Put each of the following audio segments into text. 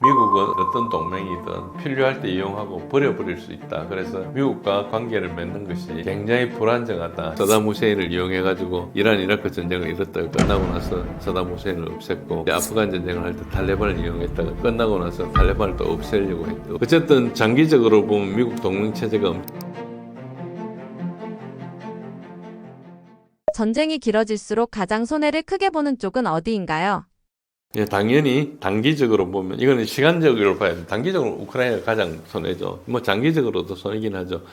미국은 어떤 동맹이든 필요할 때 이용하고 버려버릴 수 있다. 그래서 미국과 관계를 맺는 것이 굉장히 불안정하다. 서담 후세인을 이용해가지고 이란 이라크 전쟁을 이뤘다가 끝나고 나서 서담 후세인을 없앴고, 아프간 전쟁을 할 때 탈레반을 이용했다가 끝나고 나서 탈레반을 또 없애려고 했고, 어쨌든 장기적으로 보면 미국 동맹 체제가 전쟁이 길어질수록 가장 손해를 크게 보는 쪽은 어디인가요? 예, 당연히 단기적으로 보면 이거는 시간적으로 봐야 돼. 단기적으로 우크라이나가 가장 손해죠. 뭐 장기적으로도 손해긴 하죠.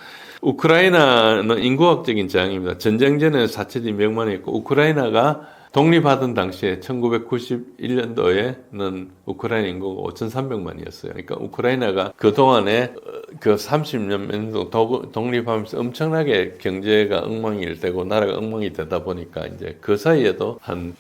우크라이나는 인구학적인 재앙입니다. 전쟁 전에 4,200만이었고 우크라이나가 독립하던 당시에 1991년도에는 우크라이나 인구가 5,300만이었어요. 그러니까 우크라이나가 그동안에 그 30년 독립하면서 엄청나게 경제가 엉망이 되고 나라가 엉망이 되다 보니까 이제 그 사이에도 한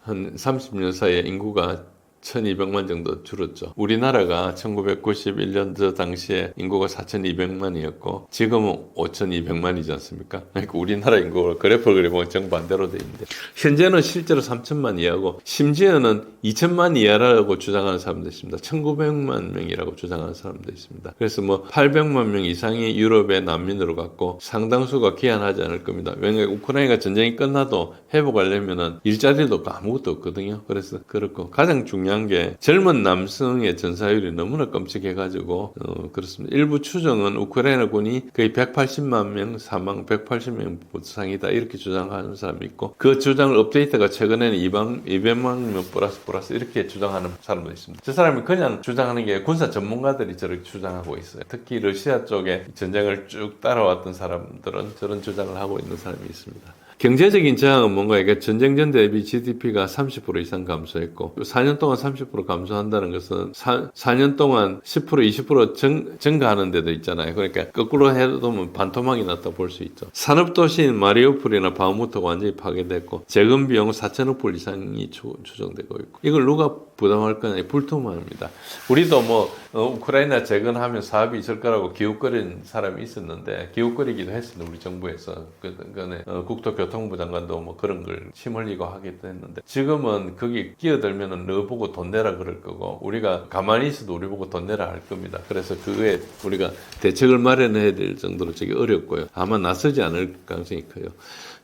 30년 사이에 인구가 1,200만 정도 줄었죠. 우리나라가 1991년도 당시에 인구가 4,200만이었고 지금은 5,200만이지 않습니까? 그러니까 우리나라 인구가 그래프를 그려보면 정반대로 돼 있는데 현재는 실제로 3,000만 이하고 심지어는 2,000만 이하라고 주장하는 사람도 있습니다. 1,900만 명이라고 주장하는 사람도 있습니다. 그래서 뭐 800만 명 이상이 유럽의 난민으로 갔고 상당수가 귀환하지 않을 겁니다. 왜냐하면 우크라이나 전쟁이 끝나도 회복하려면은 일자리도 없고 아무것도 없거든요. 그래서 그렇고 가장 중요한 게 젊은 남성의 전사율이 너무나 끔찍해가지고 그렇습니다. 일부 추정은 우크라이나 군이 거의 180만 명 사망, 180명 부상이다 이렇게 주장하는 사람이 있고 그 주장을 업데이트가 최근에는 200만 명 플러스 이렇게 주장하는 사람도 있습니다. 저 사람이 그냥 주장하는 게 군사 전문가들이 저렇게 주장하고 있어요. 특히 러시아 쪽에 전쟁을 쭉 따라왔던 사람들은 저런 주장을 하고 있는 사람이 있습니다. 경제적인 저항은 뭔가 이게 전쟁 전 대비 GDP가 30% 이상 감소했고 4년 동안 30% 감소한다는 것은 4년 동안 10% 20% 증가하는 데도 있잖아요. 그러니까 거꾸로 해도 반토막이 났다 볼 수 있죠. 산업도시인 마리우폴이나 바흐무트가 완전히 파괴됐고 재건 비용 4천억 불 이상이 추정되고 있고 이걸 누가 부담할 거냐 불투명합니다. 우리도 뭐 우크라이나 재건하면 사업이 있을 거라고 기웃거린 사람이 있었는데 기웃거리기도 했습니다. 우리 정부에서 그전에 국토교통부 장관도 뭐 그런 걸 힘흘리고 하기도 했는데 지금은 거기 끼어들면은 너 보고 돈 내라 그럴 거고 우리가 가만히 있어도 우리 보고 돈 내라 할 겁니다. 그래서 그에 우리가 대책을 마련해야 될 정도로 되게 어렵고요. 아마 나서지 않을 가능성이 커요.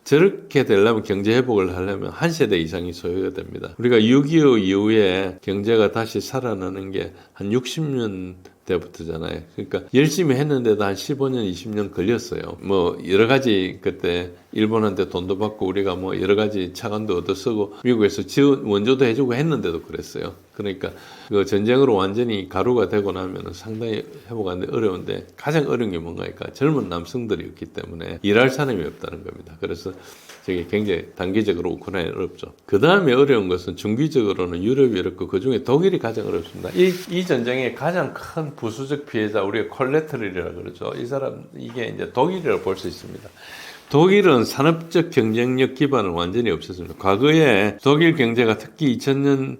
저렇게 되려면 경제 회복을 하려면 한 세대 이상이 소요가 됩니다. 우리가 6.25 이후에 경제가 다시 살아나는 게 한 60년 때부터잖아요. 그러니까 열심히 했는데도 한 15년, 20년 걸렸어요. 뭐 여러 가지 그때 일본한테 돈도 받고 우리가 뭐 여러 가지 차관도 얻어 쓰고 미국에서 지원 원조도 해주고 했는데도 그랬어요. 그러니까 그 전쟁으로 완전히 가루가 되고 나면 상당히 회복하는데 어려운데 가장 어려운 게 뭔가니까 젊은 남성들이 없기 때문에 일할 사람이 없다는 겁니다. 그래서 저게 굉장히 단기적으로 우크라이나 어렵죠. 그 다음에 어려운 것은 중기적으로는 유럽이 어렵고 그 중에 독일이 가장 어렵습니다. 이 전쟁의 가장 큰 부수적 피해자 우리가 콜레테럴이라 그러죠. 이 사람 이게 이제 독일이라고 볼 수 있습니다. 독일은 산업적 경쟁력 기반을 완전히 없앴습니다. 과거에 독일 경제가 특히 2000년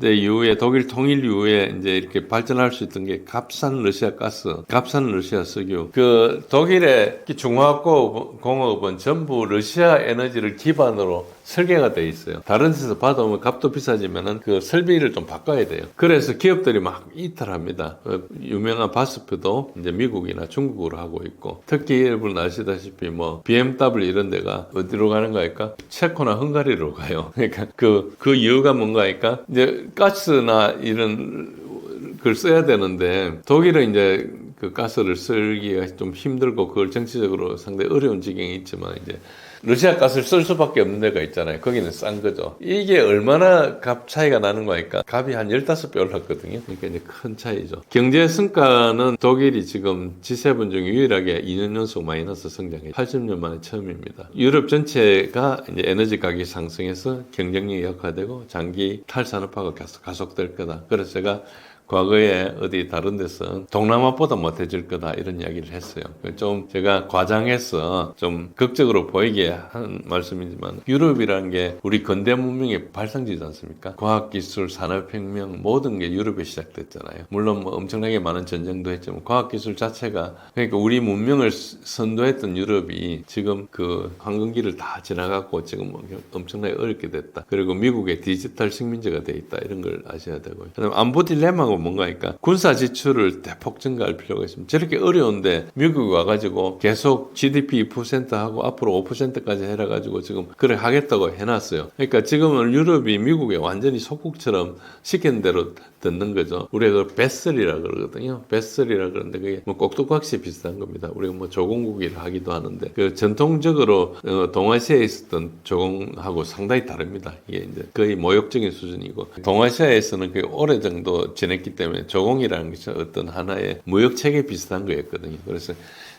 이후에 독일 통일 이후에 이제 이렇게 발전할 수 있던 게 값싼 러시아 가스, 값싼 러시아 석유. 그 독일의 중화공업은 전부 러시아 에너지를 기반으로 설계가 돼 있어요. 다른 데서 받아오면 값도 비싸지만은 그 설비를 좀 바꿔야 돼요. 그래서 기업들이 막 이탈합니다. 유명한 바스프도 이제 미국이나 중국으로 하고 있고 특히 여러분 아시다시피 뭐 BMW 이런 데가 어디로 가는 거니까 체코나 헝가리로 가요. 그러니까 그 이유가 뭔가 하니까 이제 가스나 이런 걸 써야 되는데 독일은 이제 그 가스를 쓰기가 좀 힘들고 그걸 정치적으로 상당히 어려운 지경이 있지만 이제 러시아 가스를 쓸 수밖에 없는 데가 있잖아요. 거기는 싼 거죠. 이게 얼마나 값 차이가 나는 거니까 값이 한 15배 올랐거든요. 그러니까 이제 큰 차이죠. 경제 성과는 독일이 지금 G7 중에 유일하게 2년 연속 마이너스 성장해 80년 만에 처음입니다. 유럽 전체가 이제 에너지 가격이 상승해서 경쟁력이 약화되고 장기 탈산업화가 가속될 거다. 그래서 제가 과거에 어디 다른 데서 동남아보다 못해질 거다 이런 이야기를 했어요. 좀 제가 과장해서 좀 극적으로 보이게 한 말씀이지만 유럽이라는 게 우리 근대 문명의 발상지지 않습니까? 과학기술, 산업혁명 모든 게 유럽에 시작됐잖아요. 물론 뭐 엄청나게 많은 전쟁도 했지만 과학기술 자체가 그러니까 우리 문명을 선도했던 유럽이 지금 그 황금기를 다 지나갔고 지금 뭐 엄청나게 어렵게 됐다. 그리고 미국의 디지털 식민지가 돼 있다 이런 걸 아셔야 되고요. 그다음에 안보 딜레마가 건 뭔가 하니까 군사 지출을 대폭 증가할 필요가 있습니다. 저렇게 어려운데 미국이 와가지고 계속 GDP 2%하고 앞으로 5%까지 해라가지고 지금 그래 하겠다고 해놨어요. 그러니까 지금은 유럽이 미국에 완전히 속국처럼 시키는 대로 듣는 거죠. 우리가 그 뱃슬이라 그러거든요. 뱃슬이라 그러는데 그게 뭐 꼭두각시 비슷한 겁니다. 우리가 뭐 조공국이라 하기도 하는데 그 전통적으로 동아시아에 있었던 조공하고 상당히 다릅니다. 이게 이제 거의 모욕적인 수준이고 동아시아에서는 그 오래 정도 지냈기 때문에 조공이라는 것이 어떤 하나의 무역 체계 비슷한 거였거든요. 그래서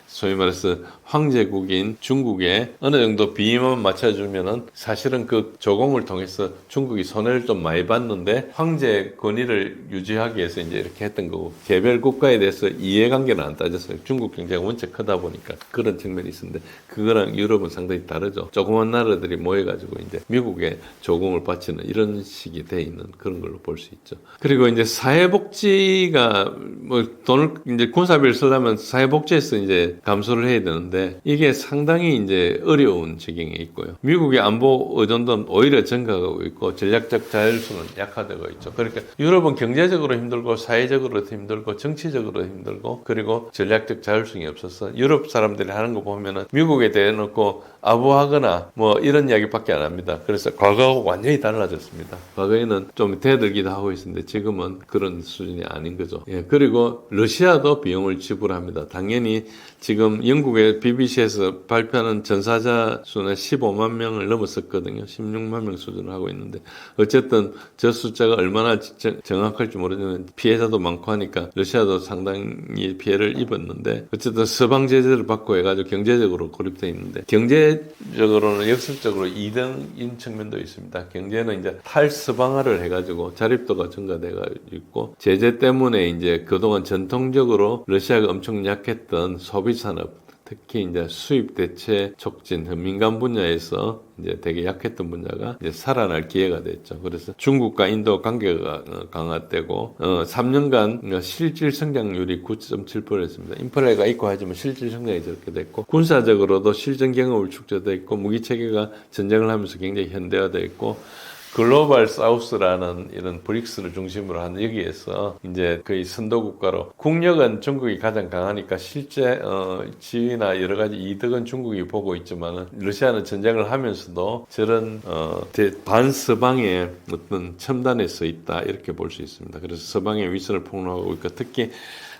소위 말해서 황제국인 중국에 어느 정도 비임만 맞춰주면은 사실은 그 조공을 통해서 중국이 손해를 좀 많이 봤는데 황제 권위를 유지하기 위해서 이제 이렇게 했던 거고 개별 국가에 대해서 이해관계는 안 따졌어요. 중국 경제가 원체 크다 보니까 그런 측면이 있었는데 그거랑 유럽은 상당히 다르죠. 조그만 나라들이 모여가지고 이제 미국에 조공을 바치는 이런 식이 돼 있는 그런 걸로 볼 수 있죠. 그리고 이제 사회복지가 뭐 돈을 이제 군사비를 쓰려면 사회복지에서 이제 감소를 해야 되는데 이게 상당히 이제 어려운 지경에 있고요. 미국의 안보 의존도는 오히려 증가하고 있고 전략적 자율성은 약화되고 있죠. 그러니까 유럽은 경제적으로 힘들고 사회적으로도 힘들고 정치적으로도 힘들고 그리고 전략적 자율성이 없어서 유럽 사람들이 하는 거 보면은 미국에 대해놓고 아부하거나 뭐 이런 이야기밖에 안 합니다. 그래서 과거하고 완전히 달라졌습니다. 과거에는 좀 대들기도 하고 있었는데 지금은 그런 수준이 아닌 거죠. 예, 그리고 러시아도 비용을 지불합니다. 당연히 지금 영국의 BBC에서 발표하는 전사자 수는 15만 명을 넘었었거든요. 16만 명 수준을 하고 있는데 어쨌든 저 숫자가 얼마나 정확할지 모르지만 피해자도 많고 하니까 러시아도 상당히 피해를 입었는데 어쨌든 서방 제재를 받고 해가지고 경제적으로 고립되어 있는데 경제적으로는 역설적으로 2등인 측면도 있습니다. 경제는 이제 탈서방화를 해가지고 자립도가 증가되어 있고 제재 때문에 이제 그동안 전통적으로 러시아가 엄청 약했던 소비 산업 특히 이제 수입 대체 촉진 민간 분야에서 이제 되게 약했던 분야가 이제 살아날 기회가 됐죠. 그래서 중국과 인도 관계가 강화되고 3년간 실질 성장률이 9.7%였습니다. 인플레가 있고 하지만 실질 성장이 저렇게 됐고 군사적으로도 실전 경험을 축적돼 있고 무기 체계가 전쟁을 하면서 굉장히 현대화돼 있고 글로벌 사우스라는 이런 브릭스를 중심으로 한 여기에서 이제 거의 선도 국가로 국력은 중국이 가장 강하니까 실제 지위나 여러 가지 이득은 중국이 보고 있지만 러시아는 전쟁을 하면서도 저런 반서방의 어떤 첨단에 서 있다 이렇게 볼 수 있습니다. 그래서 서방의 위선을 폭로하고 있고 특히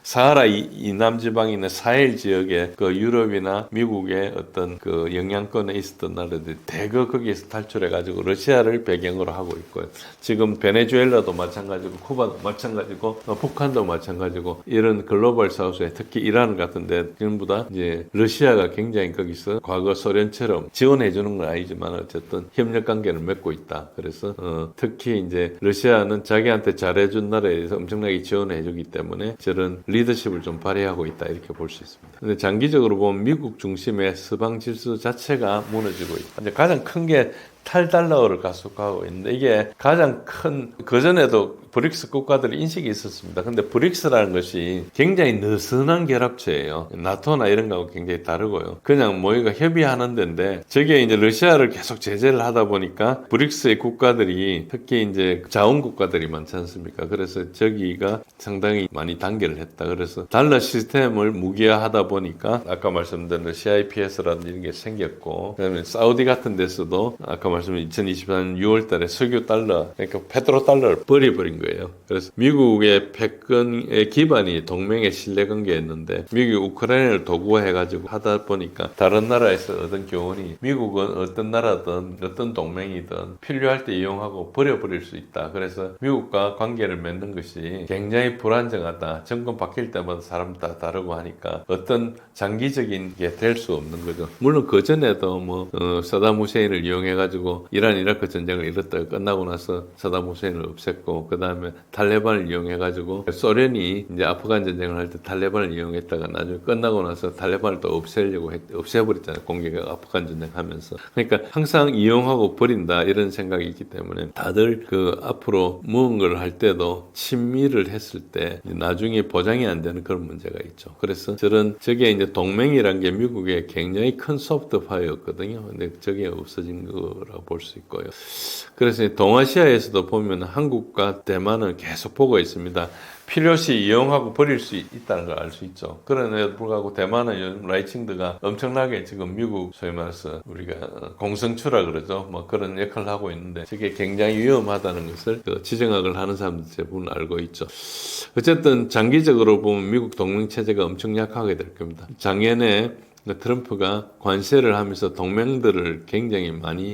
사하라 이남 지방에 있는 사헬 지역의 그 유럽이나 미국의 어떤 그 영향권에 있었던 나라들이 대거 거기에서 탈출해가지고 러시아를 배경으로 하고 있고요. 지금 베네수엘라도 마찬가지고 쿠바도 마찬가지고 북한도 마찬가지고 이런 글로벌 사우스에 특히 이란 같은데 전부 다 이제 러시아가 굉장히 거기서 과거 소련처럼 지원해주는 건 아니지만 어쨌든 협력 관계를 맺고 있다. 그래서 특히 이제 러시아는 자기한테 잘해준 나라에 대해서 엄청나게 지원해주기 때문에 저런 리더십을 좀 발휘하고 있다 이렇게 볼 수 있습니다. 근데 장기적으로 보면 미국 중심의 서방 질서 자체가 무너지고 있다. 이제 가장 큰 게 탈달러를 가속화하고 있는데 이게 가장 큰 그전에도 브릭스 국가들의 인식이 있었습니다. 근데 브릭스라는 것이 굉장히 느슨한 결합체예요. 나토나 이런 거하고 굉장히 다르고요. 그냥 모이가 협의하는 데인데 저게 이제 러시아를 계속 제재를 하다 보니까 브릭스의 국가들이 특히 이제 자원 국가들이 많지 않습니까? 그래서 저기가 상당히 많이 단계를 했다. 그래서 달러 시스템을 무기화하다 보니까 아까 말씀드린 CIPS라는 이런 게 생겼고 그다음에 사우디 같은 데서도 아까 말씀드린 2024년 6월 달에 석유 달러 그러니까 페트로 달러를 버려버린 거예요. 그래서 미국의 패권의 기반이 동맹의 신뢰관계였는데 미국이 우크라이나를 도구화해가지고 하다 보니까 다른 나라에서 얻은 교훈이 미국은 어떤 나라든 어떤 동맹이든 필요할 때 이용하고 버려버릴 수 있다. 그래서 미국과 관계를 맺는 것이 굉장히 불안정하다. 정권 바뀔 때마다 사람 다 다르고 하니까 어떤 장기적인 게 될 수 없는 거죠. 물론 그 전에도 뭐 사담 후세인을 이용해가지고 이란 이라크 전쟁을 이뤘다가 끝나고 나서 사담 후세인을 없앴고 그 다음에 탈레반을 이용해가지고 소련이 이제 아프간 전쟁을 할 때 탈레반을 이용했다가 나중에 끝나고 나서 탈레반을 또 없애버렸잖아요. 공개가 아프간 전쟁 하면서. 그러니까 항상 이용하고 버린다 이런 생각이 있기 때문에 다들 그 앞으로 무언가를 할 때도 친밀을 했을 때 나중에 보장이 안 되는 그런 문제가 있죠. 그래서 저게 이제 동맹이란 게 미국의 굉장히 큰 소프트 파워였거든요. 근데 저게 없어진 거라 거라고 볼 수 있고요. 그래서 동아시아에서도 보면 한국과 대만은 계속 보고 있습니다. 필요시 이용하고 버릴 수 있다는 걸 알 수 있죠. 그럼에도 불구하고 대만은 요즘 라이칭드가 엄청나게 지금 미국 소위 말해서 우리가 공성추라 그러죠. 뭐 그런 역할을 하고 있는데 저게 굉장히 위험하다는 것을 지정학을 하는 사람들 대부분 알고 있죠. 어쨌든 장기적으로 보면 미국 동맹 체제가 엄청 약하게 될 겁니다. 작년에 트럼프가 관세를 하면서 동맹들을 굉장히 많이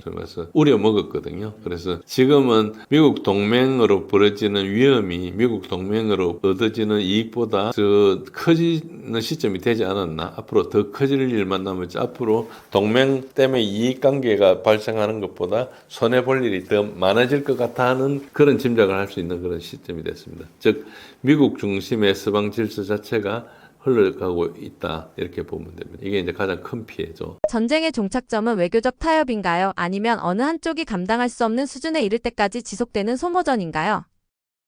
우려 먹었거든요. 그래서 지금은 미국 동맹으로 벌어지는 위험이 미국 동맹으로 얻어지는 이익보다 더 커지는 시점이 되지 않았나? 앞으로 더 커질 일만 남았지. 앞으로 동맹 때문에 이익관계가 발생하는 것보다 손해볼 일이 더 많아질 것 같아 하는 그런 짐작을 할 수 있는 그런 시점이 됐습니다. 즉 미국 중심의 서방 질서 자체가 흘러가고 있다 이렇게 보면 됩니다. 이게 이제 가장 큰 피해죠. 전쟁의 종착점은 외교적 타협인가요? 아니면 어느 한쪽이 감당할 수 없는 수준에 이를 때까지 지속되는 소모전인가요?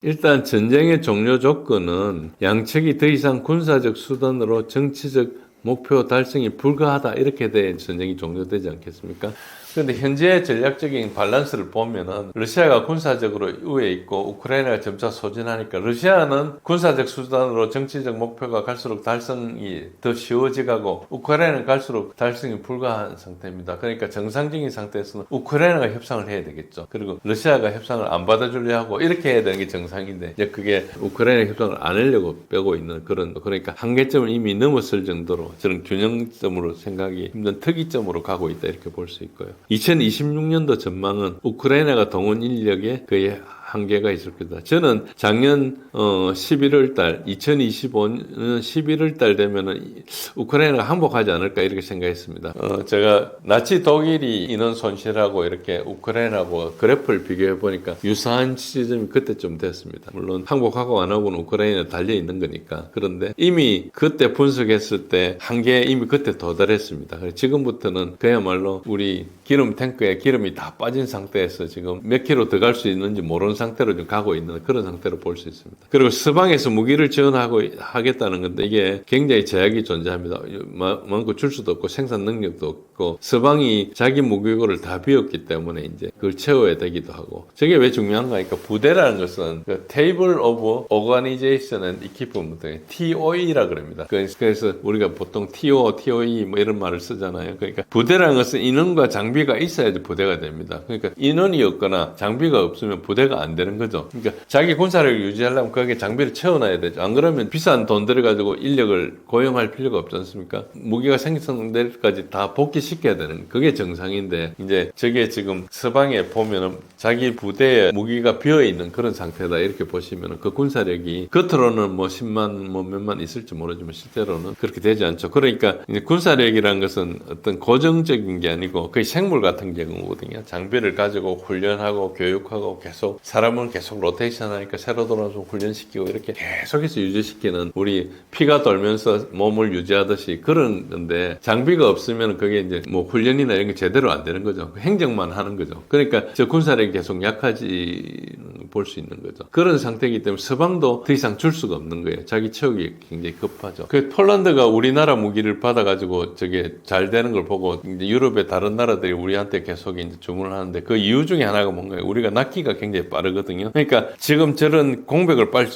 일단 전쟁의 종료 조건은 양측이 더 이상 군사적 수단으로 정치적 목표 달성이 불가하다 이렇게 돼 전쟁이 종료되지 않겠습니까? 그런데 현재 전략적인 밸런스를 보면은 러시아가 군사적으로 우위에 있고 우크라이나가 점차 소진하니까 러시아는 군사적 수단으로 정치적 목표가 갈수록 달성이 더 쉬워지고 우크라이나는 갈수록 달성이 불가한 상태입니다. 그러니까 정상적인 상태에서는 우크라이나가 협상을 해야 되겠죠. 그리고 러시아가 협상을 안 받아주려 하고 이렇게 해야 되는 게 정상인데 이제 그게 우크라이나 협상을 안 하려고 빼고 있는 그러니까 한계점을 이미 넘었을 정도로 저는 균형점으로 생각이 힘든 특이점으로 가고 있다 이렇게 볼 수 있고요. 2026년도 전망은 우크라이나가 동원 인력의 거의 한계가 있을 거다. 저는 작년 11월 달 2025년 11월 달 되면은 우크라이나가 항복하지 않을까 이렇게 생각했습니다. 제가 나치 독일이 인원 손실하고 이렇게 우크라이나하고 그래프를 비교해 보니까 유사한 시점이 그때쯤 됐습니다. 물론 항복하고 안 하고는 우크라이나 달려 있는 거니까. 그런데 이미 그때 분석했을 때 한계에 이미 그때 도달했습니다. 지금부터는 그야말로 우리 기름 탱크에 기름이 다 빠진 상태에서 지금 몇 킬로 더 갈 수 있는지 모르는 상태로 좀 가고 있는 그런 상태로 볼 수 있습니다. 그리고 서방에서 무기를 지원하겠다는 건데 이게 굉장히 제약이 존재합니다. 많고 줄 수도 없고 생산 능력도 없고 서방이 자기 무기고를 다 비웠기 때문에 이제 그걸 채워야 되기도 하고 저게 왜 중요한가 하니까 부대라는 것은 그 Table of Organization and Equipment TOE라 그럽니다. 그래서 우리가 보통 TO, TOE 뭐 이런 말을 쓰잖아요. 그러니까 부대라는 것은 인원과 장비가 있어야지 부대가 됩니다. 그러니까 인원이 없거나 장비가 없으면 부대가 안 되는 거죠. 그러니까 자기 군사력을 유지하려면 거기에 장비를 채워놔야 되죠. 안 그러면 비싼 돈 들여가지고 인력을 고용할 필요가 없지 않습니까? 무기가 생성될 때까지 다 복귀시켜야 되는 그게 정상인데 이제 저게 지금 서방에 보면은 자기 부대에 무기가 비어있는 그런 상태다 이렇게 보시면은 그 군사력이 겉으로는 뭐 10만 뭐 몇만 있을지 모르지만 실제로는 그렇게 되지 않죠. 그러니까 이제 군사력이라는 것은 어떤 고정적인 게 아니고 거의 생물 같은 경우거든요. 장비를 가지고 훈련하고 교육하고 계속 사람은 계속 로테이션 하니까 새로 돌아와서 훈련시키고 이렇게 계속해서 유지시키는 우리 피가 돌면서 몸을 유지하듯이 그런 건데 장비가 없으면 그게 이제 뭐 훈련이나 이런 게 제대로 안 되는 거죠. 행정만 하는 거죠. 그러니까 저 군사력이 계속 약하지 볼 수 있는 거죠. 그런 상태이기 때문에 서방도 더 이상 줄 수가 없는 거예요. 자기 채우기 굉장히 급하죠. 그 폴란드가 우리나라 무기를 받아가지고 저게 잘 되는 걸 보고 이제 유럽의 다른 나라들이 우리한테 계속 이제 주문을 하는데 그 이유 중에 하나가 뭔가요? 우리가 낫기가 굉장히 빠르거든요. 그러니까 지금 저런 공백을 빨리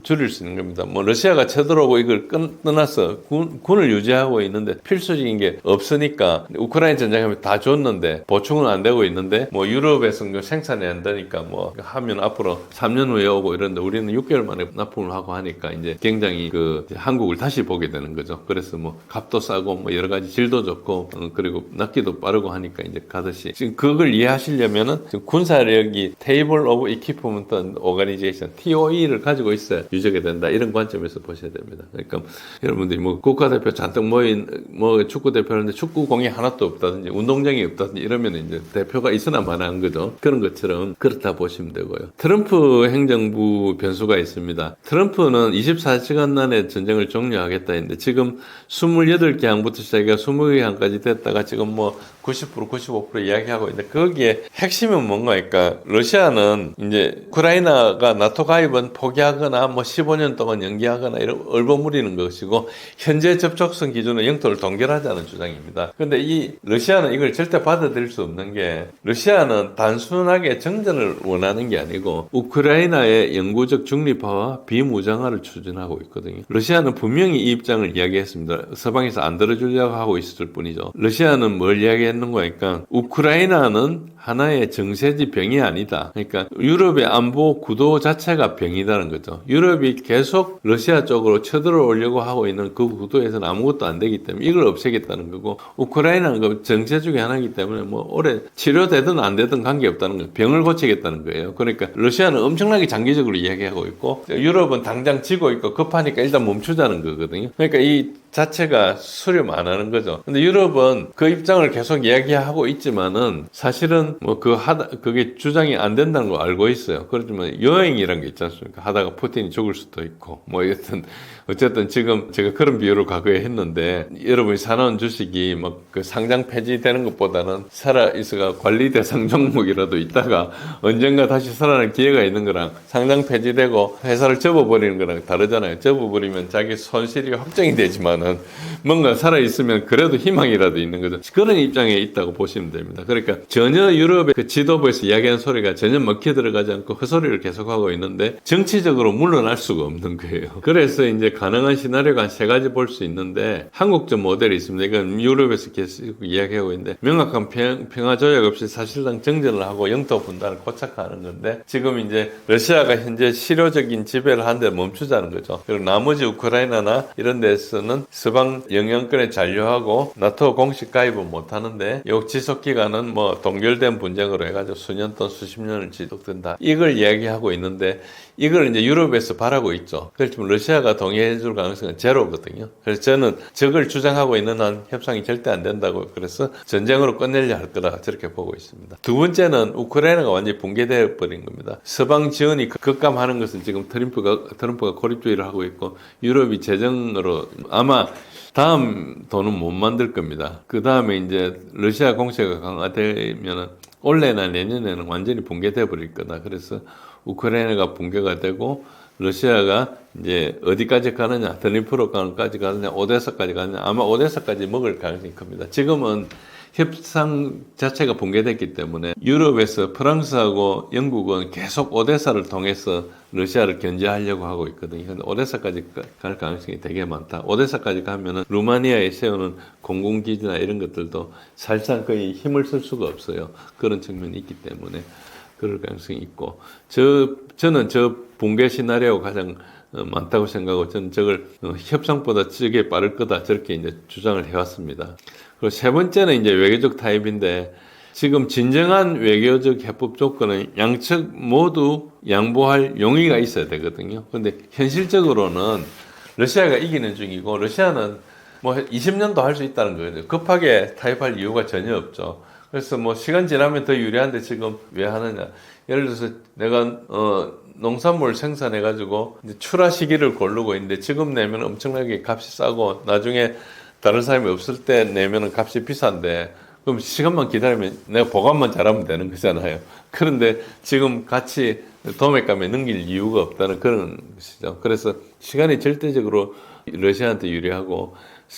줄일 수 있는 겁니다. 뭐 러시아가 쳐들어오고 이걸 떠나서 군을 유지하고 있는데 필수적인 게 없으니까 우크라이나 전쟁하면 다 줬는데 보충은 안 되고 있는데 뭐 유럽에서는 생산이 안 되니까 뭐 하면 앞으로 3년 후에 오고 이런데 우리는 6개월 만에 납품을 하고 하니까 이제 굉장히 그 한국을 다시 보게 되는 거죠. 그래서 뭐 값도 싸고 뭐 여러 가지 질도 좋고 그리고 낫기도 빠르고 하니까 이제 가듯이 지금 그걸 이해하시려면은 지금 군사력이 테이블 오브 이퀴프먼트 오가니제이션 TOE를 가지고 있어야 유지가 된다 이런 관점에서 보셔야 됩니다. 그러니까 여러분들이 뭐 국가대표 잔뜩 모인 뭐 축구 대표하는데 축구공이 하나도 없다든지 운동장이 없다든지 이러면 이제 대표가 있으나 마나한 거죠. 그런 것처럼 그렇다 보시면 되고요. 트럼프 행정부 변수가 있습니다. 트럼프는 24시간 안에 전쟁을 종료하겠다 했는데 지금 28개 항부터 시작해서 20개 항까지 됐다가 지금 뭐 90%, 95% 이야기하고 있는데 거기에 핵심은 뭔가 할까? 러시아는 이제 우크라이나가 나토 가입은 포기하거나 뭐 15년 동안 연기하거나 이런 얼버무리는 것이고 현재 접촉선 기준으로 영토를 동결하자는 주장입니다. 근데 이 러시아는 이걸 절대 받아들일 수 없는 게 러시아는 단순하게 정전을 원하는 게 아니고 우크라이나의 영구적 중립화와 비무장화를 추진하고 있거든요. 러시아는 분명히 이 입장을 이야기했습니다. 서방에서 안 들어주려고 하고 있을 뿐이죠. 러시아는 뭘 이야기했는가 하니까 우크라이나는 하나의 정세지 병이 아니다. 그러니까 유럽의 안보 구도 자체가 병이라는 거죠. 유럽이 계속 러시아 쪽으로 쳐들어오려고 하고 있는 그 구도에서는 아무것도 안 되기 때문에 이걸 없애겠다는 거고 우크라이나는 그 정세 중에 하나이기 때문에 뭐 오래 치료되든 안 되든 관계없다는 거예요. 병을 고치겠다는 거예요. 그러니까 러시아는 엄청나게 장기적으로 이야기하고 있고 유럽은 당장 지고 있고 급하니까 일단 멈추자는 거거든요. 그러니까 이 자체가 수렴 안 하는 거죠. 근데 유럽은 그 입장을 계속 이야기하고 있지만은 사실은 뭐 그게 주장이 안 된다는 거 알고 있어요. 그렇지만 여행이란 게 있지 않습니까? 하다가 푸틴이 죽을 수도 있고 뭐 어쨌든 지금 제가 그런 비유를 과거에 했는데 여러분이 사놓은 주식이 막 그 상장 폐지되는 것보다는 살아 있어가 관리 대상 종목이라도 있다가 언젠가 다시 살아날 기회가 있는 거랑 상장 폐지되고 회사를 접어버리는 거랑 다르잖아요. 접어버리면 자기 손실이 확정이 되지만은 뭔가 살아있으면 그래도 희망이라도 있는 거죠. 그런 입장에 있다고 보시면 됩니다. 그러니까 전혀 유럽의 그 지도부에서 이야기하는 소리가 전혀 먹혀 들어가지 않고 헛소리를 계속하고 있는데 정치적으로 물러날 수가 없는 거예요. 그래서 이제 가능한 시나리오가 한 세 가지 볼 수 있는데 한국적 모델이 있습니다. 이건 유럽에서 계속 이야기하고 있는데 명확한 평화 조약 없이 사실상 정전을 하고 영토 분단을 고착하는 건데 지금 이제 러시아가 현재 실효적인 지배를 한 데 멈추자는 거죠. 그리고 나머지 우크라이나나 이런 데서는 서방 영향권에 잔류하고 나토 공식 가입은 못 하는데 요 지속 기간은 뭐 동결된 분쟁으로 해가지고 수년 또는 수십 년을 지속된다. 이걸 이야기하고 있는데 이걸 이제 유럽에서 바라고 있죠. 그렇지만 러시아가 동의해줄 가능성은 제로거든요. 그래서 저는 저걸 주장하고 있는 한 협상이 절대 안 된다고 그래서 전쟁으로 끝내려 할 거다 저렇게 보고 있습니다. 두 번째는 우크라이나가 완전히 붕괴되어 버린 겁니다. 서방 지원이 급감하는 것은 지금 트럼프가 고립주의를 하고 있고 유럽이 재정으로 아마 다음 돈은 못 만들 겁니다. 그 다음에 이제 러시아 공세가 강화되면은 올해나 내년에는 완전히 붕괴돼 버릴 거다. 그래서 우크라이나가 붕괴가 되고 러시아가 이제 어디까지 가느냐, 드니프로까지 가느냐, 오데사까지 가느냐, 아마 오데사까지 먹을 가능성이 큽니다. 지금은 협상 자체가 붕괴됐기 때문에 유럽에서 프랑스하고 영국은 계속 오데사를 통해서 러시아를 견제하려고 하고 있거든요. 근데 오데사까지 갈 가능성이 되게 많다. 오데사까지 가면은 루마니아에 세우는 공군기지나 이런 것들도 사실상 거의 힘을 쓸 수가 없어요. 그런 측면이 있기 때문에 그럴 가능성이 있고 저는 저 붕괴 시나리오가 가장 많다고 생각하고 저는 저걸 협상보다 저게 빠를 거다 저렇게 이제 주장을 해왔습니다. 그리고 세 번째는 이제 외교적 타협인데 지금 진정한 외교적 해법 조건은 양측 모두 양보할 용의가 있어야 되거든요. 근데 현실적으로는 러시아가 이기는 중이고 러시아는 뭐 20년도 할 수 있다는 거예요. 급하게 타협할 이유가 전혀 없죠. 그래서 뭐 시간 지나면 더 유리한데 지금 왜 하느냐. 예를 들어서 내가 농산물 생산해가지고 이제 출하 시기를 고르고 있는데 지금 내면 엄청나게 값이 싸고 나중에 다른 사람이 없을 때 내면은 값이 비싼데 그럼 시간만 기다리면 내가 보관만 잘하면 되는 거잖아요. 그런데 지금 같이 도매감에 넘길 이유가 없다는 그런 것이죠. 그래서 시간이 절대적으로 러시아한테 유리하고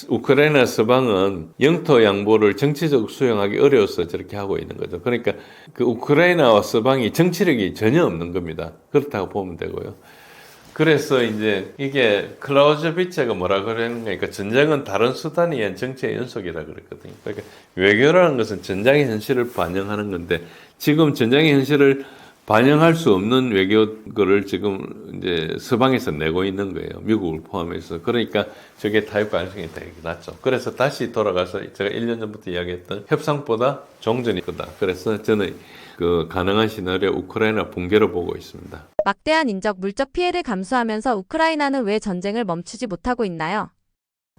우크라이나 서방은 영토 양보를 정치적으로 수용하기 어려워서 저렇게 하고 있는 거죠. 그러니까 그 우크라이나와 서방이 정치력이 전혀 없는 겁니다. 그렇다고 보면 되고요. 그래서 이제 이게 클라우즈비체가 뭐라 그러는가 그러니까 전쟁은 다른 수단이 아닌 정치의 연속이라 그랬거든요. 그러니까 외교라는 것은 전쟁의 현실을 반영하는 건데 지금 전쟁의 현실을 반영할 수 없는 외교를 지금 이제 서방에서 내고 있는 거예요. 미국을 포함해서. 그러니까 저게 타협 가능성이 되게 낮죠. 그래서 다시 돌아가서 제가 1년 전부터 이야기했던 협상보다 종전이 크다. 그래서 저는 그 가능한 시나리오 우크라이나 붕괴로 보고 있습니다. 막대한 인적, 물적 피해를 감수하면서 우크라이나는 왜 전쟁을 멈추지 못하고 있나요?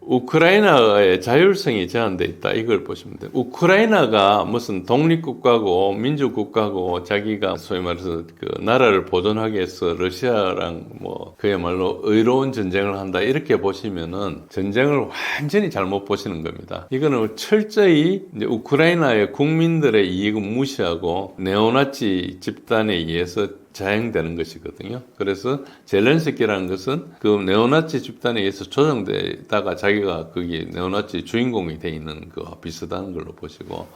우크라이나의 자율성이 제한돼 있다. 이걸 보시면 돼요. 우크라이나가 무슨 독립국가고 민주국가고 자기가 소위 말해서 그 나라를 보존하기 위해서 러시아랑 뭐 그야말로 의로운 전쟁을 한다. 이렇게 보시면은 전쟁을 완전히 잘못 보시는 겁니다. 이거는 철저히 이제 우크라이나의 국민들의 이익을 무시하고 네오나치 집단에 의해서 자행되는 것이거든요. 그래서 젤렌스키라는 것은 그 네오나치 집단에 의해서 조정되다가 자기가 거기 네오나치 주인공이 돼 있는 거와 비슷한 걸로 보시고,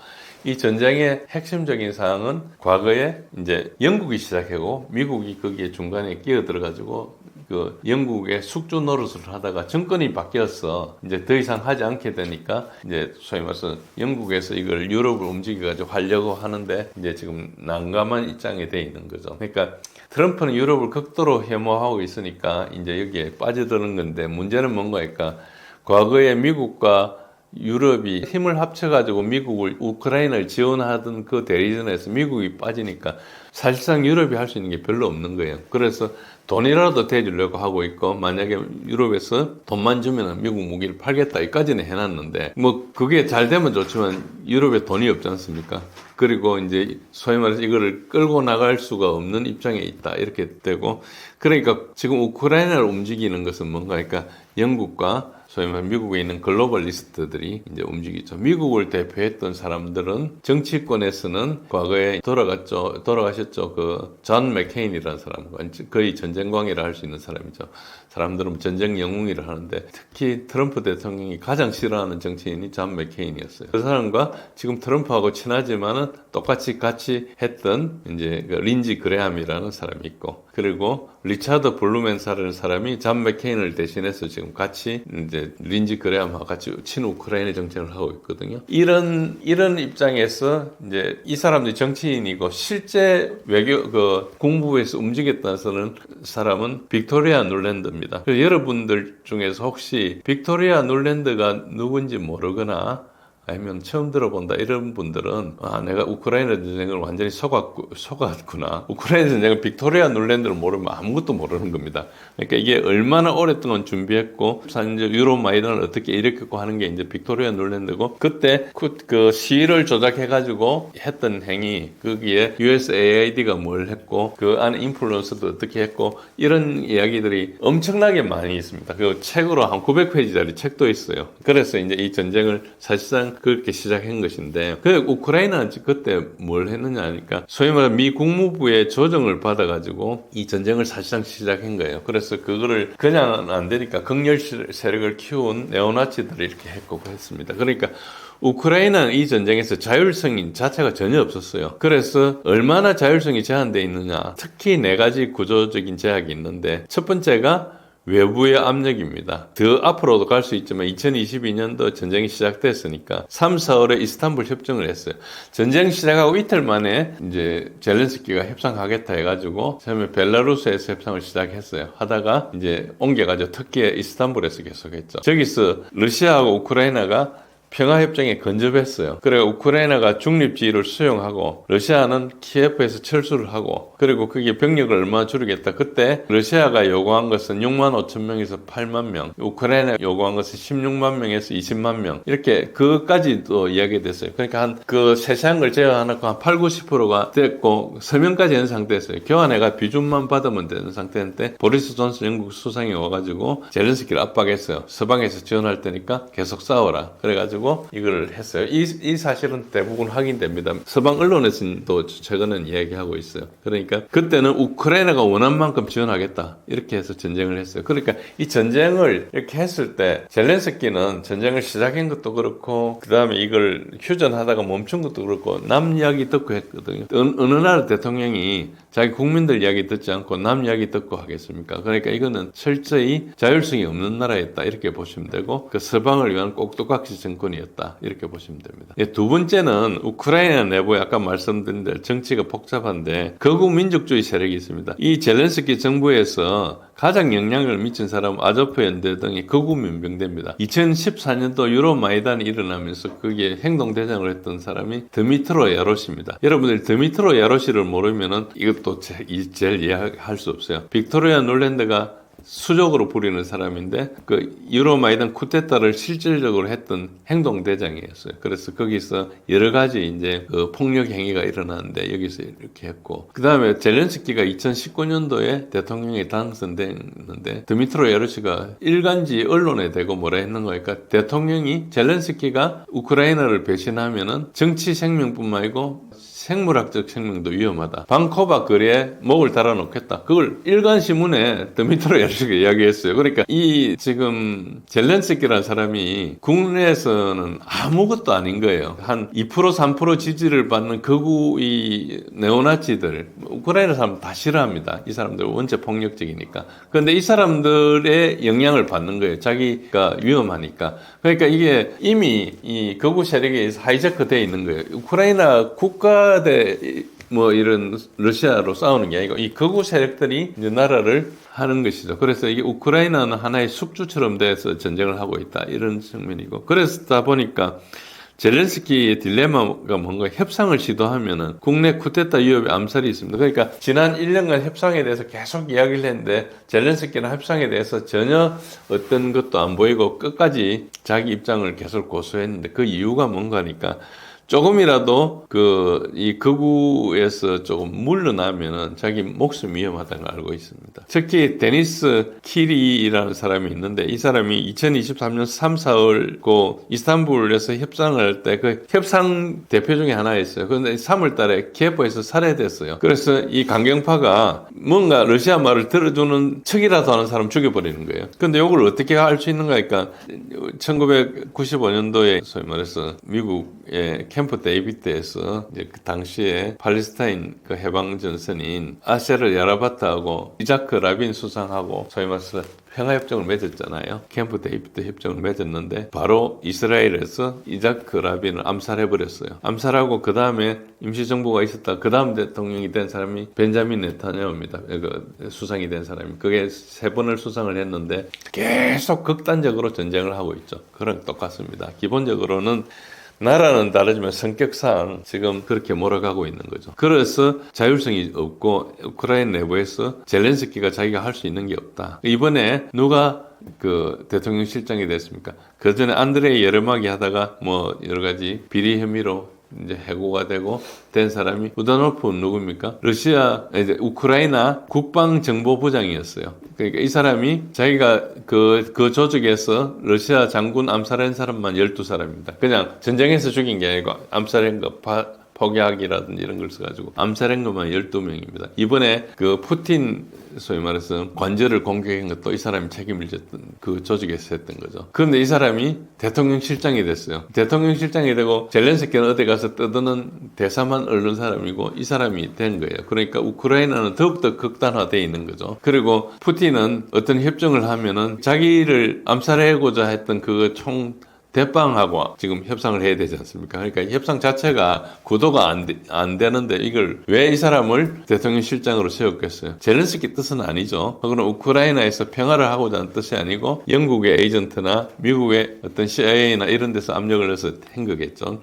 이 전쟁의 핵심적인 사항은 과거에 이제 영국이 시작하고 미국이 거기에 중간에 끼어들어가지고 그 영국의 숙주 노릇을 하다가 정권이 바뀌어서 이제 더 이상 하지 않게 되니까 이제 소위 말해서 영국에서 이걸 유럽을 움직여가지고 하려고 하는데 이제 지금 난감한 입장에 돼 있는 거죠. 그러니까 트럼프는 유럽을 극도로 혐오하고 있으니까 이제 여기에 빠져드는 건데, 문제는 뭔가 할까? 과거에 미국과 유럽이 힘을 합쳐가지고 미국을 우크라이나를 지원하던 그 대리전에서 미국이 빠지니까 사실상 유럽이 할 수 있는 게 별로 없는 거예요. 그래서 돈이라도 대주려고 하고 있고, 만약에 유럽에서 돈만 주면 미국 무기를 팔겠다 이까지는 해놨는데, 뭐 그게 잘 되면 좋지만 유럽에 돈이 없지 않습니까? 그리고 이제 소위 말해서 이거를 끌고 나갈 수가 없는 입장에 있다 이렇게 되고, 그러니까 지금 우크라이나를 움직이는 것은 뭔가, 그러니까 영국과 소위 말해 미국에 있는 글로벌리스트들이 이제 움직이죠. 미국을 대표했던 사람들은 정치권에서는 과거에 돌아가셨죠. 그 존 맥케인이라는 사람, 거의 전쟁광이라 할 수 있는 사람이죠. 사람들은 전쟁 영웅이라 하는데, 특히 트럼프 대통령이 가장 싫어하는 정치인이 존 맥케인이었어요. 그 사람과 지금 트럼프하고 친하지만은 똑같이 같이 했던 이제 그 린지 그레함이라는 사람이 있고, 그리고 리차드 블루멘사라는 사람이 존 맥케인을 대신해서 지금 같이 이제 린지 그레함하고 같이 친우크라이나 정책을 하고 있거든요. 이런 입장에서 이제 이 사람들이 정치인이고 실제 외교 국무부에서 움직였다는 사람은 빅토리아 눌랜드입니다. 그래서 여러분들 중에서 혹시 빅토리아 눌랜드가 누군지 모르거나 아니면 처음 들어본다 이런 분들은, 내가 우크라이나 전쟁을 완전히 속았구나. 우크라이나 전쟁은 빅토리아 눌랜드를 모르면 아무것도 모르는 겁니다. 그러니까 이게 얼마나 오랫동안 준비했고, 유럽 마이단을 어떻게 일으켰고 하는 게 이제 빅토리아 눌랜드고, 그때 그 시위를 조작해가지고 했던 행위, 거기에 USAID가 뭘 했고, 그 안에 인플루언서도 어떻게 했고, 이런 이야기들이 엄청나게 많이 있습니다. 그 책으로 한 900페이지짜리 책도 있어요. 그래서 이제 이 전쟁을 사실상 그렇게 시작한 것인데, 그 우크라이나는 그때 뭘 했느냐 하니까 소위 말해 미 국무부의 조정을 받아가지고 이 전쟁을 사실상 시작한 거예요. 그래서 그거를 그냥 안 되니까 극렬 세력을 키운 네오나치들이 이렇게 했고 했습니다. 그러니까 우크라이나는 이 전쟁에서 자율성이 자체가 전혀 없었어요. 그래서 얼마나 자율성이 제한되어 있느냐, 특히 4가지 구조적인 제약이 있는데, 첫 번째가 외부의 압력입니다. 더 앞으로도 갈 수 있지만 2022년도 전쟁이 시작됐으니까 3, 4월에 이스탄불 협정을 했어요. 전쟁 시작하고 이틀 만에 이제 젤렌스키가 협상하겠다 해가지고 처음에 벨라루스에서 협상을 시작했어요. 하다가 이제 옮겨가지고 터키의 이스탄불에서 계속했죠. 저기서 러시아하고 우크라이나가 평화협정에 건접했어요. 그래 우크라이나가 중립지위를 수용하고 러시아는 키예프에서 철수를 하고, 그리고 그게 병력을 얼마나 줄이겠다. 그때 러시아가 요구한 것은 6만 5천 명에서 8만 명, 우크라이나가 요구한 것은 16만 명에서 20만 명, 이렇게 그것까지도 이야기됐어요. 그러니까 한 그 세세한 걸 제외하고 한 8, 90%가 됐고 서명까지 한 상태였어요. 교환해가 비준만 받으면 되는 상태인데, 보리스 존슨 영국 수상이 와가지고 젤렌스키를 압박했어요. 서방에서 지원할 테니까 계속 싸워라. 그래가지고 이걸 했어요. 이 사실은 대부분 확인됩니다. 서방 언론에서도 최근에 이야기하고 있어요. 그러니까 그때는 우크라이나가 원한 만큼 지원하겠다 이렇게 해서 전쟁을 했어요. 그러니까 이 전쟁을 이렇게 했을 때 젤렌스키는 전쟁을 시작한 것도 그렇고, 그 다음에 이걸 휴전하다가 멈춘 것도 그렇고 남 이야기 듣고 했거든요. 어느 나라 대통령이 자기 국민들 이야기 듣지 않고 남 이야기 듣고 하겠습니까? 그러니까 이거는 철저히 자율성이 없는 나라였다 이렇게 보시면 되고, 그 서방을 위한 꼭두각시 정권이었다 이렇게 보시면 됩니다. 두 번째는 우크라이나 내부에 아까 말씀드린 대로 정치가 복잡한데 극우 민족주의 세력이 있습니다. 이 젤렌스키 정부에서 가장 영향을 미친 사람은 아조프 연대 등의 극우 민병대입니다. 2014년도 유럽 마이단이 일어나면서 거기에 행동대장을 했던 사람이 드미트로 야로시입니다. 여러분들이 드미트로 야로시를 모르면은 이것도 제일 이해할 수 없어요. 빅토리아 눌랜드가 수적으로 부리는 사람인데 그 유로마이단 쿠데타를 실질적으로 했던 행동대장이었어요. 그래서 거기서 여러 가지 이제 그 폭력 행위가 일어났는데 여기서 이렇게 했고 그 다음에 젤렌스키가 2019년도에 대통령에 당선됐는데 드미트로 야르시가 일간지 언론에 대고 뭐라 했는 거니까 대통령이 젤렌스키가 우크라이나를 배신하면은 정치 생명뿐만 아니고 생물학적 생명도 위험하다. 방코바 거리에 목을 달아놓겠다. 그걸 일간신문에 드미트로 야르시가 이야기했어요. 그러니까 이 지금 젤렌스키라는 사람이 국내에서는 아무것도 아닌 거예요. 한 2% 3% 지지를 받는 극우 이 네오나치들 우크라이나 사람 다 싫어합니다. 이 사람들 원체 폭력적이니까. 그런데 이 사람들의 영향을 받는 거예요. 자기가 위험하니까. 그러니까 이게 이미 이 극우 세력에 의해서 하이제크 되어 있는 거예요. 우크라이나 국가 뭐 이런 러시아로 싸우는 게 아니고 이 극우 세력들이 이제 나라를 하는 것이죠. 그래서 이게 우크라이나는 하나의 숙주처럼 돼서 전쟁을 하고 있다 이런 측면이고 그러다 보니까 젤렌스키의 딜레마가 뭔가 협상을 시도하면은 국내 쿠데타 위협의 암살이 있습니다. 그러니까 지난 1년간 협상에 대해서 계속 이야기를 했는데 젤렌스키는 협상에 대해서 전혀 어떤 것도 안 보이고 끝까지 자기 입장을 계속 고수했는데 그 이유가 뭔가니까 조금이라도 이 극우에서 조금 물러나면은 자기 목숨 위험하다는 걸 알고 있습니다. 특히 데니스 키리라는 사람이 있는데 이 사람이 2023년 3, 4월 이스탄불에서 협상을 할 때 그 협상 대표 중에 하나였어요. 그런데 3월 달에 키예프에서 살해됐어요. 그래서 이 강경파가 뭔가 러시아 말을 들어주는 척이라도 하는 사람 죽여버리는 거예요. 근데 이걸 어떻게 알 수 있는가 하니까 1995년도에 소위 말해서 미국의 캠프 데이비드에서 이제 그 당시에 팔레스타인 그 해방 전선인 아세르 야라바트하고 이자크 라빈 수상하고 소위 말해서 평화협정을 맺었잖아요. 캠프 데이비드 협정을 맺었는데 바로 이스라엘에서 이자크 라빈을 암살해버렸어요. 암살하고 그 다음에 임시정부가 있었다. 그 다음 대통령이 된 사람이 벤자민 네타냐후입니다. 그 수상이 된 사람이. 그게 3번을 수상을 했는데 계속 극단적으로 전쟁을 하고 있죠. 그런 똑같습니다. 기본적으로는 나라는 다르지만 성격상 지금 그렇게 몰아가고 있는 거죠. 그래서 자율성이 없고 우크라이나 내부에서 젤렌스키가 자기가 할 수 있는 게 없다. 이번에 누가 그 대통령 실장이 됐습니까? 그 전에 안드레이 예르마기 하다가 뭐 여러 가지 비리 혐의로 이제 해고가 되고 된 사람이 부다노프는 누굽니까? 이제 우크라이나 국방정보부장이었어요. 그러니까 이 사람이 자기가 그 조직에서 러시아 장군 암살한 사람만 12사람입니다. 그냥 전쟁에서 죽인 게 아니고 암살한 거 폭약이라든지 이런 걸 써가지고 암살한 것만 12명입니다. 이번에 그 푸틴 소위 말해서 관절을 공격한 것도 이 사람이 책임을 졌던 그 조직에서 했던 거죠. 그런데 이 사람이 대통령 실장이 됐어요. 대통령 실장이 되고 젤렌스키는 어디 가서 떠드는 대사만 얻는 사람이고 이 사람이 된 거예요. 그러니까 우크라이나는 더욱더 극단화되어 있는 거죠. 그리고 푸틴은 어떤 협정을 하면은 자기를 암살하고자 했던 그 대빵하고 지금 협상을 해야 되지 않습니까? 그러니까 협상 자체가 구도가 안 되는데 이걸 왜 이 사람을 대통령 실장으로 세웠겠어요? 젤렌스키 뜻은 아니죠. 그건 우크라이나에서 평화를 하고자 하는 뜻이 아니고 영국의 에이전트나 미국의 어떤 CIA나 이런 데서 압력을 해서 한 거겠죠.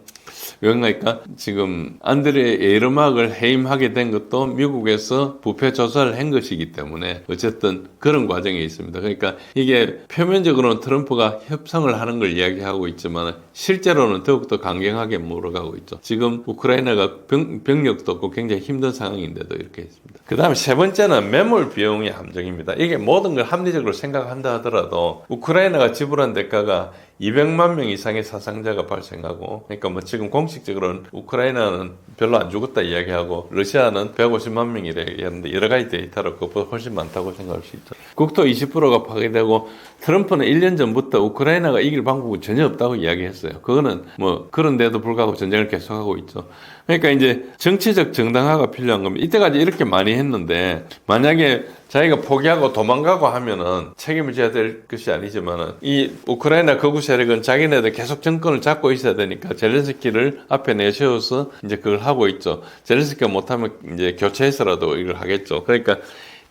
왜냐니까 지금 안드레 예르막을 해임하게 된 것도 미국에서 부패 조사를 한 것이기 때문에 어쨌든 그런 과정이 있습니다. 그러니까 이게 표면적으로는 트럼프가 협상을 하는 걸 이야기하고 있지만 실제로는 더욱더 강경하게 몰아가고 있죠. 지금 우크라이나가 병력도 없고 굉장히 힘든 상황인데도 이렇게 있습니다. 그 다음에 세 번째는 매몰 비용의 함정입니다. 이게 모든 걸 합리적으로 생각한다 하더라도 우크라이나가 지불한 대가가 200만 명 이상의 사상자가 발생하고, 그러니까 뭐 지금 공식적으로는 우크라이나는 별로 안 죽었다 이야기하고 러시아는 150만 명이래 얘기하는데 여러 가지 데이터로 그것보다 훨씬 많다고 생각할 수 있죠. 국토 20%가 파괴되고 트럼프는 1년 전부터 우크라이나가 이길 방법은 전혀 없다고 이야기했어요. 그거는 뭐 그런데도 불구하고 전쟁을 계속하고 있죠. 그러니까 이제 정치적 정당화가 필요한 겁니다. 이때까지 이렇게 많이 했는데 만약에 자기가 포기하고 도망가고 하면은 책임을 져야 될 것이 아니지만은 이 우크라이나 극우 세력은 자기네들 계속 정권을 잡고 있어야 되니까 젤렌스키를 앞에 내세워서 이제 그걸 하고 있죠. 젤렌스키가 못하면 이제 교체해서라도 이걸 하겠죠. 그러니까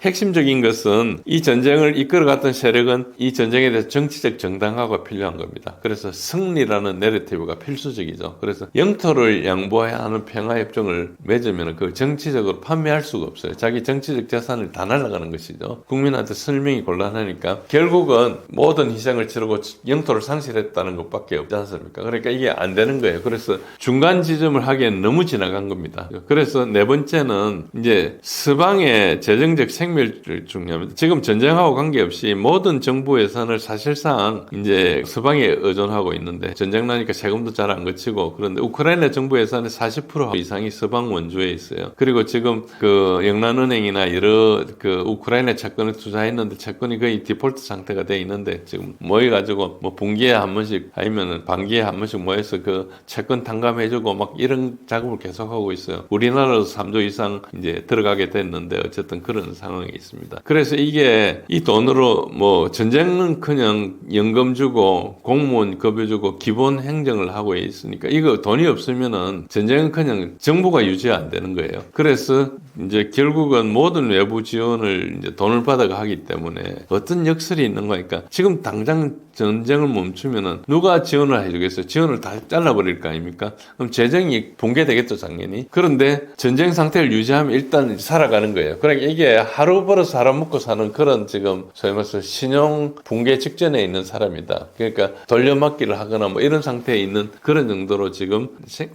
핵심적인 것은 이 전쟁을 이끌어갔던 세력은 이 전쟁에 대해서 정치적 정당화가 필요한 겁니다. 그래서 승리라는 내러티브가 필수적이죠. 그래서 영토를 양보해야 하는 평화협정을 맺으면 그걸 정치적으로 판매할 수가 없어요. 자기 정치적 재산을 다 날아가는 것이죠. 국민한테 설명이 곤란하니까 결국은 모든 희생을 치르고 영토를 상실했다는 것밖에 없지 않습니까? 그러니까 이게 안 되는 거예요. 그래서 중간 지점을 하기엔 너무 지나간 겁니다. 그래서 네 번째는 이제 서방의 재정적 생멸을 중요합니다. 지금 전쟁하고 관계없이 모든 정부 예산을 사실상 이제 서방에 의존하고 있는데 전쟁 나니까 세금도 잘 안 거치고 그런데 우크라이나 정부 예산의 40% 이상이 서방 원조에 있어요. 그리고 지금 그 영란은행이나 여러 그 우크라이나 채권을 투자했는데 채권이 거의 디폴트 상태가 돼 있는데 지금 모여가지고 뭐 분기에 한 번씩 아니면은 반기에 한 번씩 모여서 그 채권 탕감해주고 막 이런 작업을 계속하고 있어요. 우리나라도 3조 이상 이제 들어가게 됐는데 어쨌든 그런 상황이 있습니다. 그래서 이게 이 돈으로 뭐 전쟁은 그냥 연금 주고 공무원 급여 주고 기본 행정을 하고 있으니까 이거 돈이 없으면은 전쟁은 그냥 정부가 유지 안 되는 거예요. 그래서 이제 결국은 모든 외부 지원을 이제 돈을 받아가 하기 때문에 어떤 역설이 있는 거니까 지금 당장 전쟁을 멈추면은 누가 지원을 해주겠어요? 지원을 다 잘라버릴 거 아닙니까? 그럼 재정이 붕괴되겠죠, 당연히. 그런데 전쟁 상태를 유지하면 일단 살아가는 거예요. 그러니까 이게 하루 벌어서 하루 먹고 사는 그런 지금 소위 말해서 신용 붕괴 직전에 있는 사람이다. 그러니까 돌려막기를 하거나 뭐 이런 상태에 있는 그런 정도로 지금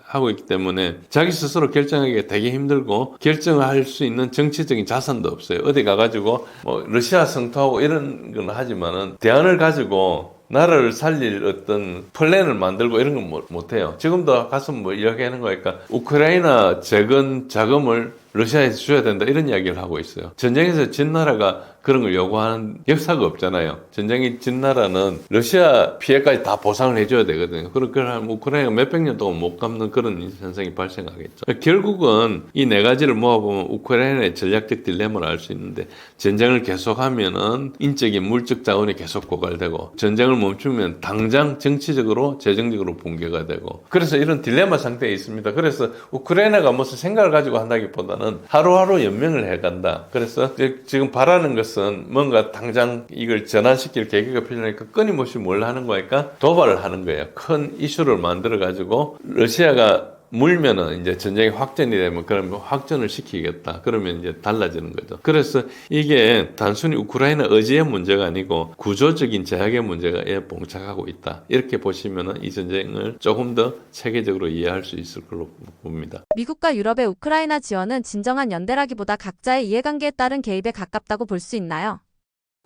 하고 있기 때문에 자기 스스로 결정하기가 되게 힘들고 결정할 수 있는 정치적인 자산도 없어요. 어디 가가지고 뭐 러시아 성토하고 이런 건 하지만은 대안을 가지고 나라를 살릴 어떤 플랜을 만들고 이런 건 못해요. 지금도 가서 뭐 이야기하는 거니까 우크라이나 재건 자금을 러시아에서 줘야 된다 이런 이야기를 하고 있어요. 전쟁에서 진 나라가 그런 걸 요구하는 역사가 없잖아요. 전쟁이 진 나라는 러시아 피해까지 다 보상을 해줘야 되거든요. 그러면 우크라이나가 몇백 년 동안 못 갚는 그런 현상이 발생하겠죠. 결국은 이 네 가지를 모아보면 우크라이나의 전략적 딜레마를 알 수 있는데 전쟁을 계속하면은 인적인 물적 자원이 계속 고갈되고 전쟁을 멈추면 당장 정치적으로 재정적으로 붕괴가 되고 그래서 이런 딜레마 상태에 있습니다. 그래서 우크라이나가 무슨 생각을 가지고 한다기보다는 하루하루 연명을 해간다. 그래서 지금 바라는 것은 뭔가 당장 이걸 전환시킬 계기가 필요하니까 끊임없이 뭘 하는 거니까 도발을 하는 거예요. 큰 이슈를 만들어 가지고 러시아가 물면은 이제 전쟁이 확전이 되면 그러면 확전을 시키겠다. 그러면 이제 달라지는 거죠. 그래서 이게 단순히 우크라이나 의지의 문제가 아니고 구조적인 제약의 문제에 봉착하고 있다. 이렇게 보시면은 이 전쟁을 조금 더 체계적으로 이해할 수 있을 걸로 봅니다. 미국과 유럽의 우크라이나 지원은 진정한 연대라기보다 각자의 이해관계에 따른 개입에 가깝다고 볼 수 있나요?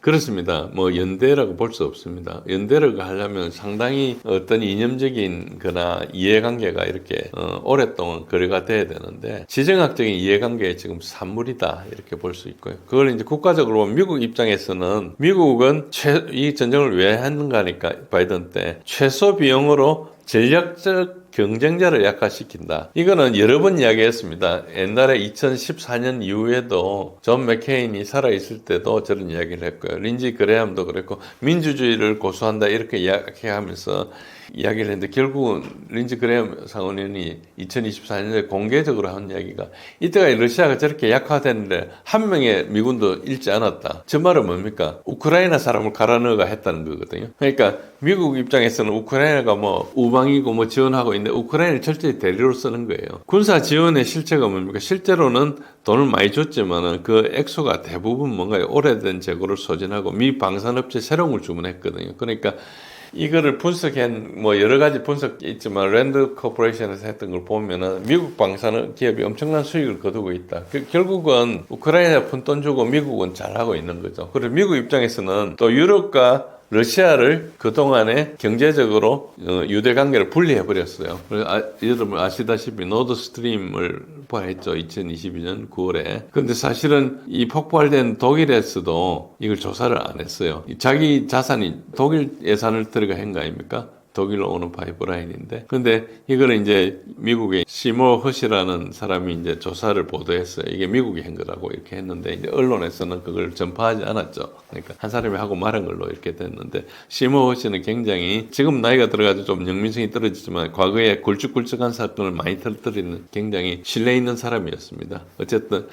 그렇습니다. 뭐 연대라고 볼 수 없습니다. 연대를 하려면 상당히 어떤 이념적인 거나 이해관계가 이렇게 오랫동안 거래가 돼야 되는데 지정학적인 이해관계에 지금 산물이다 이렇게 볼 수 있고요. 그걸 이제 국가적으로 보면 미국 입장에서는 미국은 이 전쟁을 왜 했는가 하니까 바이든 때 최소 비용으로 전략적 경쟁자를 약화시킨다. 이거는 여러 번 이야기했습니다. 옛날에 2014년 이후에도 존 맥케인이 살아있을 때도 저런 이야기를 했고요. 린지 그레함도 그랬고 민주주의를 고수한다 이렇게 이야기하면서 이야기를 했는데 결국은 린지 그레함 상원의원이 2024년에 공개적으로 한 이야기가 이때가 러시아가 저렇게 약화됐는데 한 명의 미군도 잃지 않았다. 저 말은 뭡니까? 우크라이나 사람을 갈아 넣어가 했다는 거거든요. 그러니까 미국 입장에서는 우크라이나가 뭐 우방이고 뭐 지원하고 있는데 우크라이나를 철저히 대리로 쓰는 거예요. 군사 지원의 실체가 뭡니까? 실제로는 돈을 많이 줬지만은 그 액수가 대부분 뭔가 오래된 재고를 소진하고 미 방산업체 새로운 걸 주문했거든요. 그러니까 이거를 분석한 뭐 여러 가지 분석이 있지만 랜드 코퍼레이션에서 했던 걸 보면은 미국 방산 기업이 엄청난 수익을 거두고 있다. 결국은 우크라이나에 푼 돈 주고 미국은 잘하고 있는 거죠. 그래서 미국 입장에서는 또 유럽과 러시아를 그동안에 경제적으로 유대 관계를 분리해 버렸어요. 여러분 아시다시피 노드 스트림을 폭발했죠. 2022년 9월에. 근데 사실은 이 폭발된 독일에서도 이걸 조사를 안 했어요. 자기 자산이 독일 예산을 들어가 한 거 아닙니까? 독일로 오는 파이프라인인데. 근데 이거를 이제 미국의 시모 허시라는 사람이 이제 조사를 보도했어요. 이게 미국이 한 거라고 이렇게 했는데, 이제 언론에서는 그걸 전파하지 않았죠. 그러니까 한 사람이 하고 말한 걸로 이렇게 됐는데, 시모 허시는 굉장히 지금 나이가 들어가지고 좀 영민성이 떨어지지만 과거에 굵직굵직한 사건을 많이 터뜨리는 굉장히 신뢰 있는 사람이었습니다. 어쨌든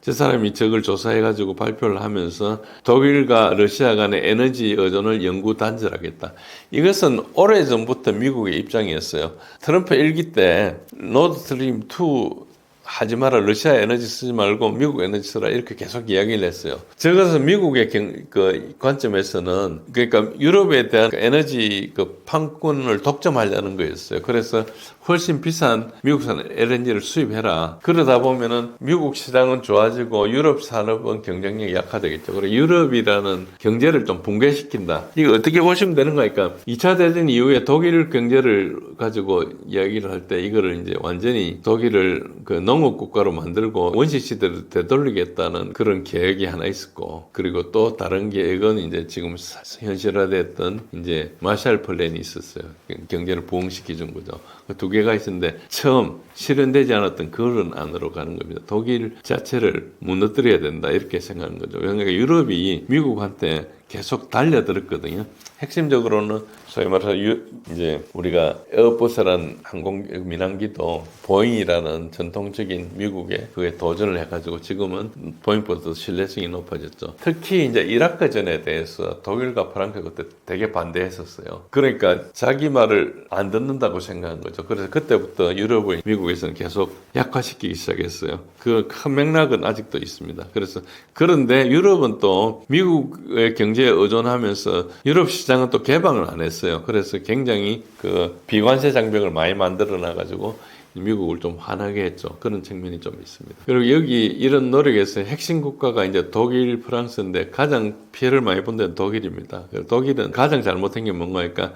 저 사람이 저걸 조사해가지고 발표를 하면서 독일과 러시아 간의 에너지 의존을 영구 단절하겠다. 이것은 오래전부터 미국의 입장이었어요. 트럼프 1기 때 노드스트림 2 하지 마라, 러시아 에너지 쓰지 말고 미국 에너지 쓰라, 이렇게 계속 이야기를 했어요. 저것은 미국의 그 관점에서는, 그러니까 유럽에 대한 에너지 그 판권을 독점하려는 거였어요. 그래서 훨씬 비싼 미국산 LNG를 수입해라. 그러다 보면은 미국 시장은 좋아지고 유럽 산업은 경쟁력이 약화되겠죠. 그리고 유럽이라는 경제를 좀 붕괴시킨다. 이거 어떻게 보시면 되는 거니까 2차 대전 이후에 독일 경제를 가지고 이야기를 할 때 이거를 이제 완전히 독일을 그 농업 국가로 만들고 원시 시대를 되돌리겠다는 그런 계획이 하나 있었고, 그리고 또 다른 계획은 이제 지금 현실화됐던 이제 마샬 플랜이 있었어요. 경제를 부흥시켜 준 거죠. 두 개가 있었는데 처음 실현되지 않았던 그런 안으로 가는 겁니다. 독일 자체를 무너뜨려야 된다, 이렇게 생각하는 거죠. 그러니까 유럽이 미국한테 계속 달려들었거든요. 핵심적으로는 소위 말해서 이제 우리가 에어버스라는 항공 민항기도 보잉이라는 전통적인 미국의 그에 도전을 해가지고 지금은 보잉보다 신뢰성이 높아졌죠. 특히 이제 이라크전에 대해서 독일과 프랑스가 그때 되게 반대했었어요. 그러니까 자기 말을 안 듣는다고 생각한 거죠. 그래서 그때부터 유럽을 미국에서는 계속 약화시키기 시작했어요. 그 큰 맥락은 아직도 있습니다. 그래서 그런데 유럽은 또 미국의 경제에 의존하면서 유럽 시장은 또 개방을 안 했어요. 그래서 굉장히 그 비관세 장벽을 많이 만들어 놔가지고 미국을 좀 화나게 했죠. 그런 측면이 좀 있습니다. 그리고 여기 이런 노력에서 핵심 국가가 이제 독일, 프랑스인데 가장 피해를 많이 본 데는 독일입니다. 독일은 가장 잘못한 게 뭔가니까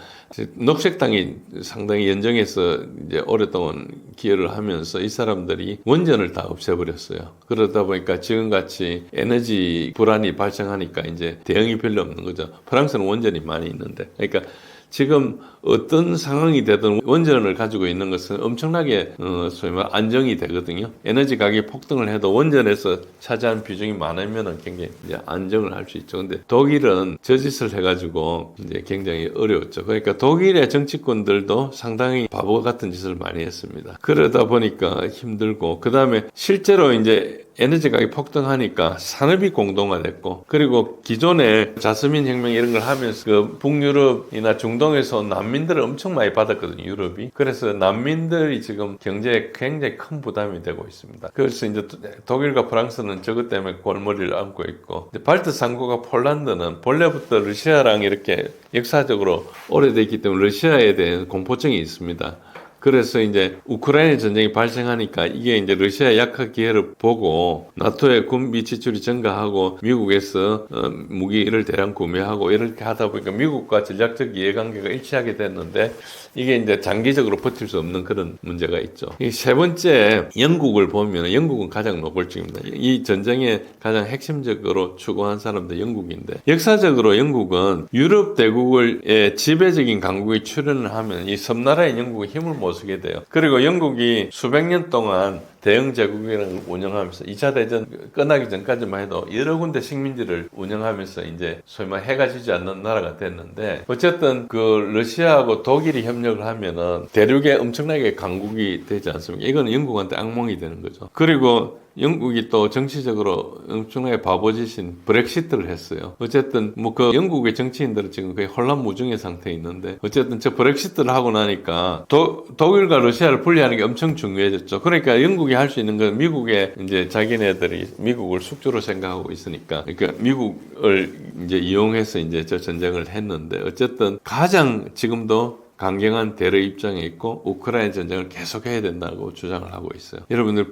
녹색당이 상당히 연정해서 이제 오랫동안 기여를 하면서 이 사람들이 원전을 다 없애버렸어요. 그러다 보니까 지금같이 에너지 불안이 발생하니까 이제 대응이 별로 없는 거죠. 프랑스는 원전이 많이 있는데. 그러니까 지금 어떤 상황이 되든 원전을 가지고 있는 것은 엄청나게 소위 말 안정이 되거든요. 에너지 가격이 폭등을 해도 원전에서 차지한 비중이 많으면은 굉장히 이제 안정을 할 수 있죠. 근데 독일은 저짓을 해가지고 이제 굉장히 어려웠죠. 그러니까 독일의 정치권들도 상당히 바보 같은 짓을 많이 했습니다. 그러다 보니까 힘들고, 그 다음에 실제로 이제 에너지 가격이 폭등하니까 산업이 공동화됐고, 그리고 기존에 자스민 혁명 이런 걸 하면서 그 북유럽이나 중동에서 온 난민들을 엄청 많이 받았거든요, 유럽이. 그래서 난민들이 지금 경제에 굉장히 큰 부담이 되고 있습니다. 그래서 이제 독일과 프랑스는 저것 때문에 골머리를 앓고 있고, 발트 3국과 폴란드는 본래부터 러시아랑 이렇게 역사적으로 오래됐기 때문에 러시아에 대한 공포증이 있습니다. 그래서 이제 우크라이나 전쟁이 발생하니까 이게 이제 러시아의 약화 기회를 보고 나토의 군비 지출이 증가하고 미국에서 무기를 대량 구매하고 이렇게 하다 보니까 미국과 전략적 이해관계가 일치하게 됐는데 이게 이제 장기적으로 버틸 수 없는 그런 문제가 있죠. 세 번째, 영국을 보면 영국은 가장 노골적입니다. 이 전쟁에 가장 핵심적으로 추구한 사람도 영국인데, 역사적으로 영국은 유럽 대국의 지배적인 강국이 출현을 하면 이 섬나라의 영국이 힘을 못 쓰게 돼요. 그리고 영국이 수백 년 동안 대영 제국이라는 걸 운영하면서 2차 대전 끝나기 전까지만 해도 여러 군데 식민지를 운영하면서 이제 소위 말 해가 지지 않는 나라가 됐는데, 어쨌든 그 러시아하고 독일이 협력을 하면은 대륙에 엄청나게 강국이 되지 않습니까? 이건 영국한테 악몽이 되는 거죠. 그리고 영국이 또 정치적으로 엄청나게 바보짓인 브렉시트를 했어요. 어쨌든 뭐 그 영국의 정치인들은 지금 거의 혼란무중의 상태에 있는데, 어쨌든 저 브렉시트를 하고 나니까 독일과 러시아를 분리하는 게 엄청 중요해졌죠. 그러니까 영국이 할 수 있는 건 미국의 이제 자기네들이 미국을 숙주로 생각하고 있으니까, 그러니까 미국을 이제 이용해서 이제 저 전쟁을 했는데, 어쨌든 가장 지금도 강경한 대러 입장에 있고 우크라이나 전쟁을 계속해야 된다고 주장을 하고 있어요. 여러분들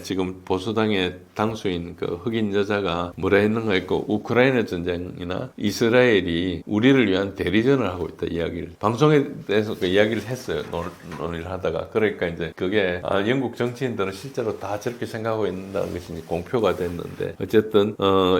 지금 보수당의 당수인 그 흑인 여자가 뭐라 했는가 했고, 우크라이나 전쟁이나 이스라엘이 우리를 위한 대리전을 하고 있다 이야기를 방송에 대해서 그 이야기를 했어요. 논의를 하다가. 그러니까 이제 그게 영국 정치인들은 실제로 다 저렇게 생각하고 있다는 것이 공표가 됐는데, 어쨌든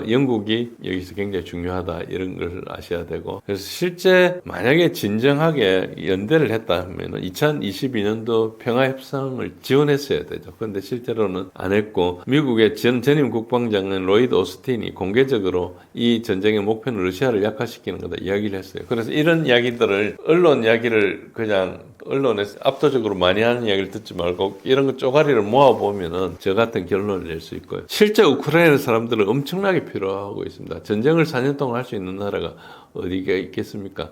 영국이 여기서 굉장히 중요하다 이런 걸 아셔야 되고, 그래서 실제 만약에 진정하게 연대를 했다 하면 2022년도 평화협상을 지원했어야 되죠. 그런데 실제로는 안 했고, 미국의 전임 국방장관 로이드 오스틴이 공개적으로 이 전쟁의 목표는 러시아를 약화시키는 거다 이야기를 했어요. 그래서 이런 이야기들을 언론 이야기를 그냥 언론에서 압도적으로 많이 하는 이야기를 듣지 말고 이런 거 쪼가리를 모아보면은 저 같은 결론을 낼 수 있고요. 실제 우크라이나 사람들은 엄청나게 필요하고 있습니다. 전쟁을 4년 동안 할 수 있는 나라가 어디가 있겠습니까?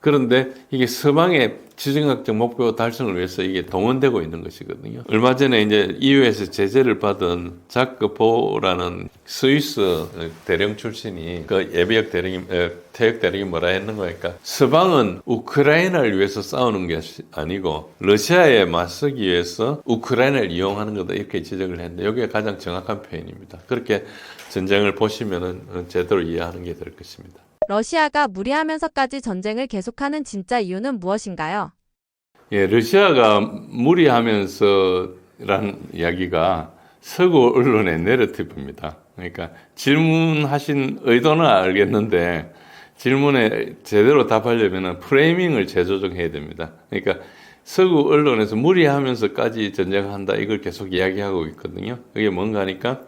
그런데 이게 서방의 지정학적 목표 달성을 위해서 이게 동원되고 있는 것이거든요. 얼마 전에 이제 EU에서 제재를 받은 자크 보라는 스위스 대령 출신이 그 예비역 대령이 퇴역 대령이 뭐라 했는 거니까 서방은 우크라이나를 위해서 싸우는 게 아니고 러시아에 맞서기 위해서 우크라이나를 이용하는 거다 이렇게 지적을 했는데 여기가 가장 정확한 표현입니다. 그렇게 전쟁을 보시면은 제대로 이해하는 게 될 것입니다. 러시아가 무리하면서까지 전쟁을 계속하는 진짜 이유는 무엇인가요? 예, 러시아가 무리하면서라는 이야기가 서구 언론의 내러티브입니다. 그러니까 질문하신 의도는 알겠는데 질문에 제대로 답하려면 프레이밍을 재조정해야 됩니다. 그러니까 서구 언론에서 무리하면서까지 전쟁한다 이걸 계속 이야기하고 있거든요. 그게 뭔가 하니까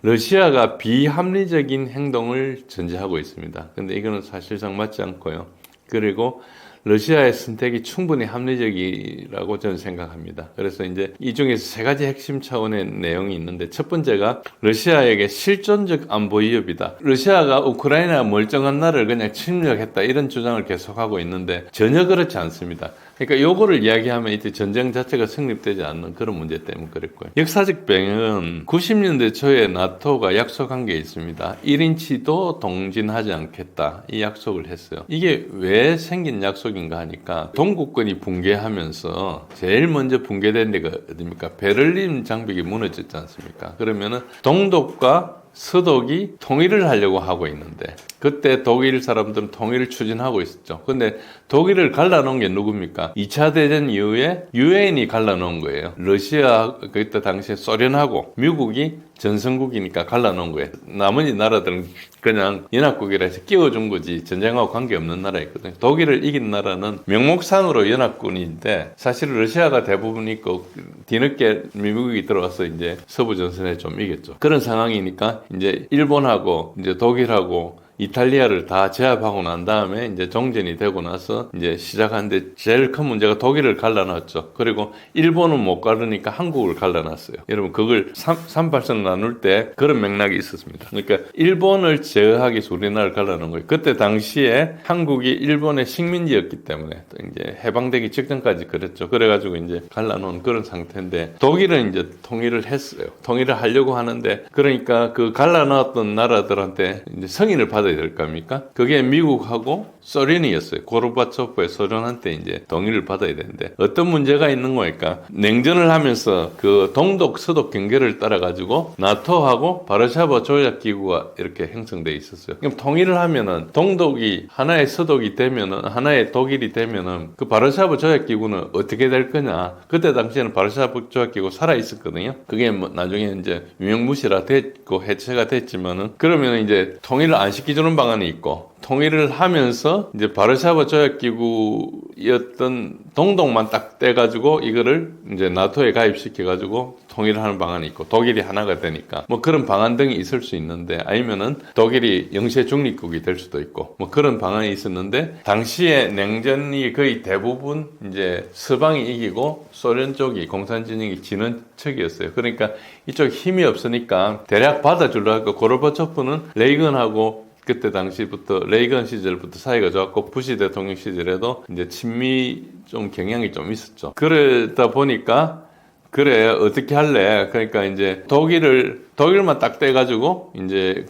러시아가 비합리적인 행동을 전제하고 있습니다. 근데 이거는 사실상 맞지 않고요. 그리고 러시아의 선택이 충분히 합리적이라고 저는 생각합니다. 그래서 이제 이 중에서 세 가지 핵심 차원의 내용이 있는데 첫 번째가 러시아에게 실존적 안보 위협이다. 러시아가 우크라이나 멀쩡한 나라를 그냥 침략했다 이런 주장을 계속하고 있는데 전혀 그렇지 않습니다. 그러니까 요거를 이야기하면 이제 전쟁 자체가 성립되지 않는 그런 문제 때문에 그랬고요. 역사적 배경은 90년대 초에 나토가 약속한 게 있습니다. 1인치도 동진하지 않겠다. 이 약속을 했어요. 이게 왜 생긴 약속인가 하니까 동구권이 붕괴하면서 제일 먼저 붕괴된 데가 어디입니까? 베를린 장벽이 무너졌지 않습니까? 그러면은 동독과 서독이 통일을 하려고 하고 있는데 그때 독일 사람들은 통일을 추진하고 있었죠. 근데 독일을 갈라놓은 게 누굽니까? 2차 대전 이후에 유엔이 갈라놓은 거예요. 러시아 그때 당시에 소련하고 미국이 전성국이니까 갈라놓은 거예요. 나머지 나라들은 그냥 연합국이라 해서 끼워준 거지 전쟁하고 관계없는 나라였거든요. 독일을 이긴 나라는 명목상으로 연합군인데 사실 러시아가 대부분 있고 뒤늦게 미국이 들어와서 이제 서부전선에 좀 이겼죠. 그런 상황이니까 이제 일본하고 이제 독일하고 이탈리아를 다 제압하고 난 다음에 이제 정전이 되고 나서 이제 시작하는데 제일 큰 문제가 독일을 갈라놨죠. 그리고 일본은 못 가르니까 한국을 갈라놨어요. 여러분 그걸 38선 나눌 때 그런 맥락이 있었습니다. 그러니까 일본을 제어하기 위해서 우리나라를 갈라놓은 거예요. 그때 당시에 한국이 일본의 식민지였기 때문에 이제 해방되기 직전까지 그랬죠. 그래가지고 이제 갈라놓은 그런 상태인데 독일은 이제 통일을 했어요. 통일을 하려고 하는데 그러니까 그 갈라놨던 나라들한테 이제 승인을 받아야 될 겁니까? 그게 미국하고 소련이었어요. 고르바초프의 소련한테 이제 동의를 받아야 되는데 어떤 문제가 있는 거니까 냉전을 하면서 그 동독 서독 경계를 따라 가지고 나토하고 바르샤바 조약 기구가 이렇게 형성돼 있었어요. 그럼 통일을 하면은 동독이 하나의 서독이 되면은 하나의 독일이 되면은 그 바르샤바 조약 기구는 어떻게 될 거냐? 그때 당시에는 바르샤바 조약 기구 살아 있었거든요. 그게 뭐 나중에 이제 유명무실화 됐고 해체가 됐지만은 그러면 이제 통일을 안 시켜주는 방안이 있고 통일을 하면서 이제 바르샤바 조약기구였던 동독만 딱 떼가지고 이거를 이제 나토에 가입시켜가지고 통일을 하는 방안이 있고 독일이 하나가 되니까 뭐 그런 방안 등이 있을 수 있는데 아니면은 독일이 영세 중립국이 될 수도 있고 뭐 그런 방안이 있었는데 당시에 냉전이 거의 대부분 이제 서방이 이기고 소련 쪽이 공산진영이 지는 척이었어요. 그러니까 이쪽 힘이 없으니까 대략 받아주려고 고르바초프는 레이건하고 그때 당시부터 레이건 시절부터 사이가 좋았고 부시 대통령 시절에도 이제 친미 좀 경향이 좀 있었죠. 그러다 보니까 그래 어떻게 할래? 그러니까 이제 독일만 딱 떼가지고 이제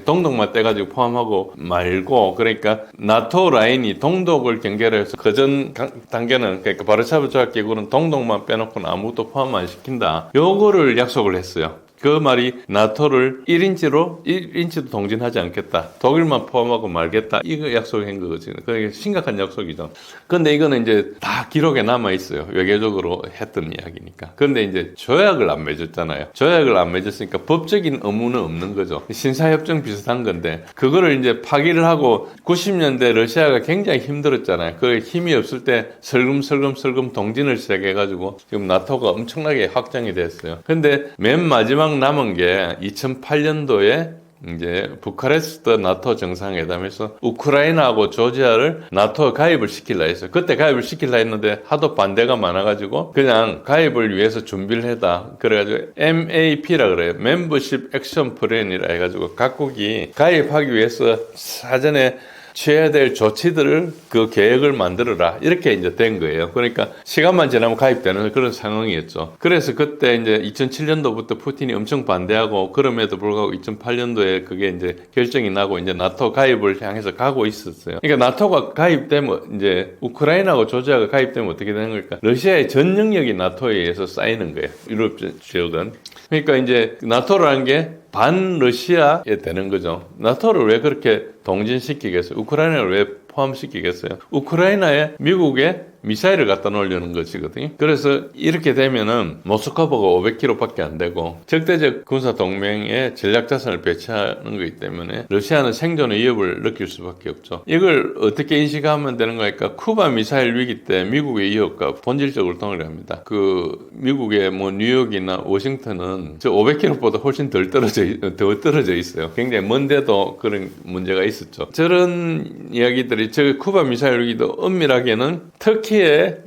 동독만 떼가지고 포함하고 말고 그러니까 나토 라인이 동독을 경계로 해서 그전 단계는 그러니까 바르샤바 조약 기구는 동독만 빼놓고는 아무것도 포함 안 시킨다. 요거를 약속을 했어요. 그 말이 나토를 1인치도 동진하지 않겠다. 독일만 포함하고 말겠다. 이거 약속한 거거든요. 그게 심각한 약속이죠. 근데 이거는 이제 다 기록에 남아있어요. 외교적으로 했던 이야기니까. 근데 이제 조약을 안 맺었잖아요. 조약을 안 맺었으니까 법적인 의무는 없는 거죠. 신사협정 비슷한 건데 그거를 이제 파기를 하고 90년대 러시아가 굉장히 힘들었잖아요. 그 힘이 없을 때 슬금슬금 동진을 시작해가지고 지금 나토가 엄청나게 확장이 됐어요. 근데 맨 마지막 남은 게 2008년도에 이제 부카레스트 나토 정상회담에서 우크라이나하고 조지아를 나토 가입을 시키려 했어요. 그때 가입을 시키려 했는데 하도 반대가 많아가지고 그냥 가입을 위해서 준비를 해다. 그래가지고 MAP라 그래요. Membership Action Plan이라 해가지고 각국이 가입하기 위해서 사전에 취해야 될 조치들을 그 계획을 만들어라. 이렇게 이제 된 거예요. 그러니까 시간만 지나면 가입되는 그런 상황이었죠. 그래서 그때 이제 2007년도부터 푸틴이 엄청 반대하고 그럼에도 불구하고 2008년도에 그게 이제 결정이 나고 이제 나토 가입을 향해서 가고 있었어요. 그러니까 나토가 가입되면 이제 우크라이나하고 조지아가 가입되면 어떻게 되는 걸까? 러시아의 전 영역이 나토에 의해서 쌓이는 거예요. 유럽 지역은. 그러니까 이제 나토라는 게 반러시아에 되는 거죠. 나토를 왜 그렇게 동진시키겠어요? 우크라이나를 왜 포함시키겠어요? 우크라이나에 미국의 미사일을 갖다 놓으려는 것이거든요. 그래서 이렇게 되면은 모스크바가 500km밖에 안 되고 적대적 군사 동맹에 전략 자산을 배치하는 거기 때문에 러시아는 생존의 위협을 느낄 수밖에 없죠. 이걸 어떻게 인식하면 되는 거니까 쿠바 미사일 위기 때 미국의 위협과 본질적으로 동일합니다. 그 미국의 뭐 뉴욕이나 워싱턴은 저 500km보다 훨씬 더 떨어져 있어요. 굉장히 먼데도 그런 문제가 있었죠. 저런 이야기들이 저 쿠바 미사일 위기도 엄밀하게는 터키의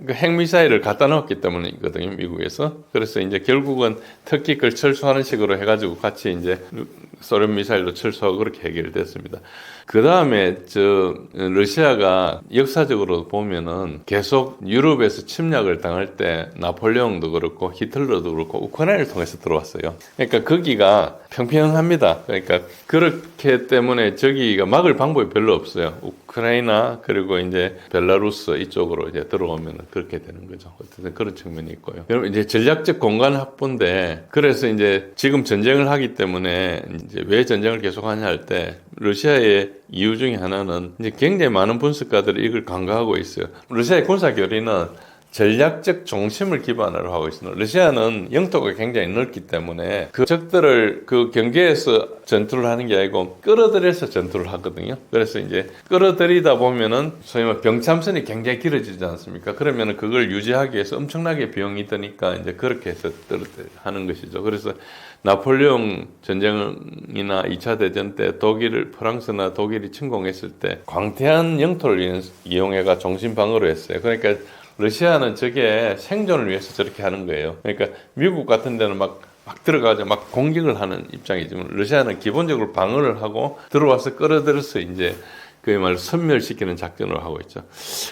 그 핵미사일을 갖다 놓았기 때문이거든요, 미국에서. 그래서 이제 결국은 터키 걸 철수하는 식으로 해가지고 같이 이제 소련 미사일도 철수하고 그렇게 해결됐습니다. 그 다음에 러시아가 역사적으로 보면은 계속 유럽에서 침략을 당할 때 나폴레옹도 그렇고 히틀러도 그렇고 우크라이나를 통해서 들어왔어요. 그러니까 거기가 평평합니다. 그러니까 그렇기 때문에 저기가 막을 방법이 별로 없어요. 우크라이나 그리고 이제 벨라루스 이쪽으로 이제 들어오면 그렇게 되는 거죠. 어쨌든 그런 측면이 있고요. 그럼 이제 전략적 공간 확보인데 그래서 이제 지금 전쟁을 하기 때문에 이제 왜 전쟁을 계속하냐 할 때 러시아의 이유 중에 하나는 이제 굉장히 많은 분석가들이 이걸 간과하고 있어요. 러시아의 군사 교리는 전략적 중심을 기반으로 하고 있습니다. 러시아는 영토가 굉장히 넓기 때문에 그 적들을 그 경계에서 전투를 하는 게 아니고 끌어들여서 전투를 하거든요. 그래서 이제 끌어들이다 보면은 소위 말 병참선이 굉장히 길어지지 않습니까? 그러면은 그걸 유지하기 위해서 엄청나게 비용이 드니까 이제 그렇게 해서 하는 것이죠. 그래서 나폴레옹 전쟁이나 2차 대전 때 프랑스나 독일이 침공했을 때 광대한 영토를 이용해가 중심 방어를 했어요. 그러니까 러시아는 저게 생존을 위해서 저렇게 하는 거예요. 그러니까 미국 같은 데는 막 들어가서 막 공격을 하는 입장이지만 러시아는 기본적으로 방어를 하고 들어와서 끌어들여서 이제 그의 말로 섬멸시키는 작전을 하고 있죠.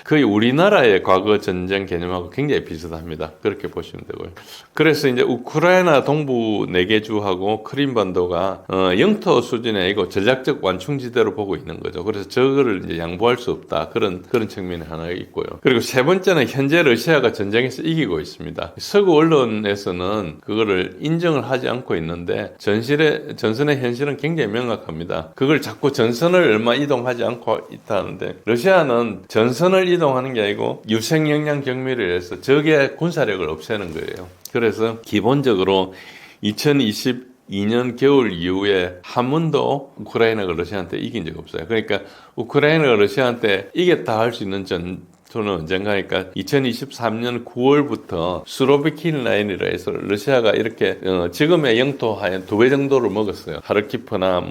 거의 우리나라의 과거 전쟁 개념하고 굉장히 비슷합니다. 그렇게 보시면 되고요. 그래서 이제 우크라이나 동부 4개 주하고 크림반도가 영토 수준이 아니고 전략적 완충지대로 보고 있는 거죠. 그래서 저거를 이제 양보할 수 없다. 그런 측면이 하나 있고요. 그리고 세 번째는 현재 러시아가 전쟁에서 이기고 있습니다. 서구 언론에서는 그거를 인정을 하지 않고 있는데 전선의 현실은 굉장히 명확합니다. 그걸 자꾸 전선을 얼마 이동하지 않고 있다는데 러시아는 전선을 이동하는 게 아니고 유생 역량 경미를 해서 적의 군사력을 없애는 거예요. 그래서 기본적으로 2022년 겨울 이후에 한 번도 우크라이나가 러시아한테 이긴 적 없어요. 그러니까 우크라이나가 러시아한테 이겼다 할 수 있는 전투는 언젠가니까 2023년 9월부터 수로비킨 라인이라 해서 러시아가 이렇게 지금의 영토 한 2배 정도를 먹었어요. 하르키프나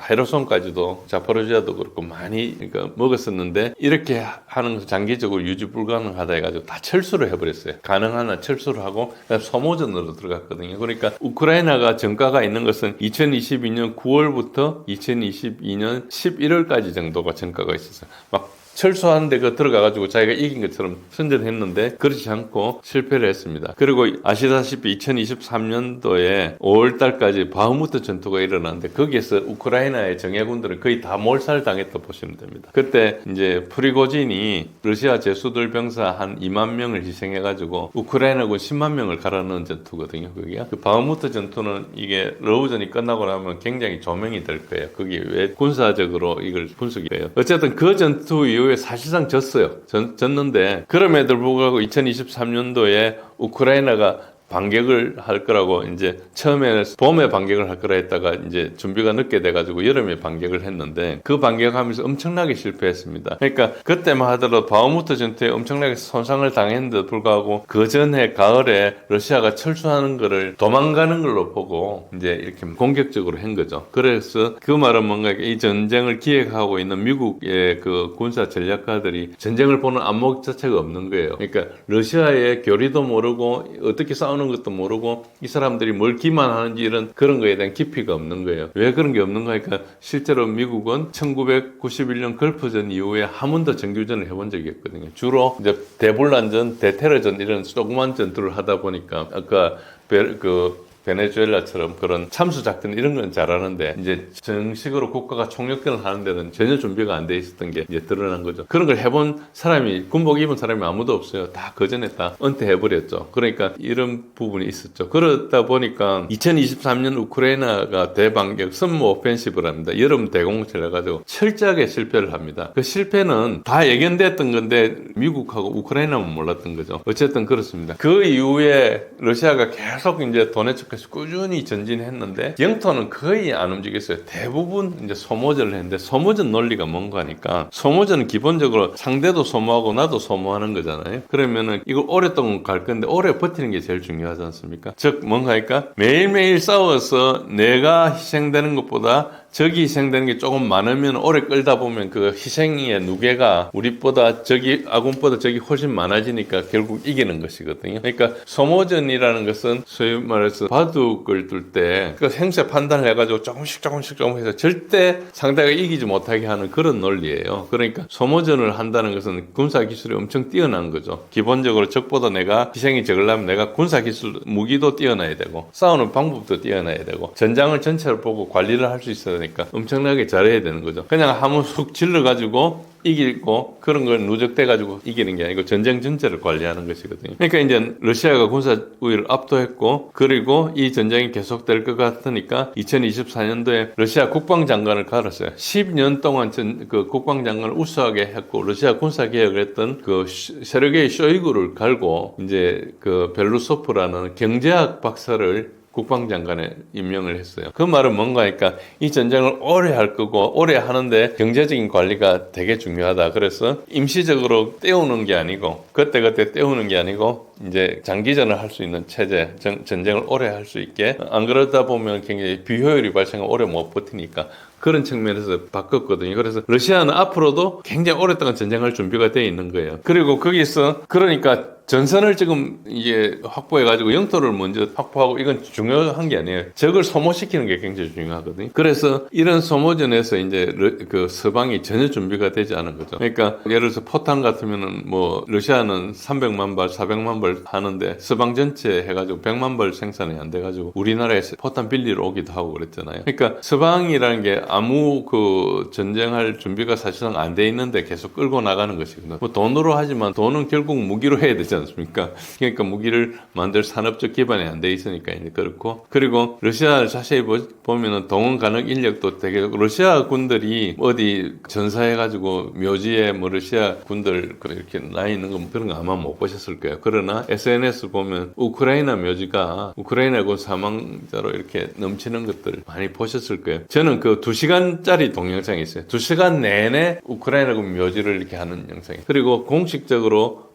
헤르손까지도 자포로지아도 그렇고 많이 그러니까 먹었었는데 이렇게 하는 것은 장기적으로 유지 불가능하다 해가지고 다 철수를 해버렸어요. 가능한 한 철수를 하고 소모전으로 들어갔거든요. 그러니까 우크라이나가 전가가 있는 것은 2022년 9월부터 2022년 11월까지 정도가 전가가 있었어요. 막 철수하는데 들어가가지고 자기가 이긴 것처럼 선전했는데 그렇지 않고 실패를 했습니다. 그리고 아시다시피 2023년도에 5월달까지 바흐무트 전투가 일어났는데 거기에서 우크라이나의 정예군들은 거의 다 몰살당했다 보시면 됩니다. 그때 이제 프리고진이 러시아 제수들 병사 한 2만 명을 희생해가지고 우크라이나군 10만 명을 갈아넣은 전투거든요. 그게 그 바흐무트 전투는 이게 러브전이 끝나고 나면 굉장히 조명이 될 거예요. 그게 왜 군사적으로 이걸 분석이 돼요. 어쨌든 그 전투 이후에 사실상 졌어요. 졌는데 그럼에도 불구하고 2023년도에 우크라이나가 반격을 할 거라고 이제 처음에는 봄에 반격을 할 거라 했다가 이제 준비가 늦게 돼가지고 여름에 반격을 했는데 그 반격하면서 엄청나게 실패했습니다. 그러니까 그때만 하더라도 바흐무트 전투에 엄청나게 손상을 당했는데도 불구하고 그 전에 가을에 러시아가 철수하는 거를 도망가는 걸로 보고 이제 이렇게 공격적으로 한 거죠. 그래서 그 말은 뭔가 이 전쟁을 기획하고 있는 미국의 그 군사 전략가들이 전쟁을 보는 안목 자체가 없는 거예요. 그러니까 러시아의 교리도 모르고 어떻게 싸우는 것도 모르고 이 사람들이 뭘 기만하는지 이런 그런 거에 대한 깊이가 없는 거예요. 왜 그런 게 없는 거니까 실제로 미국은 1991년 걸프전 이후에 한 번도 정규전을 해본 적이 없거든요. 주로 이제 대불란전, 대테러전 이런 조그만 전투를 하다 보니까 아까 베네수엘라처럼 그런 참수 작전 이런 건 잘하는데 이제 정식으로 국가가 총력전을 하는 데는 전혀 준비가 안 돼 있었던 게 이제 드러난 거죠. 그런 걸 해본 사람이 군복 입은 사람이 아무도 없어요. 다 그전에 다 은퇴해버렸죠. 그러니까 이런 부분이 있었죠. 그러다 보니까 2023년 우크라이나가 대반격 선모 오펜시브를 합니다. 여름 대공격을 해가지고 철저하게 실패를 합니다. 그 실패는 다 예견됐던 건데 미국하고 우크라이나만 몰랐던 거죠. 어쨌든 그렇습니다. 그 이후에 러시아가 계속 이제 도네츠크 꾸준히 전진했는데 영토는 거의 안 움직였어요. 대부분 이제 소모전을 했는데 소모전 논리가 뭔가 하니까 소모전은 기본적으로 상대도 소모하고 나도 소모하는 거잖아요. 그러면은 이걸 오랫동안 갈 건데 오래 버티는 게 제일 중요하지 않습니까? 즉 뭔가 하니까 매일매일 싸워서 내가 희생되는 것보다 적이 희생되는 게 조금 많으면 오래 끌다 보면 그 희생의 누계가 우리보다 아군보다 적이 훨씬 많아지니까 결국 이기는 것이거든요. 그러니까 소모전이라는 것은 소위 말해서 바둑을 둘 때 그 생세 판단을 해가지고 조금씩 해서 절대 상대가 이기지 못하게 하는 그런 논리예요. 그러니까 소모전을 한다는 것은 군사 기술이 엄청 뛰어난 거죠. 기본적으로 적보다 내가 희생이 적으려면 내가 군사 기술 무기도 뛰어나야 되고 싸우는 방법도 뛰어나야 되고 전장을 전체를 보고 관리를 할 수 있어야 되니까 엄청나게 잘해야 되는 거죠. 그냥 한번 훅 질러가지고 이기고 그런 걸 누적돼가지고 이기는 게 아니고 전쟁 전체를 관리하는 것이거든요. 그러니까 이제 러시아가 군사 우위를 압도했고 그리고 이 전쟁이 계속될 것 같으니까 2024년도에 러시아 국방장관을 갈았어요. 10년 동안 그 국방장관을 우수하게 했고 러시아 군사개혁을 했던 그 세르게이 쇼이구를 갈고 이제 그 벨루소프라는 경제학 박사를 국방장관에 임명을 했어요. 그 말은 뭔가 하니까 이 전쟁을 오래 할 거고 오래 하는데 경제적인 관리가 되게 중요하다. 그래서 임시적으로 때우는 게 아니고 그때 때우는 게 아니고 이제 장기전을 할 수 있는 체제, 전쟁을 오래 할 수 있게 안 그러다 보면 굉장히 비효율이 발생하고 오래 못 버티니까 그런 측면에서 바꿨거든요. 그래서 러시아는 앞으로도 굉장히 오랫동안 전쟁할 준비가 되어 있는 거예요. 그리고 거기서 그러니까 전선을 지금 이게 확보해가지고 영토를 먼저 확보하고 이건 중요한 게 아니에요. 적을 소모시키는 게 굉장히 중요하거든요. 그래서 이런 소모전에서 이제 그 서방이 전혀 준비가 되지 않은 거죠. 그러니까 예를 들어서 포탄 같으면은 뭐 러시아는 300만 발, 400만 발 하는데 서방 전체 해가지고 100만 발 생산이 안 돼가지고 우리나라에서 포탄 빌리러 오기도 하고 그랬잖아요. 그러니까 서방이라는 게 아무 그 전쟁할 준비가 사실상 안 돼 있는데 계속 끌고 나가는 것이거든요. 뭐 돈으로 하지만 돈은 결국 무기로 해야 되잖아요. 않습니까? 그러니까 무기를 만들 산업적 기반이 안 돼 있으니까 이제 그렇고 그리고 러시아를 자세히 보면은 동원 가능 인력도 되게 러시아 군들이 어디 전사해가지고 묘지에 뭐 러시아 군들 이렇게 나 있는 거 그런 거 아마 못 보셨을 거예요. 그러나 SNS 보면 우크라이나 묘지가 우크라이나군 사망자로 이렇게 넘치는 것들 많이 보셨을 거예요. 저는 그 2시간짜리 동영상이 있어요. 2시간 내내 우크라이나군 묘지를 이렇게 하는 영상이. 그리고 공식적으로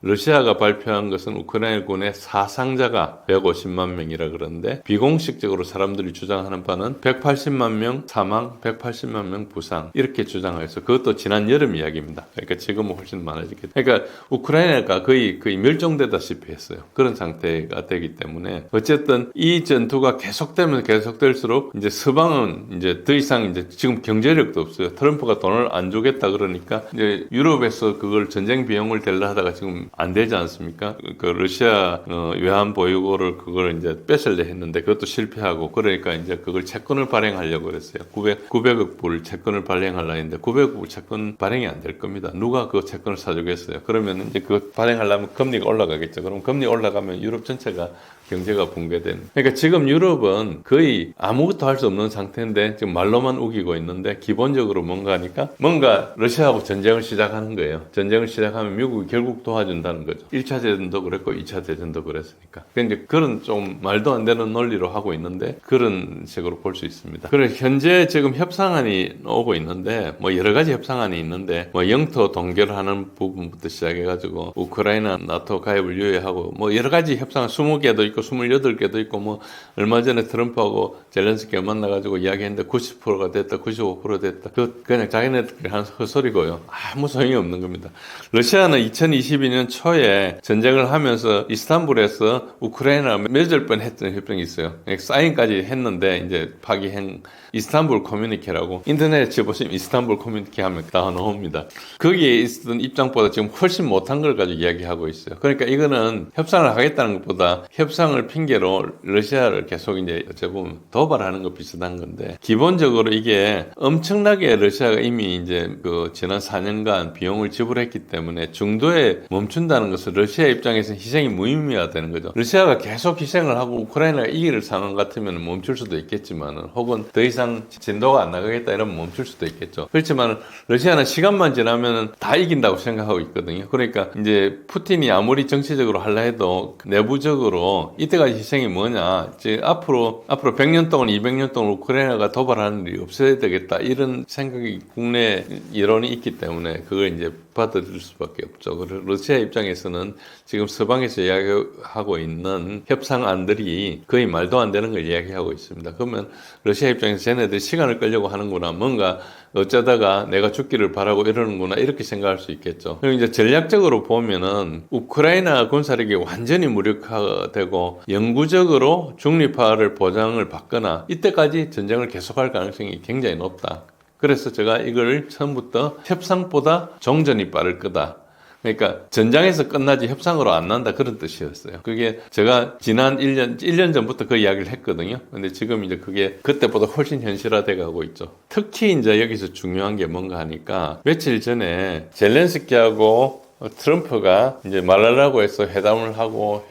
러시아가 발표한 것은 우크라이나군의 사상자가 150만 명이라 그러는데 비공식적으로 사람들이 주장하는 바는 180만 명 사망, 180만 명 부상 이렇게 주장해서 그것도 지난 여름 이야기입니다. 그러니까 지금은 훨씬 많아지겠죠. 그러니까 우크라이나가 거의 멸종되다시피 했어요. 그런 상태가 되기 때문에 어쨌든 이 전투가 계속되면 계속될수록 이제 서방은 이제 더 이상 이제 지금 경제력도 없어요. 트럼프가 돈을 안 주겠다 그러니까 이제 유럽에서 그걸 전쟁 비용을 댈라 하다가 지금 안 되지 않습니까? 그 러시아 외환 보유고를 그걸 이제 뺏으려 했는데 그것도 실패하고 그러니까 이제 그걸 채권을 발행하려고 그랬어요. 900억 불 채권을 발행하려고 했는데 900억 불 채권 발행이 안 될 겁니다. 누가 그 채권을 사주겠어요? 그러면 이제 그 발행하려면 금리가 올라가겠죠. 그럼 금리 올라가면 유럽 전체가 경제가 붕괴된. 그러니까 지금 유럽은 거의 아무것도 할 수 없는 상태인데 지금 말로만 우기고 있는데 기본적으로 뭔가 하니까 뭔가 러시아하고 전쟁을 시작하는 거예요. 전쟁을 시작하면 미국이 결국 도와준다는 거죠. 1차 대전도 그랬고 2차 대전도 그랬으니까. 그러니까 그런 좀 말도 안 되는 논리로 하고 있는데 그런 식으로 볼 수 있습니다. 그래서 현재 지금 협상안이 오고 있는데 뭐 여러 가지 협상안이 있는데 뭐 영토 동결하는 부분부터 시작해가지고 우크라이나 나토 가입을 유예하고 뭐 여러 가지 협상 20개도 있고 28개도 있고 뭐 얼마 전에 트럼프하고 젤렌스키가 만나가지고 이야기했는데 90%가 됐다 95% 됐다 그냥 자기네들이 하는 헛소리고요. 아무 소용이 없는 겁니다. 러시아는 2022년 초에 전쟁을 하면서 이스탄불에서 우크라이나 맺을 뻔했던 협정이 있어요. 사인까지 했는데 이제 파기행 이스탄불 커뮤니케라고 인터넷에 쳐보시면 이스탄불 커뮤니케 하면 다 나옵니다. 거기에 있었던 입장보다 지금 훨씬 못한 걸 가지고 이야기하고 있어요. 그러니까 이거는 협상을 하겠다는 것보다 협상을 핑계로 러시아를 계속 이제 어찌 보면 도발하는 거 비슷한 건데 기본적으로 이게 엄청나게 러시아가 이미 이제 그 지난 4년간 비용을 지불했기 때문에 중도에 멈춘다는 것은 러시아 입장에서는 희생이 무의미하다는 거죠. 러시아가 계속 희생을 하고 우크라이나가 이길 상황 같으면 멈출 수도 있겠지만 혹은 더 이상 진도가 안 나가겠다 이러면 멈출 수도 있겠죠. 그렇지만 러시아는 시간만 지나면 다 이긴다고 생각하고 있거든요. 그러니까 이제 푸틴이 아무리 정치적으로 하려 해도 내부적으로 이때까지 희생이 뭐냐 이제 앞으로 100년 동안 200년 동안 우크라이나가 도발하는 일이 없어야 되겠다 이런 생각이 국내 여론이 있기 때문에 그걸 이제 받아들일 수밖에 없죠. 그래서 러시아 입장에서는 지금 서방에서 이야기하고 있는 협상안들이 거의 말도 안 되는 걸 이야기하고 있습니다. 그러면 러시아 입장에서 쟤네들 시간을 끌려고 하는구나. 뭔가 어쩌다가 내가 죽기를 바라고 이러는구나. 이렇게 생각할 수 있겠죠. 그리고 이제 전략적으로 보면은 우크라이나 군사력이 완전히 무력화되고 영구적으로 중립화를 보장을 받거나 이때까지 전쟁을 계속할 가능성이 굉장히 높다. 그래서 제가 이걸 처음부터 협상보다 종전이 빠를 거다. 그러니까 전장에서 끝나지 협상으로 안 난다 그런 뜻이었어요. 그게 제가 지난 1년 전부터 그 이야기를 했거든요. 근데 지금 이제 그게 그때보다 훨씬 현실화돼 가고 있죠. 특히 이제 여기서 중요한 게 뭔가 하니까 며칠 전에 젤렌스키하고 트럼프가 이제 말하려고 해서 회담을 하고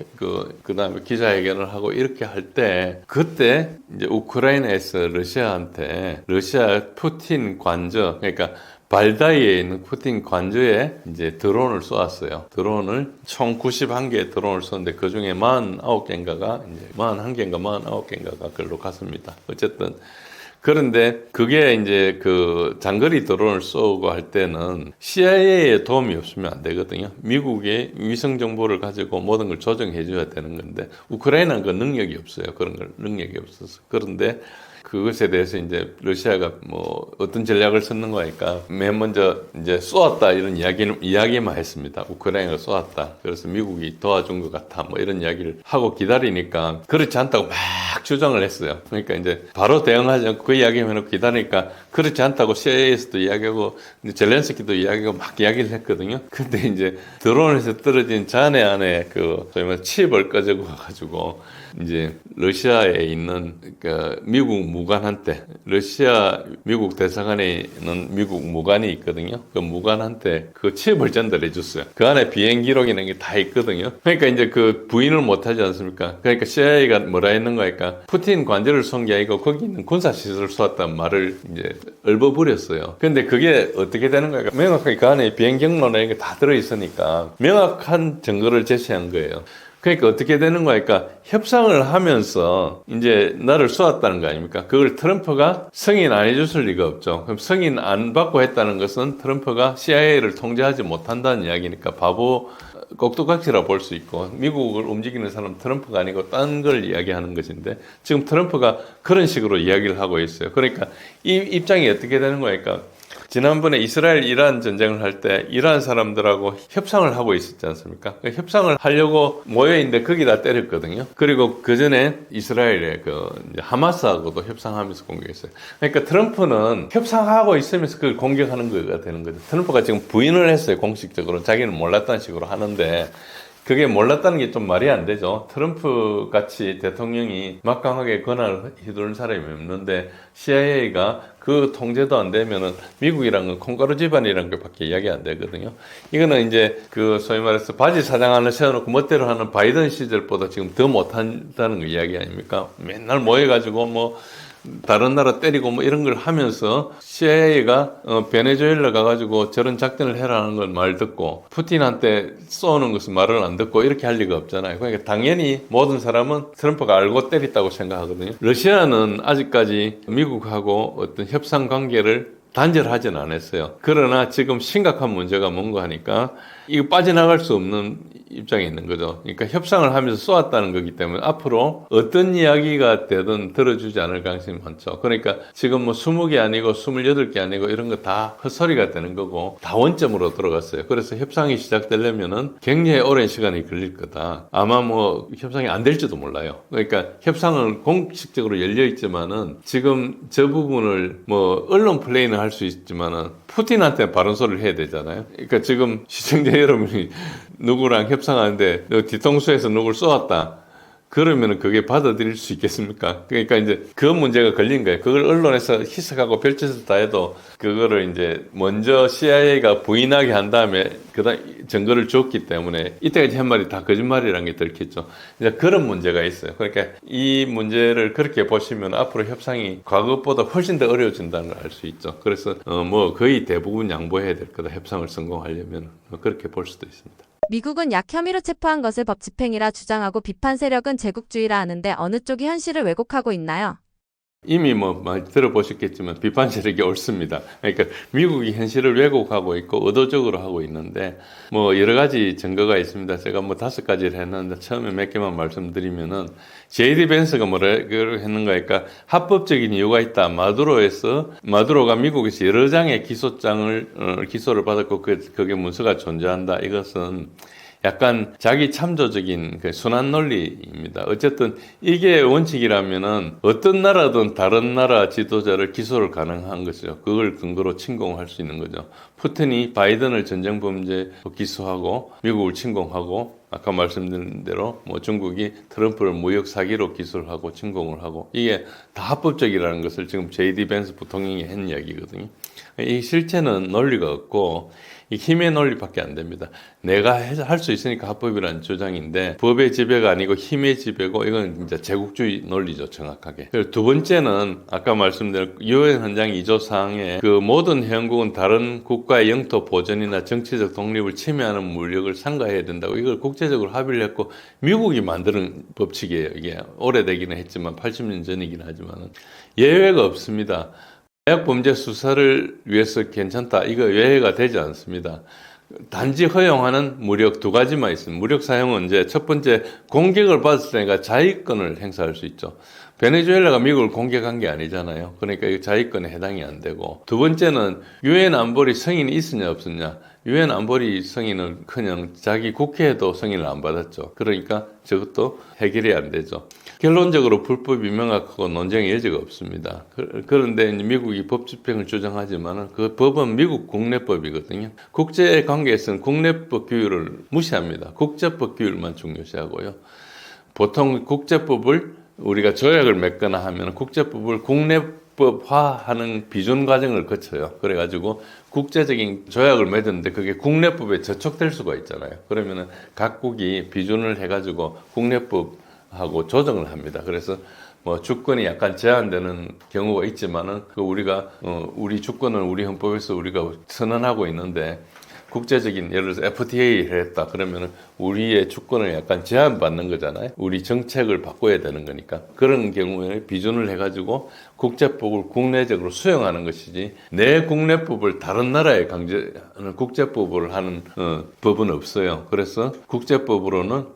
그다음에 기자회견을 하고 이렇게 할 때 그때 이제 우크라이나에서 러시아한테 러시아 푸틴 관저 그러니까 발다이에 있는 푸틴 관저에 이제 드론을 쏘았어요. 드론을 총 91개의 드론을 쏘는데 그 중에 49개인가가 이제 41개인가 49개인가가 글로 갔습니다. 어쨌든 그런데 그게 이제 그 장거리 드론을 쏘고 할 때는 CIA의 도움이 없으면 안 되거든요. 미국의 위성 정보를 가지고 모든 걸 조정해 줘야 되는 건데 우크라이나는 그 능력이 없어요. 그런 걸 능력이 없어서. 그런데 그것에 대해서 이제 러시아가 뭐 어떤 전략을 썼는 거니까 맨 먼저 이제 쏘았다 이런 이야기만 했습니다. 우크라이나가 쏘았다. 그래서 미국이 도와준 것 같아. 뭐 이런 이야기를 하고 기다리니까 그렇지 않다고 막 주장을 했어요. 그러니까 이제 바로 대응하지 않고 그 이야기만 해놓고 기다리니까 그렇지 않다고 CIA에서도 이야기하고 젤렌스키도 이야기하고 막 이야기를 했거든요. 근데 이제 드론에서 떨어진 잔해 안에 그 소위 말해 칩을 꺼지고 가가지고 이제 러시아에 있는 그 미국 무관한테 러시아 미국 대사관에 있는 미국 무관이 있거든요. 그 무관한테 그 칩을 전달해 줬어요. 그 안에 비행 기록이라는 게 다 있거든요. 그러니까 이제 그 부인을 못 하지 않습니까? 그러니까 CIA가 뭐라 했는 거니까 푸틴 관저를 쏜 게 아니고 거기 있는 군사 시설을 쏘았다는 말을 이제 읊어버렸어요. 근데 그게 어떻게 되는 거니까 명확하게 그 안에 비행 경로나 이게 다 들어 있으니까 명확한 증거를 제시한 거예요. 그러니까 어떻게 되는 거니까 협상을 하면서 이제 나를 쏘았다는 거 아닙니까? 그걸 트럼프가 승인 안 해줬을 리가 없죠. 그럼 승인 안 받고 했다는 것은 트럼프가 CIA를 통제하지 못한다는 이야기니까 바보 꼭두각시라 볼 수 있고 미국을 움직이는 사람은 트럼프가 아니고 딴 걸 이야기하는 것인데 지금 트럼프가 그런 식으로 이야기를 하고 있어요. 그러니까 이 입장이 어떻게 되는 거니까 지난번에 이스라엘 이란 전쟁을 할 때 이란 사람들하고 협상을 하고 있었지 않습니까? 협상을 하려고 모여있는데 거기다 때렸거든요. 그리고 그 전에 이스라엘의 그 하마스하고도 협상하면서 공격했어요. 그러니까 트럼프는 협상하고 있으면서 그걸 공격하는 거가 되는 거죠. 트럼프가 지금 부인을 했어요. 공식적으로 자기는 몰랐다는 식으로 하는데 그게 몰랐다는 게 좀 말이 안 되죠. 트럼프 같이 대통령이 막강하게 권한을 휘두른 사람이 없는데 CIA가 그 통제도 안 되면은 미국이란 건 콩가루 집안이라는 것밖에 이야기 안 되거든요. 이거는 이제 그 소위 말해서 바지 사장 하나 세워놓고 멋대로 하는 바이든 시절보다 지금 더 못한다는 거 이야기 아닙니까? 맨날 모여가지고 뭐 다른 나라 때리고 뭐 이런 걸 하면서 CIA가 베네수엘라 가가지고 저런 작전을 해라는 걸 말 듣고 푸틴한테 쏘는 것은 말을 안 듣고 이렇게 할 리가 없잖아요. 그러니까 당연히 모든 사람은 트럼프가 알고 때렸다고 생각하거든요. 러시아는 아직까지 미국하고 어떤 협상 관계를 단절하진 않았어요. 그러나 지금 심각한 문제가 뭔가 하니까 이거 빠져나갈 수 없는 입장에 있는 거죠. 그러니까 협상을 하면서 쏘았다는 거기 때문에 앞으로 어떤 이야기가 되든 들어주지 않을 가능성이 많죠. 그러니까 지금 뭐 20개 아니고 28개 아니고 이런 거 다 헛소리가 되는 거고 다 원점으로 들어갔어요. 그래서 협상이 시작되려면은 굉장히 오랜 시간이 걸릴 거다. 아마 뭐 협상이 안 될지도 몰라요. 그러니까 협상은 공식적으로 열려 있지만은 지금 저 부분을 뭐 언론 플레이는 할 수 있지만은 푸틴한테 바른 소리를 해야 되잖아요. 그러니까 지금 시청자 여러분이 누구랑 협상하는데 뒤통수에서 누굴 쏘았다. 그러면은 그게 받아들일 수 있겠습니까? 그러니까 이제 그 문제가 걸린 거예요. 그걸 언론에서 희석하고 펼쳐서 다 해도 그거를 이제 먼저 CIA가 부인하게 한 다음에 그다음 증거를 줬기 때문에 이때까지 한 말이 다 거짓말이라는 게 들켰죠. 이제 그런 문제가 있어요. 그러니까 이 문제를 그렇게 보시면 앞으로 협상이 과거보다 훨씬 더 어려워진다는 걸 알 수 있죠. 그래서 뭐 거의 대부분 양보해야 될 거다. 협상을 성공하려면 그렇게 볼 수도 있습니다. 미국은 약 혐의로 체포한 것을 법 집행이라 주장하고 비판 세력은 제국주의라 하는데 어느 쪽이 현실을 왜곡하고 있나요? 이미 뭐 많이 들어보셨겠지만 비판 세력이 옳습니다. 그러니까 미국이 현실을 왜곡하고 있고 의도적으로 하고 있는데 뭐 여러 가지 증거가 있습니다. 제가 뭐 5가지를 했는데 처음에 몇 개만 말씀드리면은 JD 벤스가 뭐라 했는가 하니까 합법적인 이유가 있다. 마두로가 미국에서 여러 장의 기소를 받았고 그게 문서가 존재한다. 이것은 약간 자기 참조적인 그 순환 논리입니다. 어쨌든 이게 원칙이라면은 어떤 나라든 다른 나라 지도자를 기소를 가능한 것이죠. 그걸 근거로 침공할 수 있는 거죠. 푸틴이 바이든을 전쟁 범죄 기소하고 미국을 침공하고 아까 말씀드린 대로 뭐 중국이 트럼프를 무역 사기로 기소를 하고 침공을 하고 이게 다 합법적이라는 것을 지금 JD 벤스 부통령이 한 이야기거든요. 이 실체는 논리가 없고 이 힘의 논리밖에 안 됩니다. 내가 할 수 있으니까 합법이라는 주장인데 법의 지배가 아니고 힘의 지배고 이건 진짜 제국주의 논리죠, 정확하게. 그리고 두 번째는 아까 말씀드린 유엔 헌장 2조 사항에 그 모든 회원국은 다른 국가의 영토 보전이나 정치적 독립을 침해하는 무력을 삼가해야 된다고 이걸 국제적으로 합의를 했고 미국이 만드는 법칙이에요. 이게 오래되기는 했지만 80년 전이긴 하지만 예외가 없습니다. 마약 범죄 수사를 위해서 괜찮다. 이거 예외가 되지 않습니다. 단지 허용하는 무력 2가지만 있습니다. 무력 사용은 이제 첫 번째 공격을 받았을 때니까 자위권을 행사할 수 있죠. 베네수엘라가 미국을 공격한 게 아니잖아요. 그러니까 이 자위권에 해당이 안 되고 두 번째는 유엔 안보리 승인이 있으냐 없었냐. 유엔 안보리 승인은 그냥 자기 국회에도 승인을 안 받았죠. 그러니까 저것도 해결이 안 되죠. 결론적으로 불법이 명확하고 논쟁의 여지가 없습니다. 그런데 미국이 법 집행을 주장하지만 그 법은 미국 국내법이거든요. 국제 관계에서는 국내법 규율을 무시합니다. 국제법 규율만 중요시하고요. 보통 국제법을 우리가 조약을 맺거나 하면 국제법을 국내법화하는 비준 과정을 거쳐요. 그래가지고 국제적인 조약을 맺었는데 그게 국내법에 저촉될 수가 있잖아요. 그러면은 각국이 비준을 해가지고 국내법하고 조정을 합니다. 그래서 뭐 주권이 약간 제한되는 경우가 있지만은 그 우리가 우리 주권은 우리 헌법에서 우리가 선언하고 있는데 국제적인 예를 들어서 FTA를 했다 그러면은 우리의 주권을 약간 제한받는 거잖아요. 우리 정책을 바꿔야 되는 거니까 그런 경우에 비준을 해가지고 국제법을 국내적으로 수용하는 것이지 내 국내법을 다른 나라에 강제하는 국제법을 하는 법은 없어요. 그래서 국제법으로는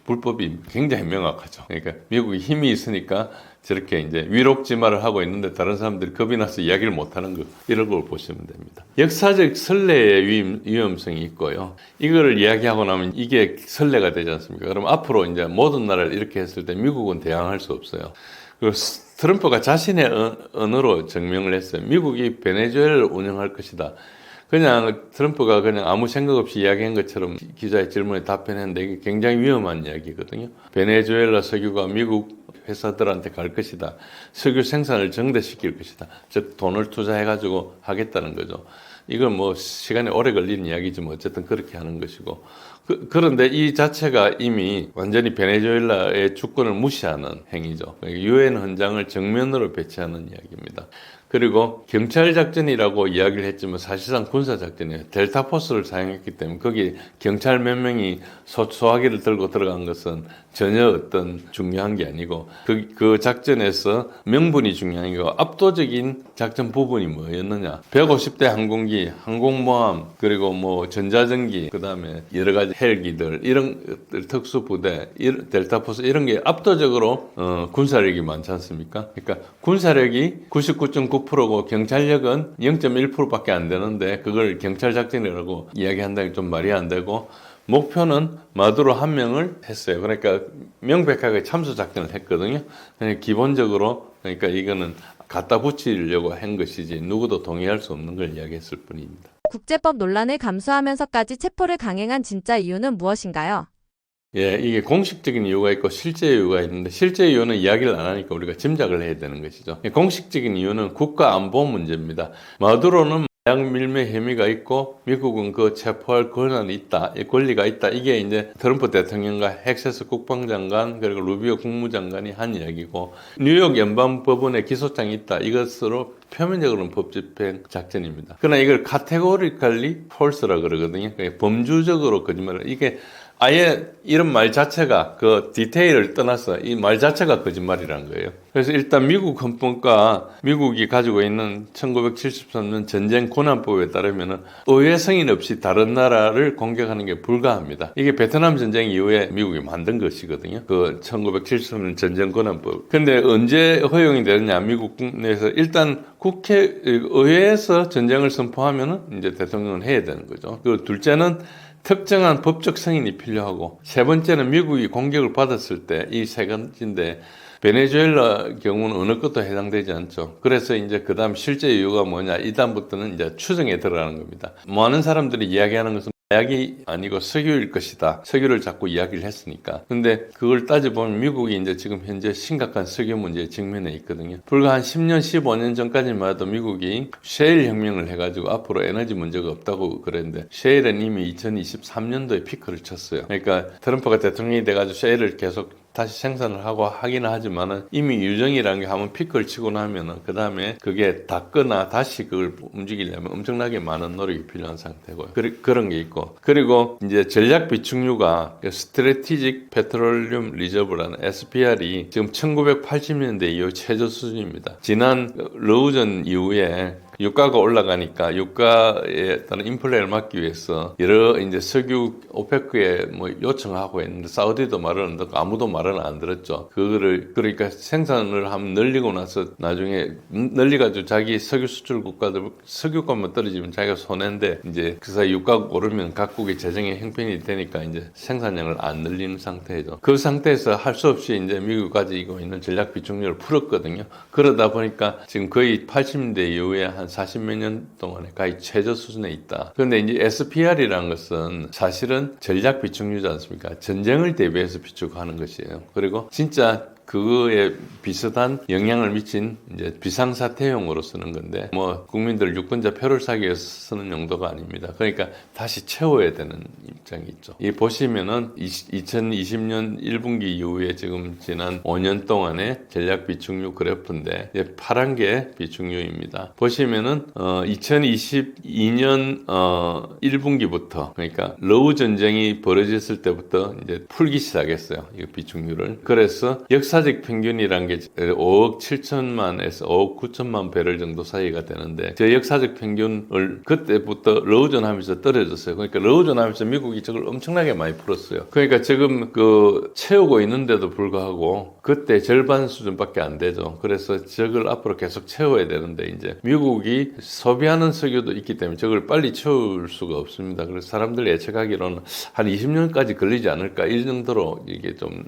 불법이 굉장히 명확하죠. 그러니까 미국이 힘이 있으니까 저렇게 이제 위록지마를 하고 있는데 다른 사람들이 겁이 나서 이야기를 못하는 거 이런 걸 보시면 됩니다. 역사적 선례의 위험성이 있고요. 이거를 이야기하고 나면 이게 선례가 되지 않습니까? 그럼 앞으로 이제 모든 나라를 이렇게 했을 때 미국은 대항할 수 없어요. 그리고 트럼프가 자신의 언어로 증명을 했어요. 미국이 베네수엘라를 운영할 것이다. 그냥 트럼프가 그냥 아무 생각 없이 이야기한 것처럼 기자의 질문에 답변했는데 이게 굉장히 위험한 이야기거든요. 베네수엘라 석유가 미국 회사들한테 갈 것이다. 석유 생산을 증대시킬 것이다. 즉 돈을 투자해가지고 하겠다는 거죠. 이건 뭐 시간이 오래 걸리는 이야기지만 어쨌든 그렇게 하는 것이고 그런데 이 자체가 이미 완전히 베네수엘라의 주권을 무시하는 행위죠. 유엔 헌장을 정면으로 배치하는 이야기입니다. 그리고 경찰 작전이라고 이야기를 했지만 사실상 군사 작전이에요. 델타 포스를 사용했기 때문에 거기 경찰 몇 명이 소화기를 들고 들어간 것은 전혀 어떤 중요한 게 아니고 그 작전에서 명분이 중요한 게 압도적인 작전 부분이 뭐였느냐. 150대 항공기, 항공모함, 그리고 뭐 전자전기, 그다음에 여러 가지 헬기들 이런 특수부대, 델타 포스 이런 게 압도적으로 군사력이 많지 않습니까? 그러니까 군사력이 99.9%고 경찰력은 0.1%밖에 안 되는데 그걸 경찰 작전이라고 이야기한다는 게 좀 말이 안 되고 목표는 마두로 한 명을 했어요. 그러니까 명백하게 참수 작전을 했거든요. 그러니까 기본적으로 그러니까 이거는 갖다 붙이려고 한 것이지 누구도 동의할 수 없는 걸 이야기했을 뿐입니다. 국제법 논란을 감수하면서까지 체포를 강행한 진짜 이유는 무엇인가요? 예, 이게 공식적인 이유가 있고 실제 이유가 있는데 실제 이유는 이야기를 안 하니까 우리가 짐작을 해야 되는 것이죠. 공식적인 이유는 국가 안보 문제입니다. 마두로는 마약 밀매 혐의가 있고 미국은 그 체포할 권한이 있다, 권리가 있다. 이게 이제 트럼프 대통령과 헥세스 국방장관 그리고 루비오 국무장관이 한 이야기고 뉴욕 연방법원에 기소장이 있다. 이것으로 표면적으로는 법집행 작전입니다. 그러나 이걸 카테고리컬리 폴스라 그러거든요. 그러니까 범주적으로 거짓말을 이게 아예 이런 말 자체가 그 디테일을 떠나서 이 말 자체가 거짓말이라는 거예요. 그래서 일단 미국 헌법과 미국이 가지고 있는 1973년 전쟁 권한법에 따르면은 의회 승인 없이 다른 나라를 공격하는 게 불가합니다. 이게 베트남 전쟁 이후에 미국이 만든 것이거든요. 그 1973년 전쟁 권한법. 근데 언제 허용이 되느냐? 미국 내에서 일단 의회에서 전쟁을 선포하면은 이제 대통령은 해야 되는 거죠. 그 둘째는 특정한 법적 승인이 필요하고 세 번째는 미국이 공격을 받았을 때 이 세 가지인데 베네수엘라 경우는 어느 것도 해당되지 않죠. 그래서 이제 그 다음 실제 이유가 뭐냐 이 다음부터는 이제 추정에 들어가는 겁니다. 많은 사람들이 이야기하는 것은 마약이 아니고 석유일 것이다. 석유를 자꾸 이야기를 했으니까. 근데 그걸 따져보면 미국이 이제 지금 현재 심각한 석유 문제에 직면해 있거든요. 불과 한 10년, 15년 전까지만 해도 미국이 셰일 혁명을 해가지고 앞으로 에너지 문제가 없다고 그랬는데 셰일은 이미 2023년도에 피크를 쳤어요. 그러니까 트럼프가 대통령이 돼가지고 셰일을 계속 다시 생산을 하고 하기는 하지만은 이미 유정이라는 게 한번 피크를 치고 나면은 그 다음에 그게 닿거나 다시 그걸 움직이려면 엄청나게 많은 노력이 필요한 상태고요. 그런 게 있고. 그리고 이제 전략 비축유가 스트래티직 페트롤륨 리저브라는 SPR이 지금 1980년대 이후 최저 수준입니다. 지난 러우전 이후에 유가가 올라가니까 유가에 따른 인플레를 막기 위해서 여러 이제 석유 오페크에 뭐 요청하고 했는데 사우디도 말을 안 듣고 아무도 말을 안 들었죠. 그거를 그러니까 생산을 한번 늘리고 나서 나중에 늘리가지고 자기 석유 수출 국가들 석유값만 떨어지면 자기가 손해인데 이제 그 사이 유가가 오르면 각국의 재정에 형편이 되니까 이제 생산량을 안 늘리는 상태죠. 그 상태에서 할 수 없이 이제 미국이 가지고 있는 전략 비축률을 풀었거든요. 그러다 보니까 지금 거의 80년대 이후에 한 40몇 년 동안에 거의 최저 수준에 있다. 그런데 이제 SPR이라는 것은 사실은 전략 비축유지 않습니까? 전쟁을 대비해서 비축하는 것이에요. 그리고 진짜 그거에 비슷한 영향을 미친 이제 비상사태용으로 쓰는 건데 뭐 국민들 유권자 표를 사기 위해서 쓰는 용도가 아닙니다. 그러니까 다시 채워야 되는 입장이 있죠. 이 보시면은 2020년 1분기 이후에 지금 지난 5년 동안의 전략 비축유 그래프인데 파란 게 비축유입니다. 보시면은 2022년 1분기부터 그러니까 러우 전쟁이 벌어졌을 때부터 이제 풀기 시작했어요. 이 비축유를. 그래서 역사적 평균이란 게 5억 7천만에서 5억 9천만 배럴 정도 사이가 되는데 저 역사적 평균을 그때부터 러우전 하면서 떨어졌어요. 그러니까 러우전 하면서 미국이 미국이 저걸 엄청나게 많이 풀었어요. 그러니까 지금 그 채우고 있는데도 불구하고 그때 절반 수준밖에 안 되죠. 그래서 저걸 앞으로 계속 채워야 되는데 이제 미국이 소비하는 석유도 있기 때문에 저걸 빨리 채울 수가 없습니다. 그래서 사람들이 예측하기로는 한 20년까지 걸리지 않을까 이 정도로 이게 좀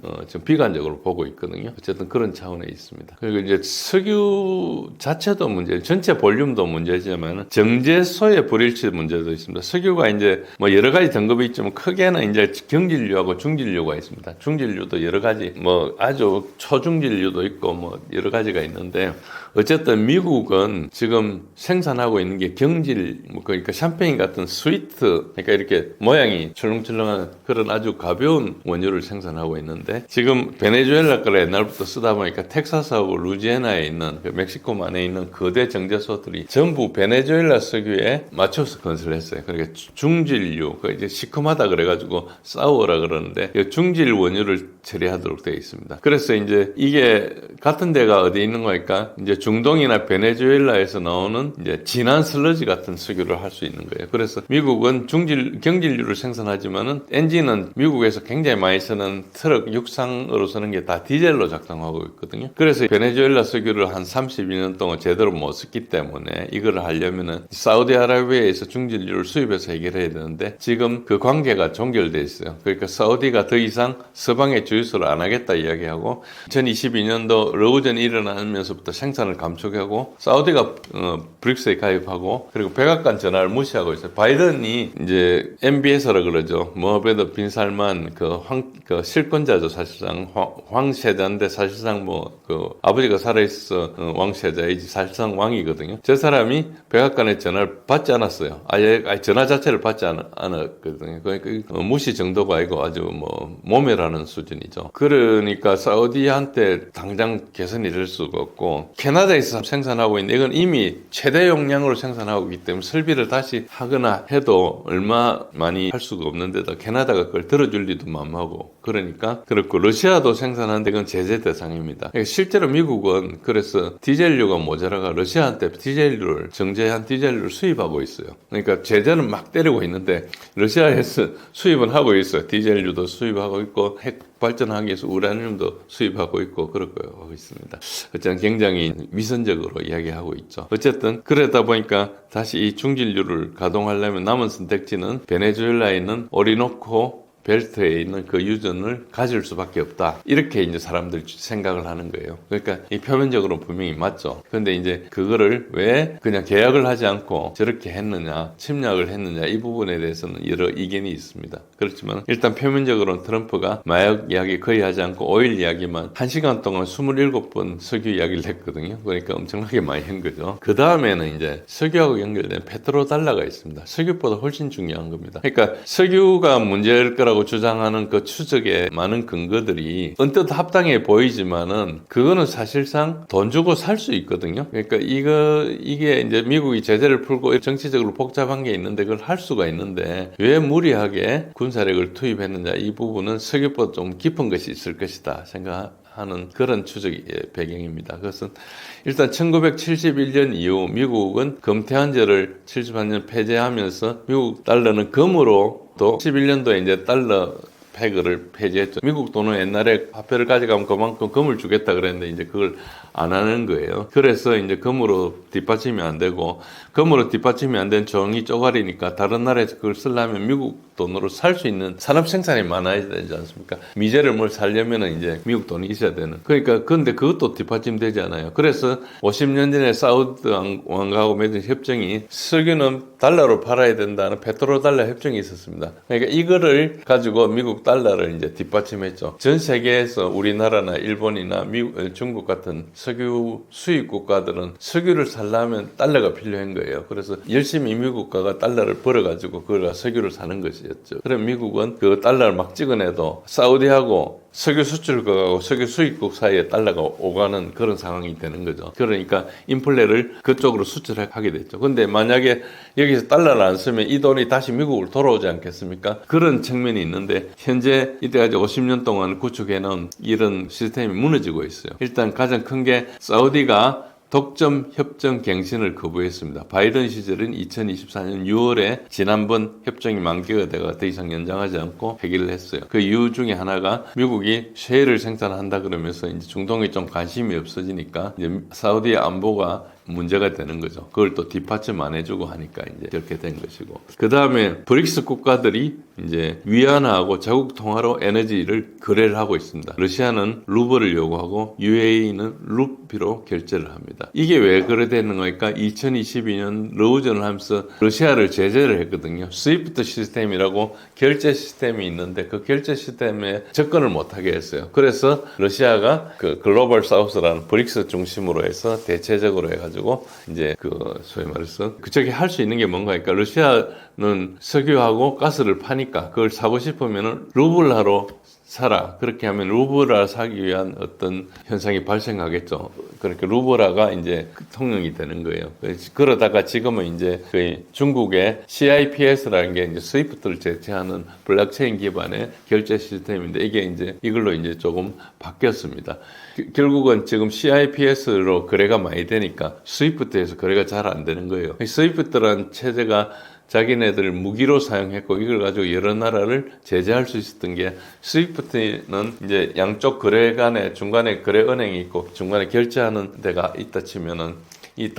비관적으로 보고 있거든요. 어쨌든 그런 차원에 있습니다. 그리고 이제 석유 자체도 문제, 전체 볼륨도 문제지만 정제소의 불일치 문제도 있습니다. 석유가 이제 뭐 여러 가지 등급이 있지만 크게는 이제 경질류하고 중질류가 있습니다. 중질류도 여러 가지 뭐 아주 초중질류도 있고 뭐 여러 가지가 있는데 어쨌든 미국은 지금 생산하고 있는 게 경질, 뭐 그러니까 샴페인 같은 스위트, 그러니까 이렇게 모양이 철렁철렁한 그런 아주 가벼운 원유를 생산하고 있는데 지금 베네수엘라 거를 옛날부터 쓰다 보니까 텍사스하고 루지애나에 있는 그 멕시코만에 있는 거대 정제소들이 전부 베네수엘라 석유에 맞춰서 건설했어요. 그러니까 중질류, 그 이제 시커마다 그래가지고 싸우라 그러는데 중질 원유를 처리하도록 되어 있습니다. 그래서 이제 이게 같은 데가 어디 있는 거니까 이제 중동이나 베네수엘라에서 나오는 이제 진한 슬러지 같은 석유를 할 수 있는 거예요. 그래서 미국은 경질류를 생산하지만은 엔진은 미국에서 굉장히 많이 쓰는 트럭 육상으로 쓰는 게 다 디젤로 작동하고 있거든요. 그래서 베네수엘라 석유를 한 32년 동안 제대로 못 썼기 때문에 이걸 하려면은 사우디아라비아에서 중질류를 수입해서 해결해야 되는데 지금 그 관계가 종결돼 있어요. 그러니까 사우디가 더 이상 서방의 주유소를 안 하겠다 이야기하고 2022년도 러우전이 일어나면서부터 생산을 감축하고 사우디가 브릭스에 가입하고 그리고 백악관 전화를 무시하고 있어요. 바이든이 이제 MBS라 그러죠. 모하베드 빈 살만 그 실권자죠. 사실상 황세자인데 사실상 뭐 그 아버지가 살아있어 왕세자이지 사실상 왕이거든요. 저 사람이 백악관의 전화를 받지 않았어요. 아예 전화 자체를 받지 않았거든요. 그러니까 무시 정도가 아니고 아주 뭐 모멸하는 수준이죠. 그러니까 사우디한테 당장 개선이 될 수가 없고 캐나다에서 생산하고 있는데 이건 이미 최대 용량으로 생산하고 있기 때문에 설비를 다시 하거나 해도 얼마 많이 할 수가 없는데도 캐나다가 그걸 들어줄 리도 만무하고 그러니까 그렇고 러시아도 생산하는데 그건 제재 대상입니다. 그러니까 실제로 미국은 그래서 디젤류가 모자라가 러시아한테 정제한 디젤류를 수입하고 있어요. 그러니까 제재는 막 때리고 있는데 러시아에서 수입은 하고 있어요. 디젤류도 수입하고 있고 핵 발전하기 위해서 우라늄도 수입하고 있고 그렇고 하고 있습니다. 어쨌든 굉장히 위선적으로 이야기하고 있죠. 어쨌든 그러다 보니까 다시 이 중질류를 가동하려면 남은 선택지는 베네수엘라에 있는 오리노코 벨트에 있는 그 유전을 가질 수밖에 없다. 이렇게 이제 사람들이 생각을 하는 거예요. 그러니까 이 표면적으로 분명히 맞죠. 그런데 이제 그거를 왜 그냥 계약을 하지 않고 저렇게 했느냐, 침략을 했느냐 이 부분에 대해서는 여러 이견이 있습니다. 그렇지만 일단 표면적으로는 트럼프가 마약 이야기 거의 하지 않고 오일 이야기만 1시간 동안 27번 석유 이야기를 했거든요. 그러니까 엄청나게 많이 한 거죠. 그 다음에는 이제 석유하고 연결된 페트로달러가 있습니다. 석유보다 훨씬 중요한 겁니다. 그러니까 석유가 문제일 거라고 주장하는 그 추적의 많은 근거들이 언뜻 합당해 보이지만은 그거는 사실상 돈 주고 살 수 있거든요. 그러니까 이게 이제 미국이 제재를 풀고 정치적으로 복잡한 게 있는데 그걸 할 수가 있는데 왜 무리하게 군사력을 투입했느냐 이 부분은 석유보다 좀 깊은 것이 있을 것이다 생각하는 그런 추적의 배경입니다. 그것은 일단 1971년 이후 미국은 금태환제를 78년 폐지하면서 미국 달러는 금으로 또 11년도에 이제 달러 패거를 폐지했죠. 미국 돈은 옛날에 화폐를 가져가면 그만큼 금을 주겠다 그랬는데 이제 그걸 안 하는 거예요. 그래서 이제 금으로 뒷받침이 안 되고 금으로 뒷받침이 안 된 종이 쪼가리니까 다른 나라에서 그걸 쓰려면 미국 돈으로 살 수 있는 산업 생산이 많아야 되지 않습니까? 미제를 뭘 살려면은 이제 미국 돈이 있어야 되는. 그러니까 근데 그것도 뒷받침 되지 않아요. 그래서 50년 전에 사우드 왕가하고 맺은 협정이 석유는 달러로 팔아야 된다는 페트로달러 협정이 있었습니다. 그러니까 이거를 가지고 미국 달러를 이제 뒷받침했죠. 전 세계에서 우리나라나 일본이나 미국, 중국 같은 석유 수입 국가들은 석유를 살려면 달러가 필요한 거예요. 그래서 열심히 미국가가 달러를 벌어가지고 그걸 석유를 사는 것이었죠. 그럼 미국은 그 달러를 막 찍어내도 사우디하고 석유 수출국하고 석유 수입국 사이에 달러가 오가는 그런 상황이 되는 거죠. 그러니까 인플레를 그쪽으로 수출하게 됐죠. 근데 만약에 여기서 달러를 안 쓰면 이 돈이 다시 미국으로 돌아오지 않겠습니까? 그런 측면이 있는데 현재 이때까지 50년 동안 구축해놓은 이런 시스템이 무너지고 있어요. 일단 가장 큰 게 사우디가 독점 협정 갱신을 거부했습니다. 바이든 시절은 2024년 6월에 지난번 협정이 만기가 돼가 더 이상 연장하지 않고 폐기를 했어요. 그 이유 중에 하나가 미국이 셰일을 생산한다 그러면서 이제 중동에 좀 관심이 없어지니까 이제 사우디의 안보가 문제가 되는 거죠. 그걸 또 뒷받침 안 해주고 하니까 이제 그렇게 된 것이고. 그 다음에 브릭스 국가들이 이제 위안화하고 자국 통화로 에너지를 거래를 하고 있습니다. 러시아는 루블을 요구하고 UAE는 루피로 결제를 합니다. 이게 왜 그래 되는 거니까 2022년 러우전을 하면서 러시아를 제재를 했거든요. 스위프트 시스템이라고 결제 시스템이 있는데 그 결제 시스템에 접근을 못하게 했어요. 그래서 러시아가 그 글로벌 사우스라는 브릭스 중심으로 해서 대체적으로 해가지고 이제 그 소위 말해서 그쪽에 할 수 있는 게 뭔가 하니까 러시아는 석유하고 가스를 파니까 그걸 사고 싶으면은 루블화로 사라. 그렇게 하면 루블화 사기 위한 어떤 현상이 발생하겠죠. 그러니까 루블화가 이제 통용이 되는 거예요. 그러다가 지금은 이제 그 중국의 CIPS라는 게 이제 스위프트를 대체하는 블록체인 기반의 결제 시스템인데 이게 이제 이걸로 이제 조금 바뀌었습니다. 결국은 지금 CIPS로 거래가 많이 되니까 스위프트에서 거래가 잘 안 되는 거예요. 스위프트라는 체제가 자기네들 무기로 사용했고 이걸 가지고 여러 나라를 제재할 수 있었던 게 스위프트는 이제 양쪽 거래 간에 중간에 거래 은행이 있고 중간에 결제하는 데가 있다 치면은 이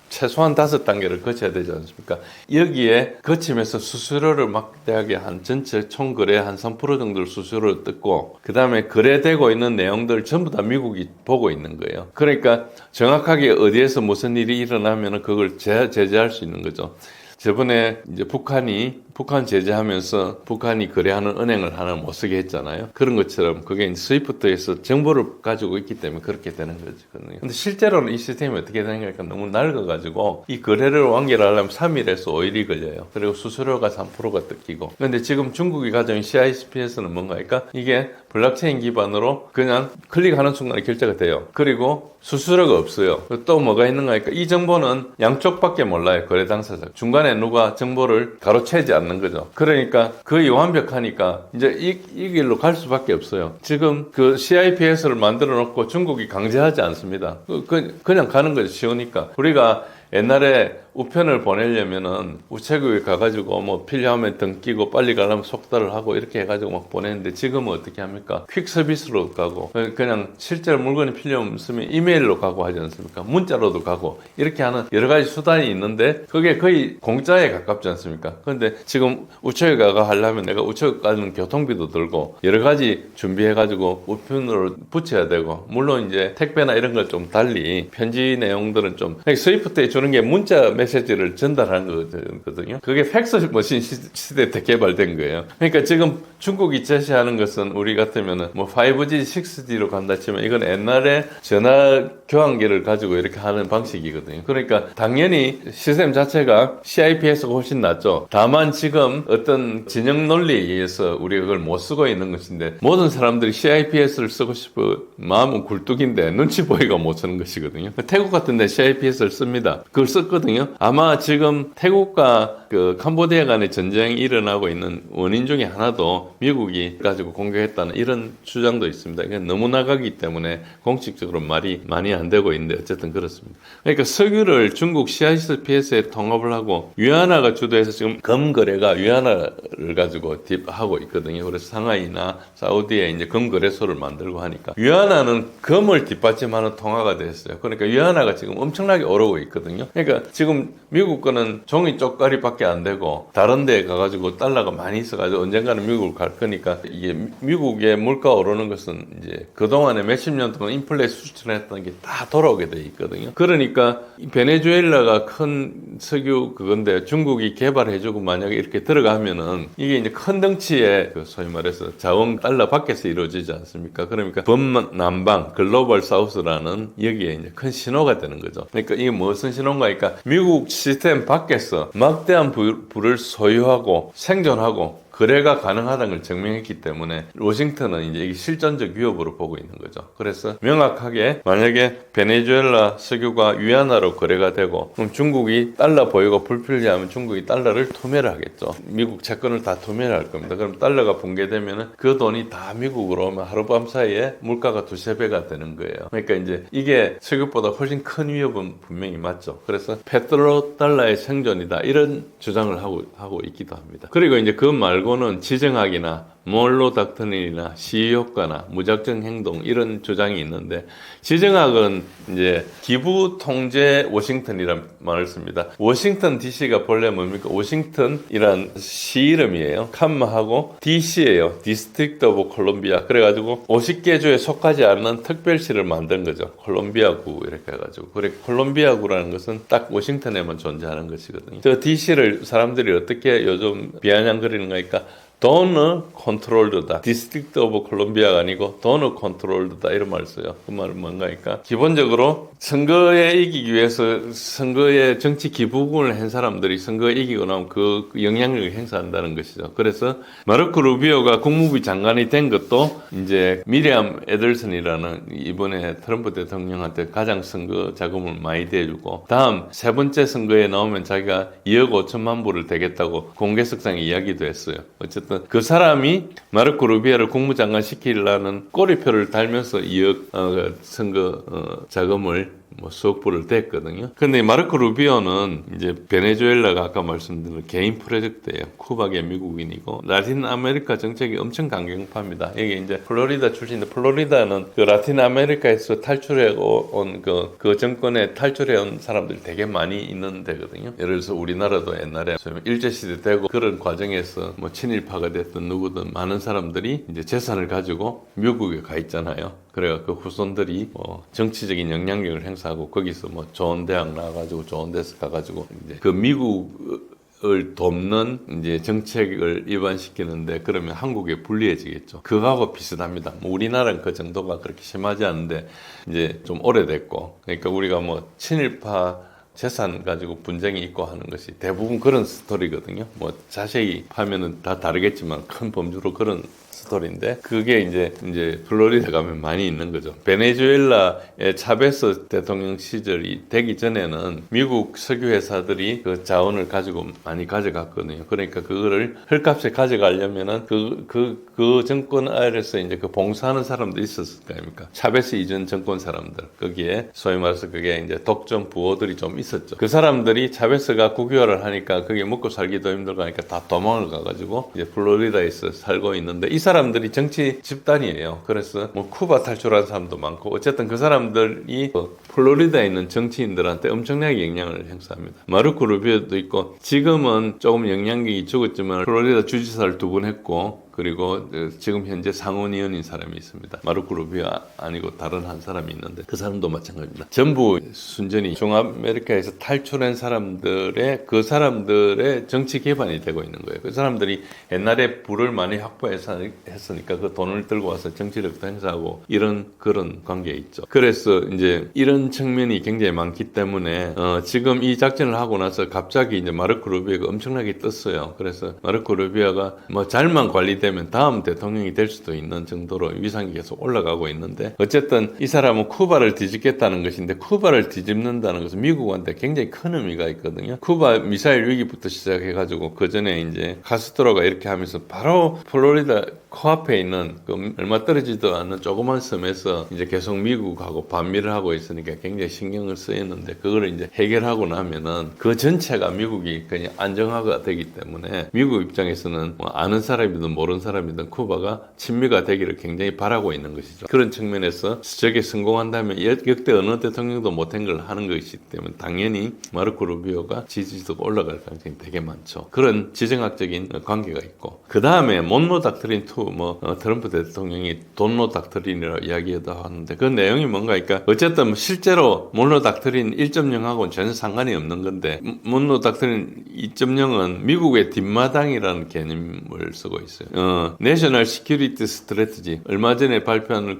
최소한 5단계를 거쳐야 되지 않습니까? 여기에 거치면서 수수료를 막대하게 한 전체 총거래 한 3% 정도를 수수료를 뜯고 그 다음에 거래되고 있는 내용들을 전부 다 미국이 보고 있는 거예요. 그러니까 정확하게 어디에서 무슨 일이 일어나면 그걸 제재할 수 있는 거죠. 저번에 이제 북한 제재하면서 북한이 거래하는 은행을 하나 못 쓰게 했잖아요. 그런 것처럼 그게 이제 스위프트에서 정보를 가지고 있기 때문에 그렇게 되는 거거든요. 근데 실제로는 이 시스템이 어떻게 되는가 너무 낡아가지고 이 거래를 완결하려면 3일에서 5일이 걸려요. 그리고 수수료가 3%가 뜯기고. 근데 지금 중국이 가져온 CIPS는 뭔가 하니까 이게 블록체인 기반으로 그냥 클릭하는 순간에 결제가 돼요. 그리고 수수료가 없어요. 또 뭐가 있는가 하니까 이 정보는 양쪽밖에 몰라요. 거래 당사자. 중간에 누가 정보를 가로채지 않는 거죠. 그러니까 거의 완벽하니까 이제 이 길로 갈 수밖에 없어요. 지금 그 CIPS를 만들어 놓고 중국이 강제하지 않습니다. 그냥 가는 거죠. 쉬우니까. 우리가 옛날에 우편을 보내려면은 우체국에 가가지고 뭐 필요하면 등기고 빨리 가려면 속달을 하고 이렇게 해가지고 막 보내는데 지금은 어떻게 합니까? 퀵 서비스로 가고 그냥 실제로 물건이 필요 없으면 이메일로 가고 하지 않습니까? 문자로도 가고 이렇게 하는 여러 가지 수단이 있는데 그게 거의 공짜에 가깝지 않습니까? 그런데 지금 우체국에 가가 하려면 내가 우체국 가는 교통비도 들고 여러 가지 준비해가지고 우편으로 붙여야 되고 물론 이제 택배나 이런 걸 좀 달리 편지 내용들은 좀 스위프트에 주는 게 문자 메시지를 전달하는 거거든요. 그게 팩스 머신 시대 때 개발된 거예요. 그러니까 지금 중국이 제시하는 것은 우리 같으면은 뭐 5G, 6G로 간다 치면 이건 옛날에 전화 교환기를 가지고 이렇게 하는 방식이거든요. 그러니까 당연히 시스템 자체가 CIPS가 훨씬 낫죠. 다만 지금 어떤 진영 논리에 의해서 우리가 그걸 못 쓰고 있는 것인데 모든 사람들이 CIPS를 쓰고 싶어 마음은 굴뚝인데 눈치 보이가 못 쓰는 것이거든요. 태국 같은 데 CIPS를 씁니다. 그걸 썼거든요. 아마 지금 태국과 그 캄보디아 간의 전쟁이 일어나고 있는 원인 중에 하나도 미국이 가지고 공격했다는 이런 주장도 있습니다. 이게 너무 나가기 때문에 공식적으로 말이 많이 안 되고 있는데 어쨌든 그렇습니다. 그러니까 석유를 중국 CIPS에 통합을 하고 위안화가 주도해서 지금 금거래가 위안화를 가지고 하고 있거든요. 그래서 상하이나 사우디에 이제 금거래소를 만들고 하니까 위안화는 금을 뒷받침하는 통화가 됐어요. 그러니까 위안화가 지금 엄청나게 오르고 있거든요. 그러니까 지금 미국 거는 종이 쪽가리밖에 안 되고 다른 데 가가지고 달러가 많이 있어가지고 언젠가는 미국을 갈 거니까 이게 미국의 물가 오르는 것은 이제 그동안에 몇십 년 동안 인플레 수출했던 게 다 돌아오게 돼 있거든요. 그러니까 베네수엘라가 큰 석유 그건데 중국이 개발해주고 만약에 이렇게 들어가면은 이게 이제 큰 덩치의 그 소위 말해서 자원 달러 밖에서 이루어지지 않습니까? 그러니까 범남방 글로벌 사우스라는 여기에 이제 큰 신호가 되는 거죠. 그러니까 이게 무슨 신호인가 하니까 미국 시스템 밖에서 막대한 부를 소유하고 생존하고 거래가 가능하다는 걸 증명했기 때문에 워싱턴은 이제 이게 실전적 위협으로 보고 있는 거죠. 그래서 명확하게 만약에 베네수엘라 석유가 위안화로 거래가 되고 그럼 중국이 달러 보유가 불필요하면 중국이 달러를 토매를 하겠죠. 미국 채권을 다 토매를 할 겁니다. 그럼 달러가 붕괴되면 그 돈이 다 미국으로 오면 하룻밤 사이에 물가가 두세 배가 되는 거예요. 그러니까 이제 이게 석유보다 훨씬 큰 위협은 분명히 맞죠. 그래서 페트로 달러의 생존이다 이런 주장을 하고 있기도 합니다. 그리고 이제 그 말고는 지정학이나 몰로 닥터린이나 시위 효과나 무작정 행동 이런 주장이 있는데 지정학은 이제 기부 통제 워싱턴이라는 말을 씁니다. 워싱턴 DC가 본래 뭡니까? 워싱턴이란 시 이름이에요. 칸마하고 DC예요. 디스트릭트 오브 콜롬비아. 그래가지고 50개 주에 속하지 않는 특별시를 만든 거죠. 콜롬비아구 이렇게 해가지고. 그래 콜롬비아구라는 것은 딱 워싱턴에만 존재하는 것이거든요. 저 DC를 사람들이 어떻게 요즘 비아냥거리는가 하니까 도너 컨트롤드다. 디스트릭트 오브 콜롬비아가 아니고 도너 컨트롤드다 이런 말을 써요. 그 말은 뭔가 하니까 기본적으로 선거에 이기기 위해서 선거에 정치 기부금을 한 사람들이 선거에 이기고 나면 그 영향력을 행사한다는 것이죠. 그래서 마르코 루비오가 국무부 장관이 된 것도 이제 미리암 에들슨이라는 이번에 트럼프 대통령한테 가장 선거 자금을 많이 대주고 다음 세 번째 선거에 나오면 자기가 2억 5천만 불을 대겠다고 공개석상에 이야기도 했어요. 어쨌든 그 사람이 마르코 루비오를 국무장관 시키려는 꼬리표를 달면서 2억 선거 자금을 수억 불을 댔거든요. 근데 마르코 루비오는 이제 베네수엘라가 아까 말씀드린 개인 프로젝트예요. 쿠바계 미국인이고 라틴 아메리카 정책이 엄청 강경파입니다. 이게 이제 플로리다 출신인데 플로리다는 그 라틴 아메리카에서 탈출해 온 그 정권에 탈출해 온 사람들이 되게 많이 있는 데거든요. 예를 들어서 우리나라도 옛날에 일제시대 되고 그런 과정에서 뭐 친일파가 됐든 누구든 많은 사람들이 이제 재산을 가지고 미국에 가 있잖아요. 그래가 그 후손들이 정치적인 영향력을 행사하고 거기서 뭐 좋은 대학 나와가지고 좋은 데서 가가지고 이제 그 미국을 돕는 이제 정책을 입안시키는데 그러면 한국에 불리해지겠죠. 그거하고 비슷합니다. 뭐 우리나라는 그 정도가 그렇게 심하지 않은데 이제 좀 오래됐고 그러니까 우리가 뭐 친일파 재산 가지고 분쟁이 있고 하는 것이 대부분 그런 스토리거든요. 뭐 자세히 하면은 다 다르겠지만 큰 범주로 그런 스토리인데 그게 이제 플로리다 가면 많이 있는 거죠. 베네수엘라의 차베스 대통령 시절이 되기 전에는 미국 석유 회사들이 그 자원을 가지고 많이 가져갔거든요. 그러니까 그거를 헐값에 가져가려면은 그 정권 아래에서 이제 그 봉사하는 사람도 있었을 거 아닙니까? 차베스 이전 정권 사람들 거기에 소위 말해서 그게 이제 독점 부호들이 좀 있었죠. 그 사람들이 차베스가 국유화를 하니까 그게 먹고 살기도 힘들고 하니까 다 도망을 가가지고 이제 플로리다에서 살고 있는데 이 사람들이 정치 집단이에요. 그래서 뭐 쿠바 탈출한 사람도 많고 어쨌든 그 사람들이 플로리다에 있는 정치인들한테 엄청나게 영향을 행사합니다. 마르코 루비오도 있고 지금은 조금 영향력이 적었지만 플로리다 주지사를 2번 했고 그리고 지금 현재 상원의원인 사람이 있습니다. 마르코 루비오 아니고 다른 한 사람이 있는데 그 사람도 마찬가지입니다. 전부 순전히 중아메리카에서 탈출한 사람들의 그 사람들의 정치 기반이 되고 있는 거예요. 그 사람들이 옛날에 부를 많이 확보했으니까 그 돈을 들고 와서 정치력도 행사하고 이런 그런 관계에 있죠. 그래서 이제 이런 측면이 굉장히 많기 때문에 지금 이 작전을 하고 나서 갑자기 이제 마르코 루비오가 엄청나게 떴어요. 그래서 마르코 루비오가 뭐 잘만 관리되면 다음 대통령이 될 수도 있는 정도로 위상이 계속 올라가고 있는데 어쨌든 이 사람은 쿠바를 뒤집겠다는 것인데 쿠바를 뒤집는다는 것은 미국한테 굉장히 큰 의미가 있거든요. 쿠바 미사일 위기부터 시작해가지고 그 전에 이제 카스트로가 이렇게 하면서 바로 플로리다 코앞에 있는 그 얼마 떨어지도 않는 조그만 섬에서 이제 계속 미국하고 반미를 하고 있으니까 굉장히 신경을 쓰였는데 그거를 이제 해결하고 나면은 그 전체가 미국이 그냥 안정화가 되기 때문에 미국 입장에서는 뭐 아는 사람이든 모르는 사람이든 쿠바가 친미가 되기를 굉장히 바라고 있는 것이죠. 그런 측면에서 저게 성공한다면 역대 어느 대통령도 못한 걸 하는 것이기 때문에 당연히 마르코 루비오가 지지도가 올라갈 가능성이 되게 많죠. 그런 지정학적인 관계가 있고 그 다음에 몬로 닥트린 2 트럼프 대통령이 돈로 닥트린이라고 이야기도 하는데 그 내용이 뭔가 그러니까 어쨌든 실제로 몬로 닥트린 1.0하고는 전혀 상관이 없는 건데 몬로 닥트린 2.0은 미국의 뒷마당이라는 개념을 쓰고 있어요. 내셔널 시큐리티 스트래티지 얼마 전에 발표한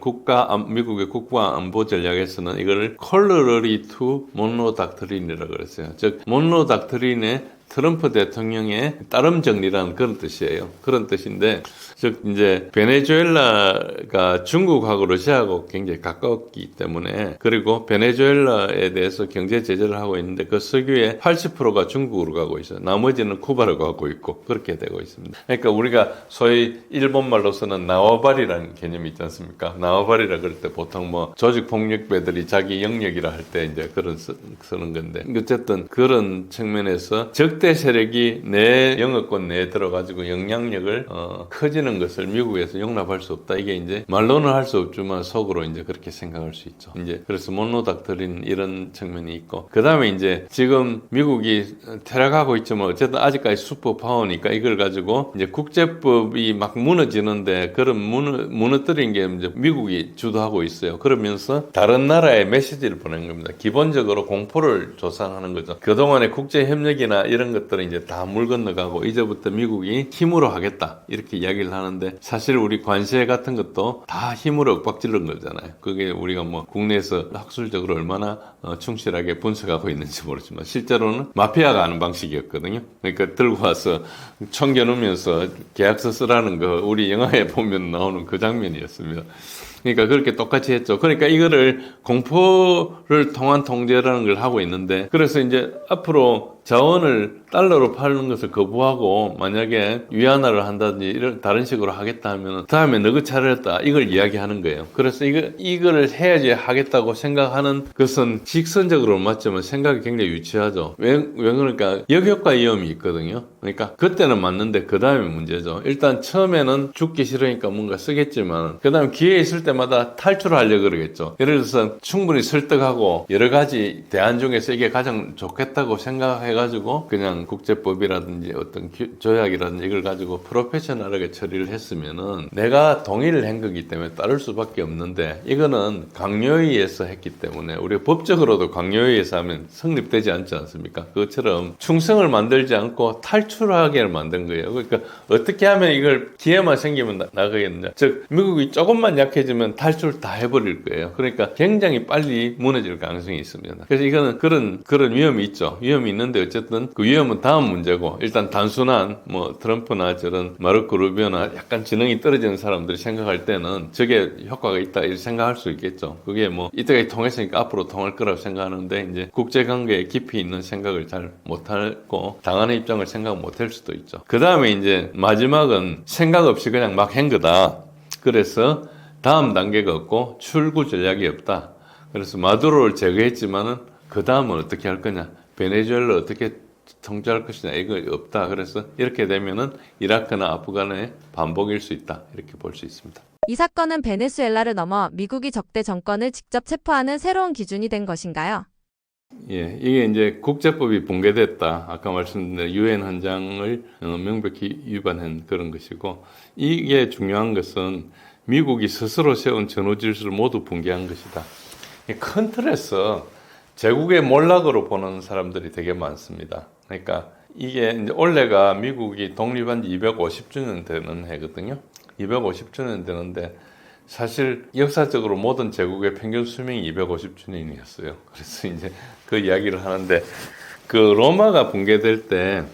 미국의 국가 안보 전략에서는 이거를 콜러러리 투 몬로 닥트린이라고 그랬어요. 즉 몬로 닥트린의 트럼프 대통령의 따름 정리라는 그런 뜻이에요. 그런 뜻인데, 즉 이제 베네수엘라가 중국하고 러시아하고 굉장히 가깝기 때문에, 그리고 베네수엘라에 대해서 경제 제재를 하고 있는데 그 석유의 80%가 중국으로 가고 있어요. 나머지는 쿠바로 가고 있고 그렇게 되고 있습니다. 그러니까 우리가 소위 일본 말로서는 나와바리라는 개념이 있지 않습니까? 나와바리라 그럴 때 보통 뭐 조직 폭력배들이 자기 영역이라 할 때 이제 그런 쓰는 건데, 어쨌든 그런 측면에서 적대 세력이 내 영어권 내에 들어가지고 영향력을 커지는 것을 미국에서 용납할 수 없다. 이게 이제 말로는 할 수 없지만 속으로 이제 그렇게 생각할 수 있죠. 이제 그래서 몬로 닥터린 이런 측면이 있고, 그 다음에 이제 지금 미국이 퇴락하고 있지만 어쨌든 아직까지 슈퍼 파워니까 이걸 가지고 이제 국제법이 막 무너지는데, 그런 무너뜨린 게 이제 미국이 주도하고 있어요. 그러면서 다른 나라에 메시지를 보낸 겁니다. 기본적으로 공포를 조성하는 거죠. 그동안의 국제 협력이나 이런 것들은 이제 다 물 건너가고 이제부터 미국이 힘으로 하겠다 이렇게 이야기를 하는데, 사실 우리 관세 같은 것도 다 힘으로 윽박지른 거잖아요. 그게 우리가 뭐 국내에서 학술적으로 얼마나 충실하게 분석하고 있는지 모르지만 실제로는 마피아가 하는 방식이었거든요. 그러니까 들고 와서 챙겨놓으면서 계약서 쓰라는 거 우리 영화에 보면 나오는 그 장면이었습니다. 그러니까 그렇게 똑같이 했죠. 그러니까 이거를 공포를 통한 통제라는 걸 하고 있는데, 그래서 이제 앞으로 자원을 달러로 파는 것을 거부하고 만약에 위안화를 한다든지 이런 다른 식으로 하겠다 하면 다음에 너그 차례였다 이걸 이야기하는 거예요. 그래서 이거를 해야지 하겠다고 생각하는 것은 직선적으로 맞지만 생각이 굉장히 유치하죠. 왜 그러니까 역효과 위험이 있거든요. 그러니까 그때는 맞는데 그 다음에 문제죠. 일단 처음에는 죽기 싫으니까 뭔가 쓰겠지만 그 다음에 기회 있을 때마다 탈출하려고 그러겠죠. 예를 들어서 충분히 설득하고 여러 가지 대안 중에서 이게 가장 좋겠다고 생각해가지고 그냥 국제법이라든지 어떤 조약이라든지 이걸 가지고 프로페셔널하게 처리를 했으면은 내가 동의를 한 거기 때문에 따를 수밖에 없는데, 이거는 강요위에서 했기 때문에 우리가 법적으로도 강요위에서 하면 성립되지 않지 않습니까? 그것처럼 충성을 만들지 않고 탈출하게 만든 거예요. 그러니까 어떻게 하면 이걸 기회만 생기면 나가겠느냐. 즉 미국이 조금만 약해지면 탈출 다 해버릴 거예요. 그러니까 굉장히 빨리 무너질 가능성이 있습니다. 그래서 이거는 그런 위험이 있죠. 위험이 있는데 어쨌든 그 위험은 다음 문제고, 일단 단순한 뭐 트럼프나 저런 마르코 루비오나 약간 지능이 떨어지는 사람들이 생각할 때는 저게 효과가 있다 이렇게 생각할 수 있겠죠. 그게 뭐 이때까지 통했으니까 앞으로 통할 거라고 생각하는데, 이제 국제관계에 깊이 있는 생각을 잘 못하고 당하는 입장을 생각 못할 수도 있죠. 그 다음에 이제 마지막은 생각 없이 그냥 막 한 거다. 그래서 다음 단계가 없고 출구 전략이 없다. 그래서 마두로를 제거했지만은 그 다음은 어떻게 할 거냐, 베네수엘라 어떻게 통제할 것이냐, 이거 없다. 그래서 이렇게 되면은 이라크나 아프간의 반복일 수 있다. 이렇게 볼 수 있습니다. 이 사건은 베네수엘라를 넘어 미국이 적대 정권을 직접 체포하는 새로운 기준이 된 것인가요? 예, 이게 이제 국제법이 붕괴됐다. 아까 말씀드린 유엔 헌장을 명백히 위반한 그런 것이고, 이게 중요한 것은 미국이 스스로 세운 전후 질서를 모두 붕괴한 것이다. 큰 틀에서 제국의 몰락으로 보는 사람들이 되게 많습니다. 그러니까 이게 이제 올해가 미국이 독립한 지 250주년 되는 해거든요. 250주년 되는데 사실 역사적으로 모든 제국의 평균 수명이 250주년이었어요. 그래서 이제 그 이야기를 하는데, 그 로마가 붕괴될 때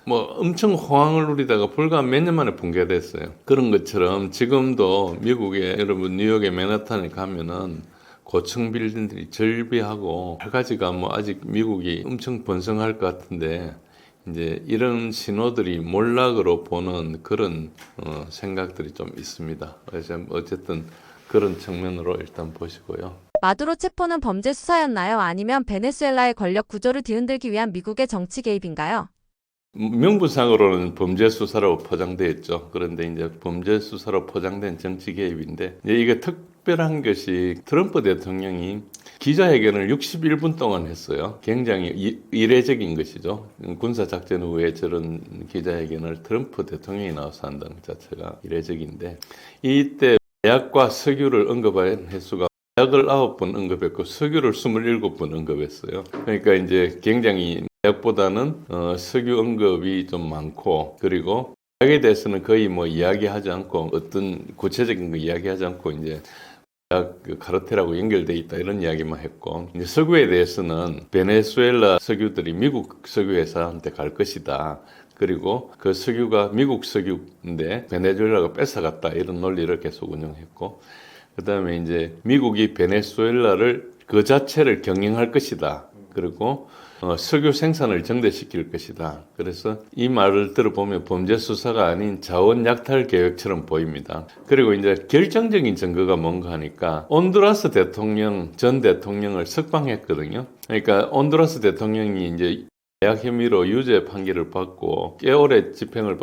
뭐 엄청 호황을 누리다가 불과 몇 년 만에 붕괴됐어요. 그런 것처럼 지금도 미국의 여러분 뉴욕의 맨하탄에 가면은 고층 빌딩들이 절비하고 여러 가지가 뭐 아직 미국이 엄청 번성할 것 같은데, 이제 이런 신호들이 몰락으로 보는 그런 생각들이 좀 있습니다. 그래서 어쨌든 그런 측면으로 일단 보시고요. 마두로 체포는 범죄 수사였나요? 아니면 베네수엘라의 권력 구조를 뒤흔들기 위한 미국의 정치 개입인가요? 명분상으로는 범죄 수사로 포장되어 있죠. 그런데 이제 범죄 수사로 포장된 정치 개입인데, 이게 특별한 것이 트럼프 대통령이 기자회견을 61분 동안 했어요. 굉장히 이례적인 것이죠. 군사작전 후에 저런 기자회견을 트럼프 대통령이 나와서 한다는 것 자체가 이례적인데, 이때 약과 석유를 언급한 횟수가 약을 9번 언급했고 석유를 27번 언급했어요. 그러니까 이제 굉장히 약보다는 석유 언급이 좀 많고, 그리고 약에 대해서는 거의 뭐 이야기하지 않고 어떤 구체적인 거 이야기하지 않고 이제 그 카르텔하고 연결돼 있다 이런 이야기만 했고 이제 석유에 대해서는 베네수엘라 석유들이 미국 석유 회사한테 갈 것이다. 그리고 그 석유가 미국 석유인데 베네수엘라가 뺏어갔다 이런 논리를 계속 운영했고 그다음에 이제 미국이 베네수엘라를 그 자체를 경영할 것이다. 그리고 석유 생산을 정대시킬 것이다. 그래서 이 말을 들어보면 범죄 수사가 아닌 자원 약탈 계획처럼 보입니다. 그리고 이제 결정적인 증거가 뭔가 하니까 온두라스 대통령 전 대통령을 석방했거든요. 그러니까 온두라스 대통령이 이제 마약 혐의로 유죄 판결을 받고 꽤 오래 집행을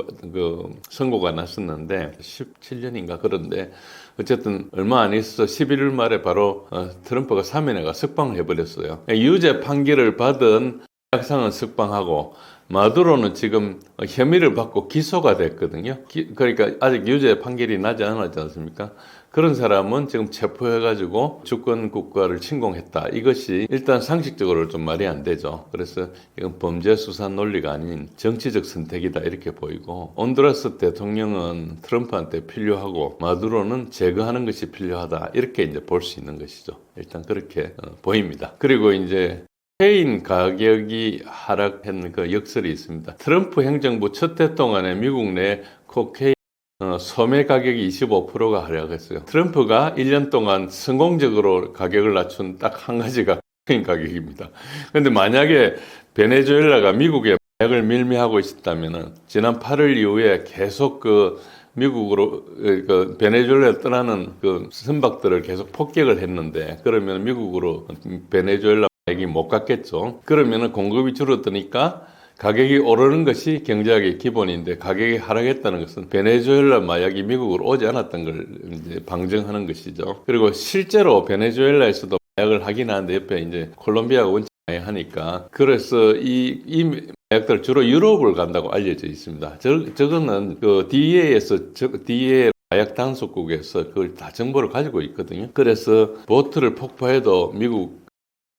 선고가 났었는데 17년인가 그런데 어쨌든 얼마 안 있어서 11월 말에 바로 트럼프가 사면해가 석방을 해버렸어요. 유죄 판결을 받은 약상은 석방하고 마두로는 지금 혐의를 받고 기소가 됐거든요. 그러니까 아직 유죄 판결이 나지 않았지 않습니까? 그런 사람은 지금 체포해가지고 주권 국가를 침공했다. 이것이 일단 상식적으로 좀 말이 안 되죠. 그래서 이건 범죄 수사 논리가 아닌 정치적 선택이다 이렇게 보이고 온두라스 대통령은 트럼프한테 필요하고 마두로는 제거하는 것이 필요하다 이렇게 이제 볼 수 있는 것이죠. 일단 그렇게 보입니다. 그리고 이제 코케인 가격이 하락한 그 역설이 있습니다. 트럼프 행정부 첫 해 동안에 미국 내 코케인 소매 가격이 25%가 하락했어요. 트럼프가 1년 동안 성공적으로 가격을 낮춘 딱 한 가지가 코케인 가격입니다. 그런데 만약에 베네수엘라가 미국에 마약을 밀매하고 있었다면은 지난 8월 이후에 계속 미국으로 베네수엘라에 떠나는 그 선박들을 계속 폭격을 했는데 그러면 미국으로 베네수엘라 마약이 못 갔겠죠. 그러면은 공급이 줄어드니까 가격이 오르는 것이 경제학의 기본인데 가격이 하락했다는 것은 베네수엘라 마약이 미국으로 오지 않았던 걸 이제 방증하는 것이죠. 그리고 실제로 베네수엘라에서도 마약을 하긴 하는데 옆에 이제 콜롬비아가 원체 많이 하니까 그래서 이 마약들 주로 유럽을 간다고 알려져 있습니다. 저거는 그 DEA 마약 단속국에서 그걸 다 정보를 가지고 있거든요. 그래서 보트를 폭파해도 미국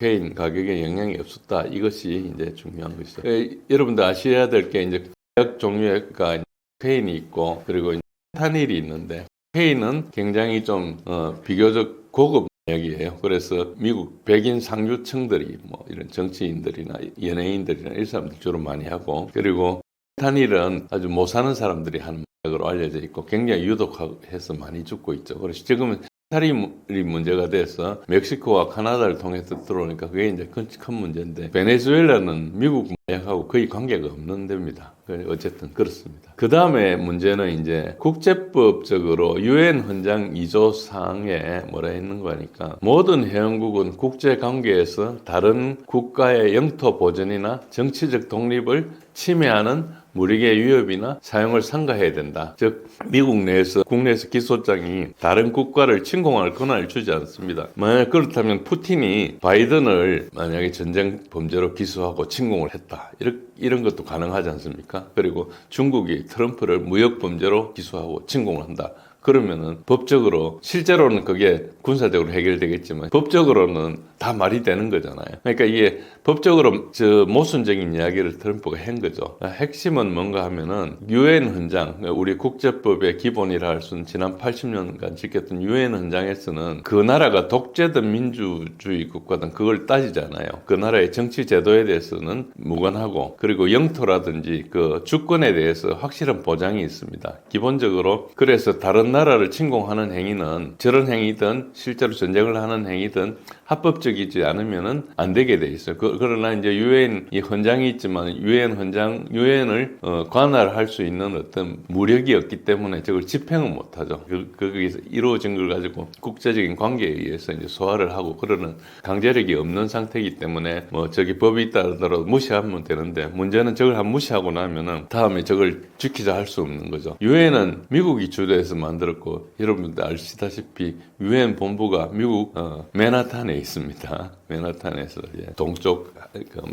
코케인 가격에 영향이 없었다. 이것이 이제 중요한 것이죠. 여러분들 아셔야 될 게 이제 마약 종류가 코케인이 있고 그리고 펜타닐이 있는데 코케인은 굉장히 좀 비교적 고급 마약이에요. 그래서 미국 백인 상류층들이 뭐 이런 정치인들이나 연예인들이나 이런 사람들 주로 많이 하고 그리고 펜타닐은 아주 못 사는 사람들이 하는 마약으로 알려져 있고 굉장히 유독해서 많이 죽고 있죠. 그래서 지금은 탈이 문제가 돼서 멕시코와 카나다를 통해서 들어오니까 그게 이제 큰 문제인데 베네수엘라는 미국 마약하고 거의 관계가 없는 데입니다. 어쨌든 그렇습니다. 그 다음에 문제는 이제 국제법적으로 유엔 헌장 2조 사항에 뭐라 있는 거니까 모든 회원국은 국제 관계에서 다른 국가의 영토 보전이나 정치적 독립을 침해하는 무력의 위협이나 사용을 삼가해야 된다. 즉 미국 내에서 국내에서 기소장이 다른 국가를 침공할 권한을 주지 않습니다. 만약 그렇다면 푸틴이 바이든을 만약에 전쟁 범죄로 기소하고 침공을 했다. 이런 것도 가능하지 않습니까? 그리고 중국이 트럼프를 무역 범죄로 기소하고 침공을 한다. 그러면은 법적으로 실제로는 그게 군사적으로 해결되겠지만 법적으로는 다 말이 되는 거잖아요. 그러니까 이게 법적으로 모순적인 이야기를 트럼프가 한 거죠. 핵심은 뭔가 하면은 유엔 헌장, 우리 국제법의 기본이라 할 수는 지난 80년간 지켰던 유엔 헌장에서는 그 나라가 독재든 민주주의 국가든 그걸 따지잖아요. 그 나라의 정치 제도에 대해서는 무관하고 그리고 영토라든지 그 주권에 대해서 확실한 보장이 있습니다. 기본적으로 그래서 다른 나라를 침공하는 행위는 저런 행위든 실제로 전쟁을 하는 행위든 합법적이지 않으면은 안 되게 돼 있어요. 그러나 이제 유엔이 헌장이 있지만 유엔을 관할할 수 있는 어떤 무력이 없기 때문에 저걸 집행은 못하죠. 거기서 이루어진 걸 가지고 국제적인 관계에 의해서 이제 소화를 하고 그러는 강제력이 없는 상태이기 때문에 뭐 저기 법이 있다 하더라도 무시하면 되는데 문제는 저걸 한 무시하고 나면은 다음에 저걸 지키자 할 수 없는 거죠. 유엔은 미국이 주도해서 만들었고 여러분들 아시다시피 유엔 본부가 미국 맨하탄에 있습니다. 맨하탄에서 동쪽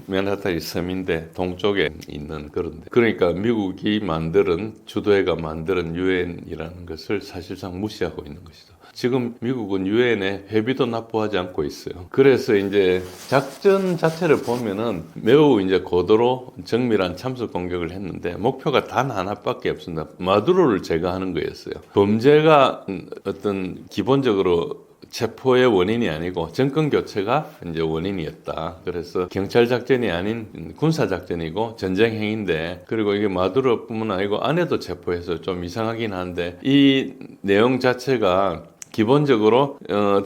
맨하탄이 섬인데 동쪽에 있는 그런데 그러니까 미국이 주도해가 만드는 유엔이라는 것을 사실상 무시하고 있는 것이죠. 지금 미국은 유엔에 회비도 납부하지 않고 있어요. 그래서 이제 작전 자체를 보면은 매우 이제 고도로 정밀한 참수 공격을 했는데 목표가 단 하나밖에 없습니다. 마두로를 제거하는 거였어요. 범죄가 어떤 기본적으로 체포의 원인이 아니고 정권 교체가 이제 원인이었다. 그래서 경찰 작전이 아닌 군사 작전이고 전쟁 행위인데, 그리고 이게 마두로뿐만 아니고 안에도 체포해서 좀 이상하긴 한데, 이 내용 자체가 기본적으로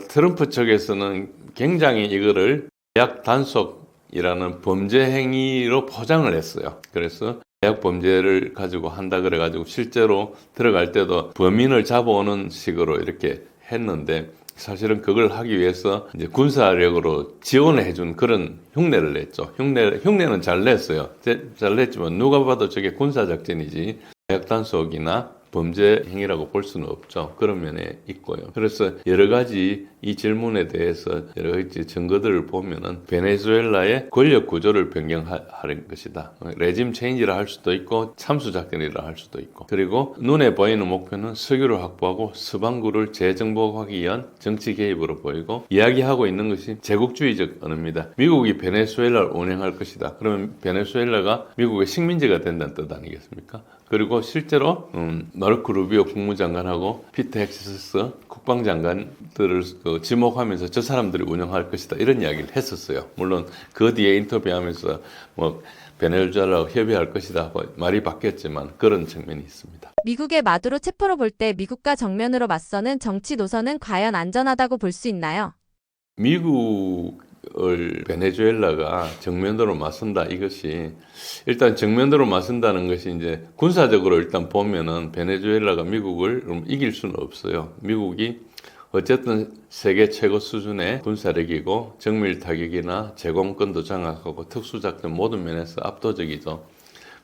트럼프 측에서는 굉장히 이거를 대학 단속이라는 범죄 행위로 포장을 했어요. 그래서 대학 범죄를 가지고 한다 그래가지고 실제로 들어갈 때도 범인을 잡아오는 식으로 이렇게 했는데, 사실은 그걸 하기 위해서 이제 군사력으로 지원을 해준 그런 흉내를 냈죠. 흉내는 잘 냈어요. 잘 냈지만 누가 봐도 저게 군사작전이지 대학 단속이나 범죄 행위라고 볼 수는 없죠. 그런 면에 있고요. 그래서 여러 가지 이 질문에 대해서 여러 가지 증거들을 보면은 베네수엘라의 권력 구조를 변경하는 것이다. 레짐 체인지라 할 수도 있고 참수 작전이라 할 수도 있고, 그리고 눈에 보이는 목표는 석유를 확보하고 서방구를 재정복하기 위한 정치 개입으로 보이고, 이야기하고 있는 것이 제국주의적 언어입니다. 미국이 베네수엘라를 운영할 것이다. 그러면 베네수엘라가 미국의 식민지가 된다는 뜻 아니겠습니까? 그리고 실제로 마르코 루비오 국무장관하고 피터 헥시스 국방장관들을 지목하면서 저 사람들이 운영할 것이다, 이런 이야기를 했었어요. 물론 그 뒤에 인터뷰하면서 뭐 베네수엘라와 협의할 것이다 말이 바뀌었지만 그런 측면이 있습니다. 미국의 마두로 체포로 볼 때 미국과 정면으로 맞서는 정치 노선은 과연 안전하다고 볼 수 있나요? 미국을 베네수엘라가 정면으로 맞선다, 이것이 일단 정면으로 맞선다는 것이 이제 군사적으로 일단 보면은 베네수엘라가 미국을 이길 수는 없어요. 미국이 어쨌든 세계 최고 수준의 군사력이고 정밀 타격이나 제공권도 장악하고 특수작전 모든 면에서 압도적이죠.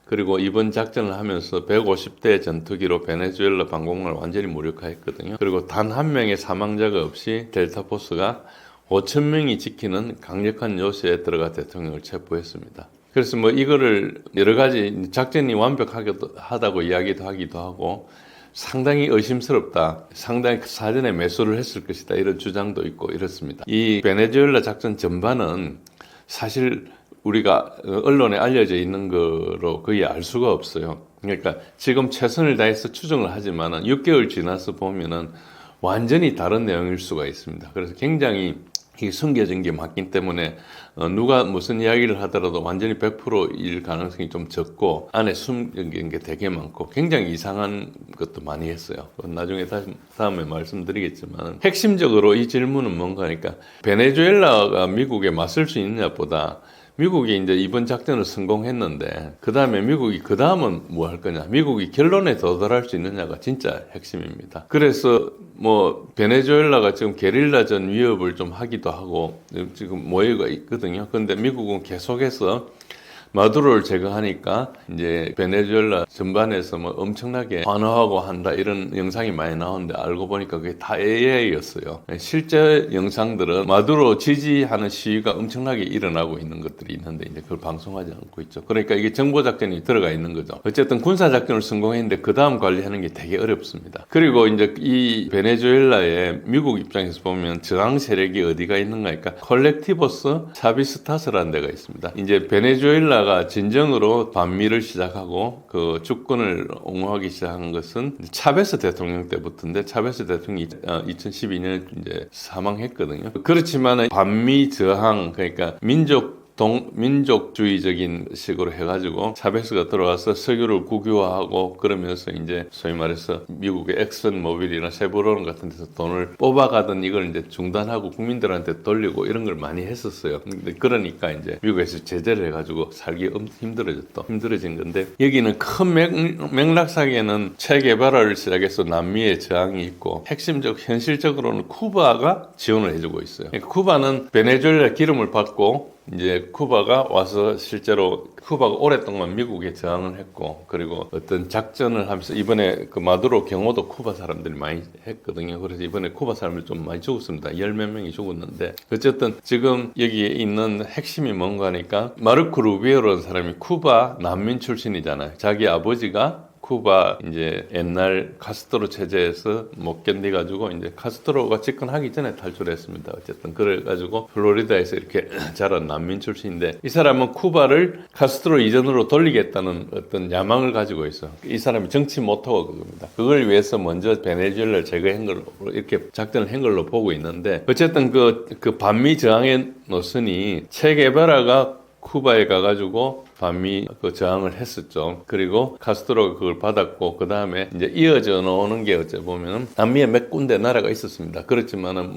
그리고 이번 작전을 하면서 150대 전투기로 베네수엘라 방공망을 완전히 무력화했거든요. 그리고 단 한 명의 사망자가 없이 델타포스가 5,000명이 지키는 강력한 요새에 들어가 대통령을 체포했습니다. 그래서 뭐 이거를 여러 가지 작전이 완벽하다고 이야기도 하기도 하고, 상당히 의심스럽다, 상당히 사전에 매수를 했을 것이다, 이런 주장도 있고 이렇습니다. 이 베네수엘라 작전 전반은 사실 우리가 언론에 알려져 있는 거로 거의 알 수가 없어요. 그러니까 지금 최선을 다해서 추정을 하지만은 6개월 지나서 보면은 완전히 다른 내용일 수가 있습니다. 그래서 굉장히 이게 숨겨진 게 맞기 때문에 누가 무슨 이야기를 하더라도 완전히 100%일 가능성이 좀 적고, 안에 숨겨진 게 되게 많고 굉장히 이상한 것도 많이 했어요. 나중에 다음에 말씀드리겠지만, 핵심적으로 이 질문은 뭔가 하니까 베네수엘라가 미국에 맞설 수 있느냐보다 미국이 이제 이번 작전을 성공했는데 그 다음에 미국이 그 다음은 뭐 할 거냐, 미국이 결론에 도달할 수 있느냐가 진짜 핵심입니다. 그래서 뭐 베네수엘라가 지금 게릴라전 위협을 좀 하기도 하고 지금 모여가 있거든요. 그런데 미국은 계속해서 마두로를 제거하니까 이제 베네수엘라 전반에서 뭐 엄청나게 환호하고 한다, 이런 영상이 많이 나오는데 알고 보니까 그게 다 AI였어요. 실제 영상들은 마두로 지지하는 시위가 엄청나게 일어나고 있는 것들이 있는데 이제 그걸 방송하지 않고 있죠. 그러니까 이게 정보작전이 들어가 있는 거죠. 어쨌든 군사작전을 성공했는데 그 다음 관리하는 게 되게 어렵습니다. 그리고 이제 이 베네수엘라의 미국 입장에서 보면 저항 세력이 어디가 있는가 하니까 콜렉티보스 차비스타스라는 데가 있습니다. 이제 베네수엘라 진정으로 반미를 시작하고 그 주권을 옹호하기 시작한 것은 차베스 대통령 때부터인데, 차베스 대통령이 2012년에 이제 사망했거든요. 그렇지만 반미 저항, 그러니까 민족주의적인 식으로 해가지고 차베스가 들어와서 석유를 국유화하고, 그러면서 이제 소위 말해서 미국의 엑슨 모빌이나 쉐보론 같은 데서 돈을 뽑아가던 이걸 이제 중단하고 국민들한테 돌리고 이런 걸 많이 했었어요. 근데 그러니까 이제 미국에서 제재를 해가지고 살기 힘들어진 건데, 여기는 큰 맥락상에는 체게바라를 시작해서 남미의 저항이 있고, 현실적으로는 쿠바가 지원을 해주고 있어요. 그러니까 쿠바는 베네수엘라 기름을 받고 이제 쿠바가 와서 실제로 쿠바가 오랫동안 미국에 저항을 했고, 그리고 어떤 작전을 하면서 이번에 그 마두로 경호도 쿠바 사람들이 많이 했거든요. 그래서 이번에 쿠바 사람들이 좀 많이 죽었습니다. 10몇 명이 죽었는데, 어쨌든 지금 여기에 있는 핵심이 뭔가 하니까 마르코 루비오라는 사람이 쿠바 난민 출신이잖아요. 자기 아버지가 쿠바 이제 옛날 카스트로 체제에서 못 견디가지고 이제 카스트로가 집권하기 전에 탈출했습니다. 어쨌든 그래가지고 플로리다에서 이렇게 자란 난민 출신인데 이 사람은 쿠바를 카스트로 이전으로 돌리겠다는 어떤 야망을 가지고 있어. 이 사람이 정치 모토가 그겁니다. 그걸 위해서 먼저 베네수엘라를 제거한 걸로 이렇게 작전을 한 걸로 보고 있는데 어쨌든 그 반미 저항의 노선이 체게바라가 쿠바에 가가지고 반미 그 저항을 했었죠. 그리고 카스트로가 그걸 받았고 그 다음에 이제 이어져 나오는 게 어째 보면은 남미에 몇 군데 나라가 있었습니다. 그렇지만은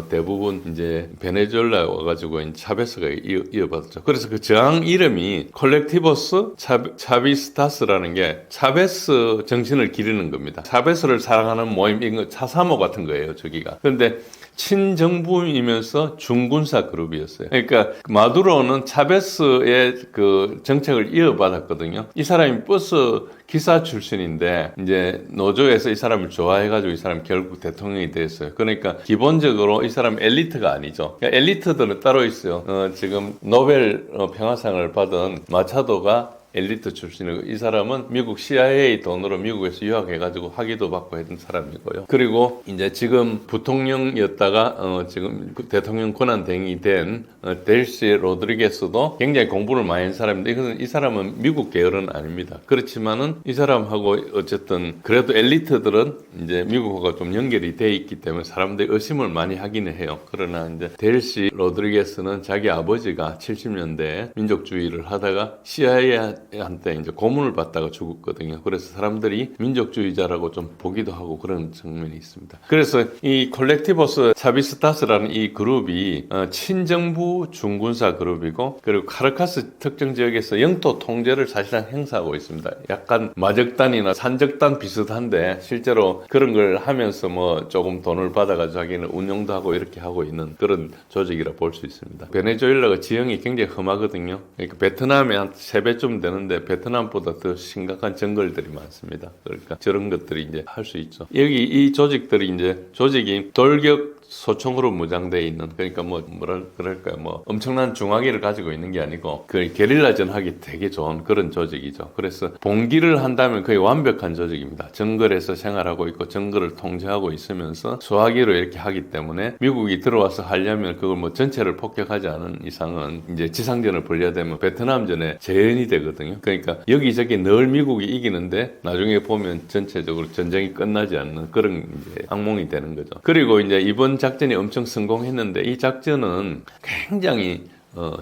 대부분 이제 베네수엘라 와가지고 차베스가 이어받았죠. 그래서 그 저항 이름이 콜렉티보스 차비스타스라는 게 차베스 정신을 기르는 겁니다. 차베스를 사랑하는 모임 이거 차사모 같은 거예요. 저기가. 그런데 친정부이면서 중군사 그룹이었어요. 그러니까 마두로는 차베스의 그 정책을 이어받았거든요. 이 사람이 버스 기사 출신인데 이제 노조에서 이 사람을 좋아해가지고 이 사람 결국 대통령이 됐어요. 그러니까 기본적으로 이 사람 엘리트가 아니죠. 그러니까 엘리트들은 따로 있어요. 지금 노벨 평화상을 받은 마차도가 엘리트 출신이고 이 사람은 미국 CIA 돈으로 미국에서 유학해가지고 학위도 받고 했던 사람이고요. 그리고 이제 지금 부통령이었다가 지금 대통령 권한대행이 된 델시 로드리게스도 굉장히 공부를 많이 한 사람인데 이것은 이 사람은 미국 계열은 아닙니다. 그렇지만은 이 사람하고 어쨌든 그래도 엘리트들은 이제 미국하고 좀 연결이 돼 있기 때문에 사람들이 의심을 많이 하기는 해요. 그러나 이제 델시 로드리게스는 자기 아버지가 70년대에 민족주의를 하다가 CIA한테 이제 고문을 받다가 죽었거든요. 그래서 사람들이 민족주의자라고 좀 보기도 하고 그런 측면이 있습니다. 그래서 이 콜렉티보스 차비스타스라는 이 그룹이 친정부 중군사 그룹이고 그리고 카라카스 특정 지역에서 영토 통제를 사실상 행사하고 있습니다. 약간 마적단이나 산적단 비슷한데 실제로 그런 걸 하면서 조금 돈을 받아가지고 자기는 운영도 하고 이렇게 하고 있는 그런 조직이라 볼 수 있습니다. 베네수엘라가 지형이 굉장히 험하거든요. 그러니까 베트남에 한 3배쯤 되는데 베트남보다 더 심각한 정글들이 많습니다. 그러니까 저런 것들이 이제 할 수 있죠. 여기 이 조직들이 이제 조직이 돌격 소총으로 무장되어 있는 그러니까 엄청난 중화기를 가지고 있는 게 아니고 그 게릴라전 하기 되게 좋은 그런 조직이죠. 그래서 봉기를 한다면 거의 완벽한 조직입니다. 정글에서 생활하고 있고 정글을 통제하고 있으면서 소화기로 이렇게 하기 때문에 미국이 들어와서 하려면 그걸 전체를 폭격하지 않은 이상은 이제 지상전을 벌여야 되면 베트남전에 재현이 되거든요. 그러니까 여기저기 늘 미국이 이기는데 나중에 보면 전체적으로 전쟁이 끝나지 않는 그런 이제 악몽이 되는 거죠. 그리고 이제 이번 작전이 엄청 성공했는데 이 작전은 굉장히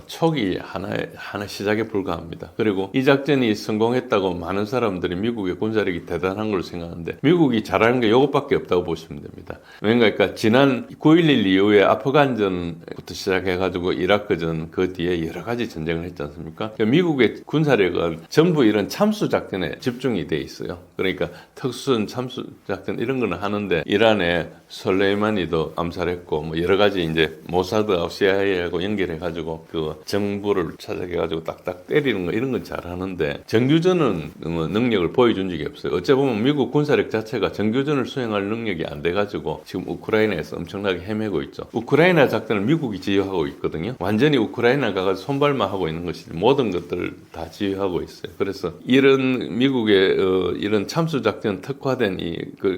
초기 하나 시작에 불과합니다. 그리고 이 작전이 성공했다고 많은 사람들이 미국의 군사력이 대단한 걸로 생각하는데 미국이 잘하는 게 이것밖에 없다고 보시면 됩니다. 그러니까 지난 9.11 이후에 아프간전부터 시작해가지고 이라크전 그 뒤에 여러 가지 전쟁을 했지 않습니까? 그러니까 미국의 군사력은 전부 이런 참수 작전에 집중이 돼 있어요. 그러니까 특수전 참수 작전 이런 거는 하는데 이란에 솔레이마니도 암살했고 여러 가지 이제 모사드하고 CIA하고 연결해가지고 그 정부를 찾아가지고 딱딱 때리는 거 이런 건 잘하는데 정규전은 능력을 보여준 적이 없어요. 어째 보면 미국 군사력 자체가 정규전을 수행할 능력이 안 돼가지고 지금 우크라이나에서 엄청나게 헤매고 있죠. 우크라이나 작전을 미국이 지휘하고 있거든요. 완전히 우크라이나 가서 손발만 하고 있는 것이 모든 것들을 다 지휘하고 있어요. 그래서 이런 미국의 이런 참수 작전 특화된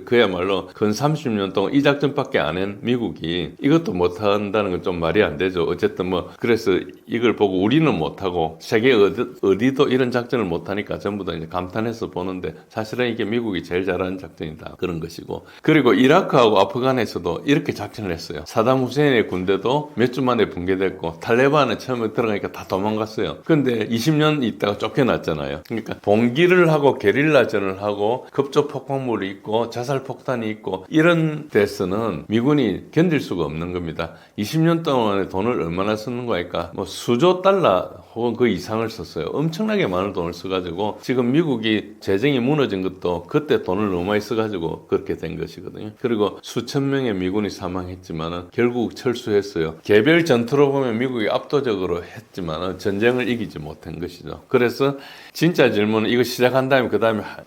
그야말로 근 30년 동안 이 작전밖에 안 한 미국이 이것도 못한다는 건 좀 말이 안 되죠. 어쨌든 그래서 이걸 보고 우리는 못하고 세계 어디도 이런 작전을 못하니까 전부 다 이제 감탄해서 보는데 사실은 이게 미국이 제일 잘하는 작전이다 그런 것이고 그리고 이라크하고 아프간에서도 이렇게 작전을 했어요. 사담 후세인의 군대도 몇 주 만에 붕괴됐고 탈레반은 처음에 들어가니까 다 도망갔어요. 근데 20년 있다가 쫓겨났잖아요. 그러니까 봉기를 하고 게릴라전을 하고 급조 폭발물이 있고 자살 폭탄이 있고 이런 데서는 미군이 견딜 수가 없는 겁니다. 20년 동안에 돈을 얼마나 쓰는 거니까 수조 달러 혹은 그 이상을 썼어요. 엄청나게 많은 돈을 써가지고 지금 미국이 재정이 무너진 것도 그때 돈을 너무 많이 써가지고 그렇게 된 것이거든요. 그리고 수천 명의 미군이 사망했지만은 결국 철수했어요. 개별 전투로 보면 미국이 압도적으로 했지만은 전쟁을 이기지 못한 것이죠. 그래서 진짜 질문은 이거 시작한 다음에 그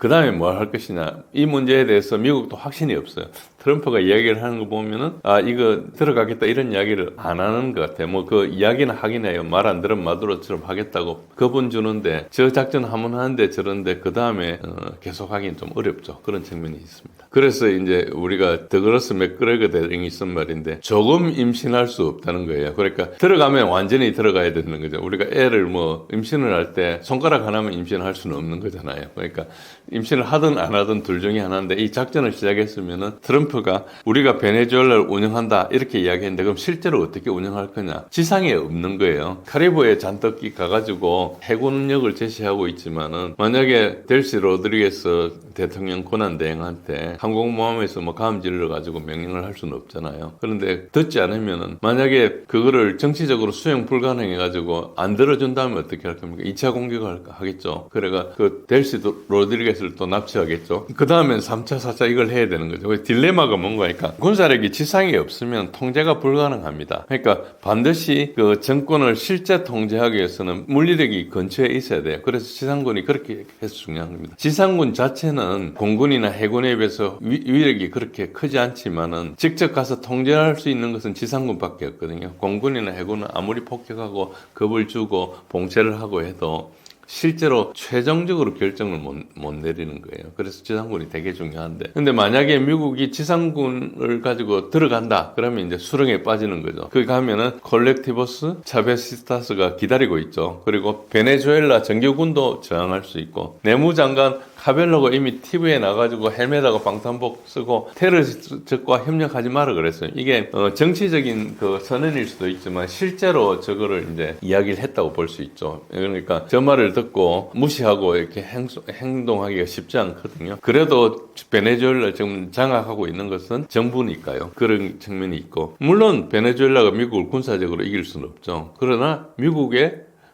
다음에 뭘 할 것이냐 이 문제에 대해서 미국도 확신이 없어요. 트럼프가 이야기를 하는 거 보면은 이거 들어가겠다 이런 이야기를 안 하는 것 같아요. 그 이야기는 하긴 해요. 말 안 들으면 마두로처럼 하겠다고 겁은 주는데 저 작전 한번 하는데 저런데 그 다음에 계속 하긴 좀 어렵죠. 그런 측면이 있습니다. 그래서 이제 우리가 더글라스 맥그레거 대령이 쓴 말인데 조금 임신할 수 없다는 거예요. 그러니까 들어가면 완전히 들어가야 되는 거죠. 우리가 애를 뭐 임신을 할 때 손가락 하나면 임신할 수는 없는 거잖아요. 그러니까 임신을 하든 안 하든 둘 중에 하나인데 이 작전을 시작했으면은 트럼프가 우리가 베네수엘라를 운영한다 이렇게 이야기했는데 그럼 실제로 어떻게 운영할 거냐? 지상에 없는 거예요. 카리브해 잔뜩 가가지고 해군력을 제시하고 있지만은 만약에 델시 로드리게스 대통령 권한대행한테 항공모함에서 뭐 감 질러가지고 명령을 할 수는 없잖아요. 그런데 듣지 않으면은 만약에 그거를 정치적으로 수행 불가능해가지고 안 들어준다면 어떻게 할 겁니까? 2차 공격을 하겠죠. 그래가 그 델시 로드리게스를 또 납치하겠죠. 그 다음엔 3차, 4차 이걸 해야 되는 거죠. 딜레마가 뭔가니까 군사력이 지상에 없으면 통제가 불가능합니다. 그러니까 반드시 그 정권을 실제 통제하기 위해서는 물리력이 근처에 있어야 돼요. 그래서 지상군이 그렇게 해서 중요한 겁니다. 지상군 자체는 공군이나 해군에 비해서 위력이 그렇게 크지 않지만은 직접 가서 통제할 수 있는 것은 지상군밖에 없거든요. 공군이나 해군은 아무리 폭격하고 겁을 주고 봉쇄를 하고 해도 실제로 최종적으로 결정을 못 내리는 거예요. 그래서 지상군이 되게 중요한데. 근데 만약에 미국이 지상군을 가지고 들어간다. 그러면 이제 수렁에 빠지는 거죠. 거기 가면은 콜렉티보스 차베시스타스가 기다리고 있죠. 그리고 베네수엘라 정규군도 저항할 수 있고 내무장관 카벨로가 이미 TV에 나가지고 헬멧하고 방탄복 쓰고 테러리스트과 협력하지 마라 그랬어요. 이게 정치적인 그 선언일 수도 있지만 실제로 저거를 이제 이야기를 했다고 볼 수 있죠. 그러니까 저 말을 듣고 무시하고 이렇게 행동하기가 쉽지 않거든요. 그래도 베네수엘라 지금 장악하고 있는 것은 정부니까요. 그런 측면이 있고 물론 베네수엘라가 미국을 군사적으로 이길 수는 없죠. 그러나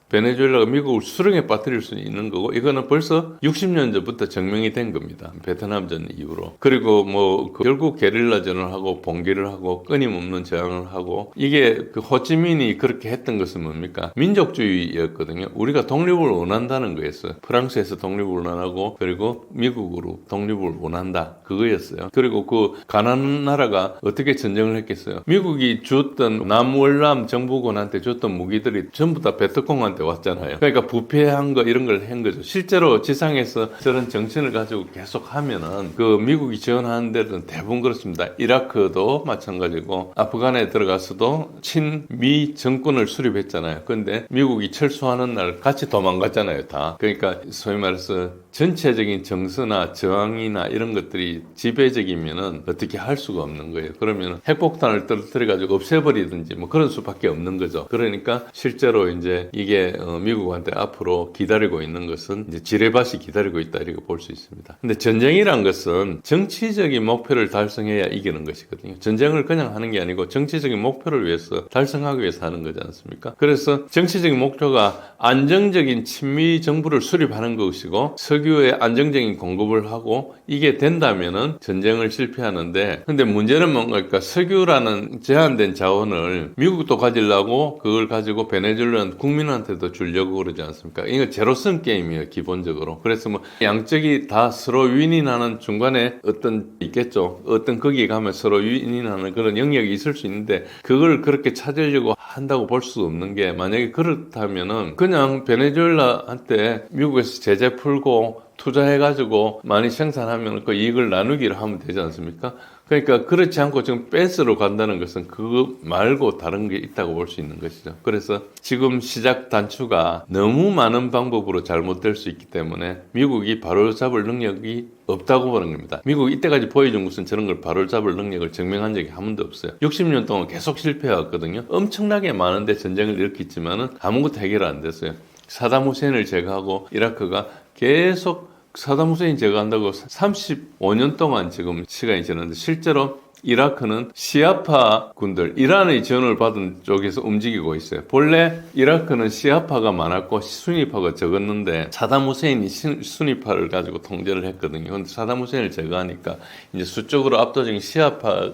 베네수엘라가 미국을 수렁에 빠뜨릴 수 있는 거고 이거는 벌써 60년 전부터 증명이 된 겁니다. 베트남전 이후로. 그리고 결국 게릴라전을 하고 봉기를 하고 끊임없는 저항을 하고 이게 그 호치민이 그렇게 했던 것은 뭡니까? 민족주의였거든요. 우리가 독립을 원한다는 거였어요. 프랑스에서 독립을 원하고 그리고 미국으로 독립을 원한다. 그거였어요. 그리고 그 가난한 나라가 어떻게 전쟁을 했겠어요? 미국이 줬던 남월남 정부군한테 줬던 무기들이 전부 다 베트콩한테 왔잖아요. 그러니까 부패한 거 이런 걸 한 거죠. 실제로 지상에서 저런 정신을 가지고 계속 하면은 그 미국이 지원하는 데는 대부분 그렇습니다. 이라크도 마찬가지고 아프간에 들어가서도 친미 정권을 수립했잖아요. 근데 미국이 철수하는 날 같이 도망갔잖아요. 다. 그러니까 소위 말해서 전체적인 정서나 저항이나 이런 것들이 지배적이면은 어떻게 할 수가 없는 거예요. 그러면 핵폭탄을 떨어뜨려가지고 없애버리든지 뭐 그런 수밖에 없는 거죠. 그러니까 실제로 이제 이게 미국한테 앞으로 기다리고 있는 것은 이제 지뢰밭이 기다리고 있다 이렇게 볼 수 있습니다. 근데 전쟁이란 것은 정치적인 목표를 달성해야 이기는 것이거든요. 전쟁을 그냥 하는 게 아니고 정치적인 목표를 위해서 달성하기 위해서 하는 거지 않습니까? 그래서 정치적인 목표가 안정적인 친미 정부를 수립하는 것이고 석유의 안정적인 공급을 하고 이게 된다면은 전쟁을 실패하는데 근데 문제는 뭔가 석유라는 제한된 자원을 미국도 가지려고 그걸 가지고 베네수엘라 국민한테도 주려고 그러지 않습니까? 이거 제로섬 게임이에요, 기본적으로. 그래서 뭐 양쪽이 다 서로 윈윈하는 중간에 어떤 있겠죠. 어떤 거기에 가면 서로 윈윈하는 그런 영역이 있을 수 있는데 그걸 그렇게 찾으려고 한다고 볼 수 없는 게 만약에 그렇다면은 그냥 베네수엘라한테 미국에서 제재 풀고 투자해가지고 많이 생산하면 그 이익을 나누기를 하면 되지 않습니까? 그러니까 그렇지 않고 지금 뺏으러 간다는 것은 그거 말고 다른 게 있다고 볼 수 있는 것이죠. 그래서 지금 시작 단추가 너무 많은 방법으로 잘못될 수 있기 때문에 미국이 바로잡을 능력이 없다고 보는 겁니다. 미국이 이때까지 보여준 것은 저런 걸 바로잡을 능력을 증명한 적이 한 번도 없어요. 60년 동안 계속 실패해왔거든요. 엄청나게 많은데 전쟁을 일으켰지만은 아무것도 해결 안 됐어요. 사담 후세인을 제거하고 이라크가 계속 사담 후세인 제거한다고 35년 동안 지금 시간이 지났는데 실제로 이라크는 시아파 군들, 이란의 지원을 받은 쪽에서 움직이고 있어요. 본래 이라크는 시아파가 많았고 수니파가 적었는데 사담 후세인이 수니파를 가지고 통제를 했거든요. 근데 사담 후세인을 제거하니까 이제 수적으로 압도적인 시아파가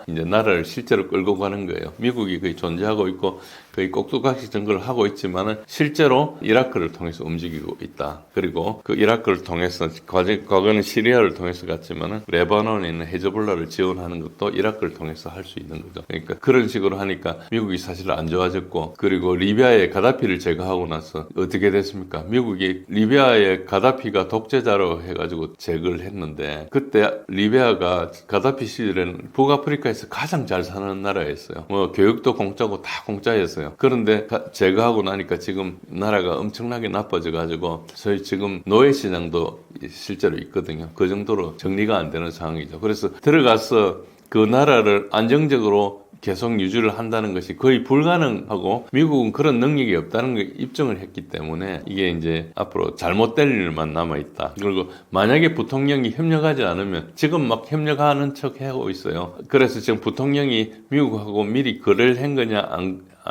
이제 나라를 실제로 끌고 가는 거예요. 미국이 거의 존재하고 있고 거의 꼭두각시 정글을 하고 있지만은 실제로 이라크를 통해서 움직이고 있다. 그리고 그 이라크를 통해서 과거는 시리아를 통해서 갔지만은 레바논에 있는 헤즈볼라를 지원하는 하는 것도 이라크를 통해서 할 수 있는 거죠. 그러니까 그런 식으로 하니까 미국이 사실 안 좋아졌고, 그리고 리비아의 가다피를 제거하고 나서 어떻게 됐습니까? 미국이 리비아의 가다피가 독재자로 해가지고 제거를 했는데, 그때 리비아가 가다피 시절에는 북아프리카에서 가장 잘 사는 나라였어요. 뭐 교육도 공짜고 다 공짜였어요. 그런데 제거하고 나니까 지금 나라가 엄청나게 나빠져가지고 저희 지금 노예 시장도 실제로 있거든요. 그 정도로 정리가 안 되는 상황이죠. 그래서 들어가서 그 나라를 안정적으로 계속 유지를 한다는 것이 거의 불가능하고, 미국은 그런 능력이 없다는 걸 입증을 했기 때문에 이게 이제 앞으로 잘못될 일만 남아있다. 그리고 만약에 부통령이 협력하지 않으면, 지금 막 협력하는 척 하고 있어요. 그래서 지금 부통령이 미국하고 미리 거래를 한 거냐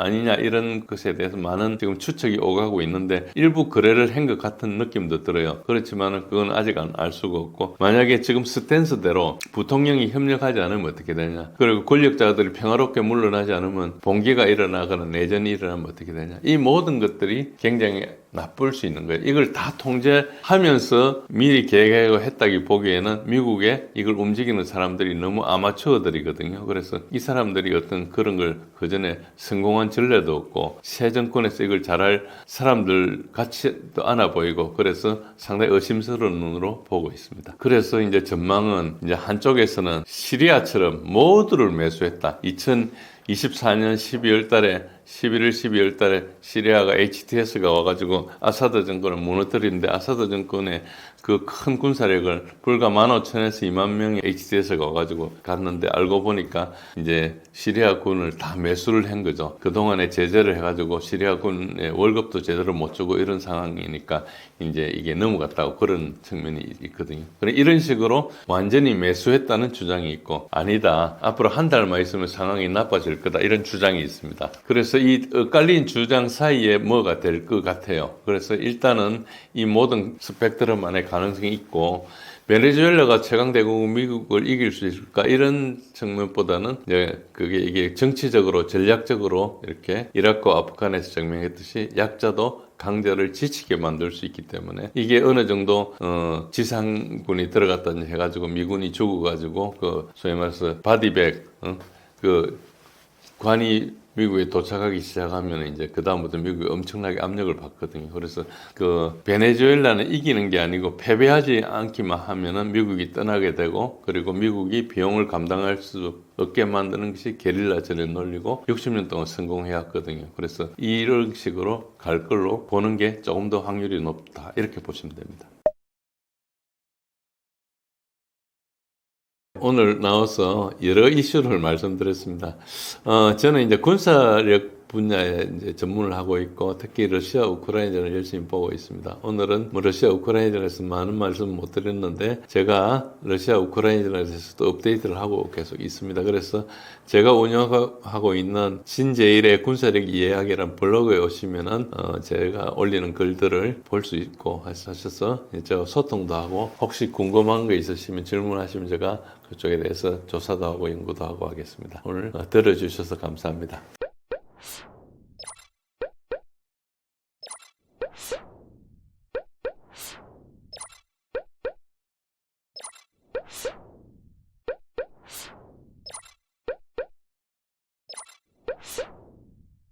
아니냐 이런 것에 대해서 많은 지금 추측이 오가고 있는데, 일부 거래를 한 것 같은 느낌도 들어요. 그렇지만 그건 아직 알 수가 없고, 만약에 지금 스탠스대로 부통령이 협력하지 않으면 어떻게 되냐, 그리고 권력자들이 평화롭게 물러나지 않으면 봉기가 일어나거나 내전이 일어나면 어떻게 되냐, 이 모든 것들이 굉장히 나쁠 수 있는 거예요. 이걸 다 통제하면서 미리 계획하고 했다기 보기에는 미국에 이걸 움직이는 사람들이 너무 아마추어들이거든요. 그래서 이 사람들이 어떤 그런 걸 그전에 성공한 전례도 없고, 새 정권에서 이걸 잘할 사람들 같이도 않아 보이고, 그래서 상당히 의심스러운 눈으로 보고 있습니다. 그래서 이제 전망은, 이제 한쪽에서는 시리아처럼 모두를 매수했다. 2024년 12월 달에 11월 12월 달에 시리아가 HTS가 와가지고 아사드 정권을 무너뜨리는데, 아사드 정권의 그 큰 군사력을 불과 15,000에서 2만 명의 HTS가 와가지고 갔는데, 알고 보니까 이제 시리아 군을 다 매수를 한 거죠. 그동안에 제재를 해가지고 시리아 군의 월급도 제대로 못 주고 이런 상황이니까 이제 이게 넘어갔다고, 그런 측면이 있거든요. 이런 식으로 완전히 매수했다는 주장이 있고, 아니다, 앞으로 한 달만 있으면 상황이 나빠질 거다, 이런 주장이 있습니다. 그래서 이 엇갈린 주장 사이에 뭐가 될 것 같아요. 그래서 일단은 이 모든 스펙트럼 안에 가능성이 있고, 베네수엘라가 최강대국 미국을 이길 수 있을까, 이런 측면보다는 이게 정치적으로 전략적으로 이렇게 이라크와 아프간에서 증명했듯이 약자도 강자를 지치게 만들 수 있기 때문에, 이게 어느 정도 지상군이 들어갔다니 해가지고 미군이 죽어가지고 그 소위 말해서 바디백 그 관이 미국에 도착하기 시작하면 이제 그다음부터 미국이 엄청나게 압력을 받거든요. 그래서 그 베네수엘라는 이기는 게 아니고 패배하지 않기만 하면은 미국이 떠나게 되고, 그리고 미국이 비용을 감당할 수 없게 만드는 것이 게릴라전의 논리고 60년 동안 성공해왔거든요. 그래서 이런 식으로 갈 걸로 보는 게 조금 더 확률이 높다, 이렇게 보시면 됩니다. 오늘 나와서 여러 이슈를 말씀드렸습니다. 저는 이제 군사력 분야에 이제 전문을 하고 있고, 특히 러시아 우크라이나전을 열심히 보고 있습니다. 오늘은 뭐 러시아 우크라이나전에서 많은 말씀 못 드렸는데, 제가 러시아 우크라이나전에 대해서도 업데이트를 하고 계속 있습니다. 그래서 제가 운영하고 있는 신제일의 군사력 이야기라는 블로그에 오시면은 제가 올리는 글들을 볼 수 있고 하셔서 제가 소통도 하고, 혹시 궁금한 거 있으시면 질문하시면 제가 그쪽에 대해서 조사도 하고 연구도 하고 하겠습니다. 오늘 들어주셔서 감사합니다.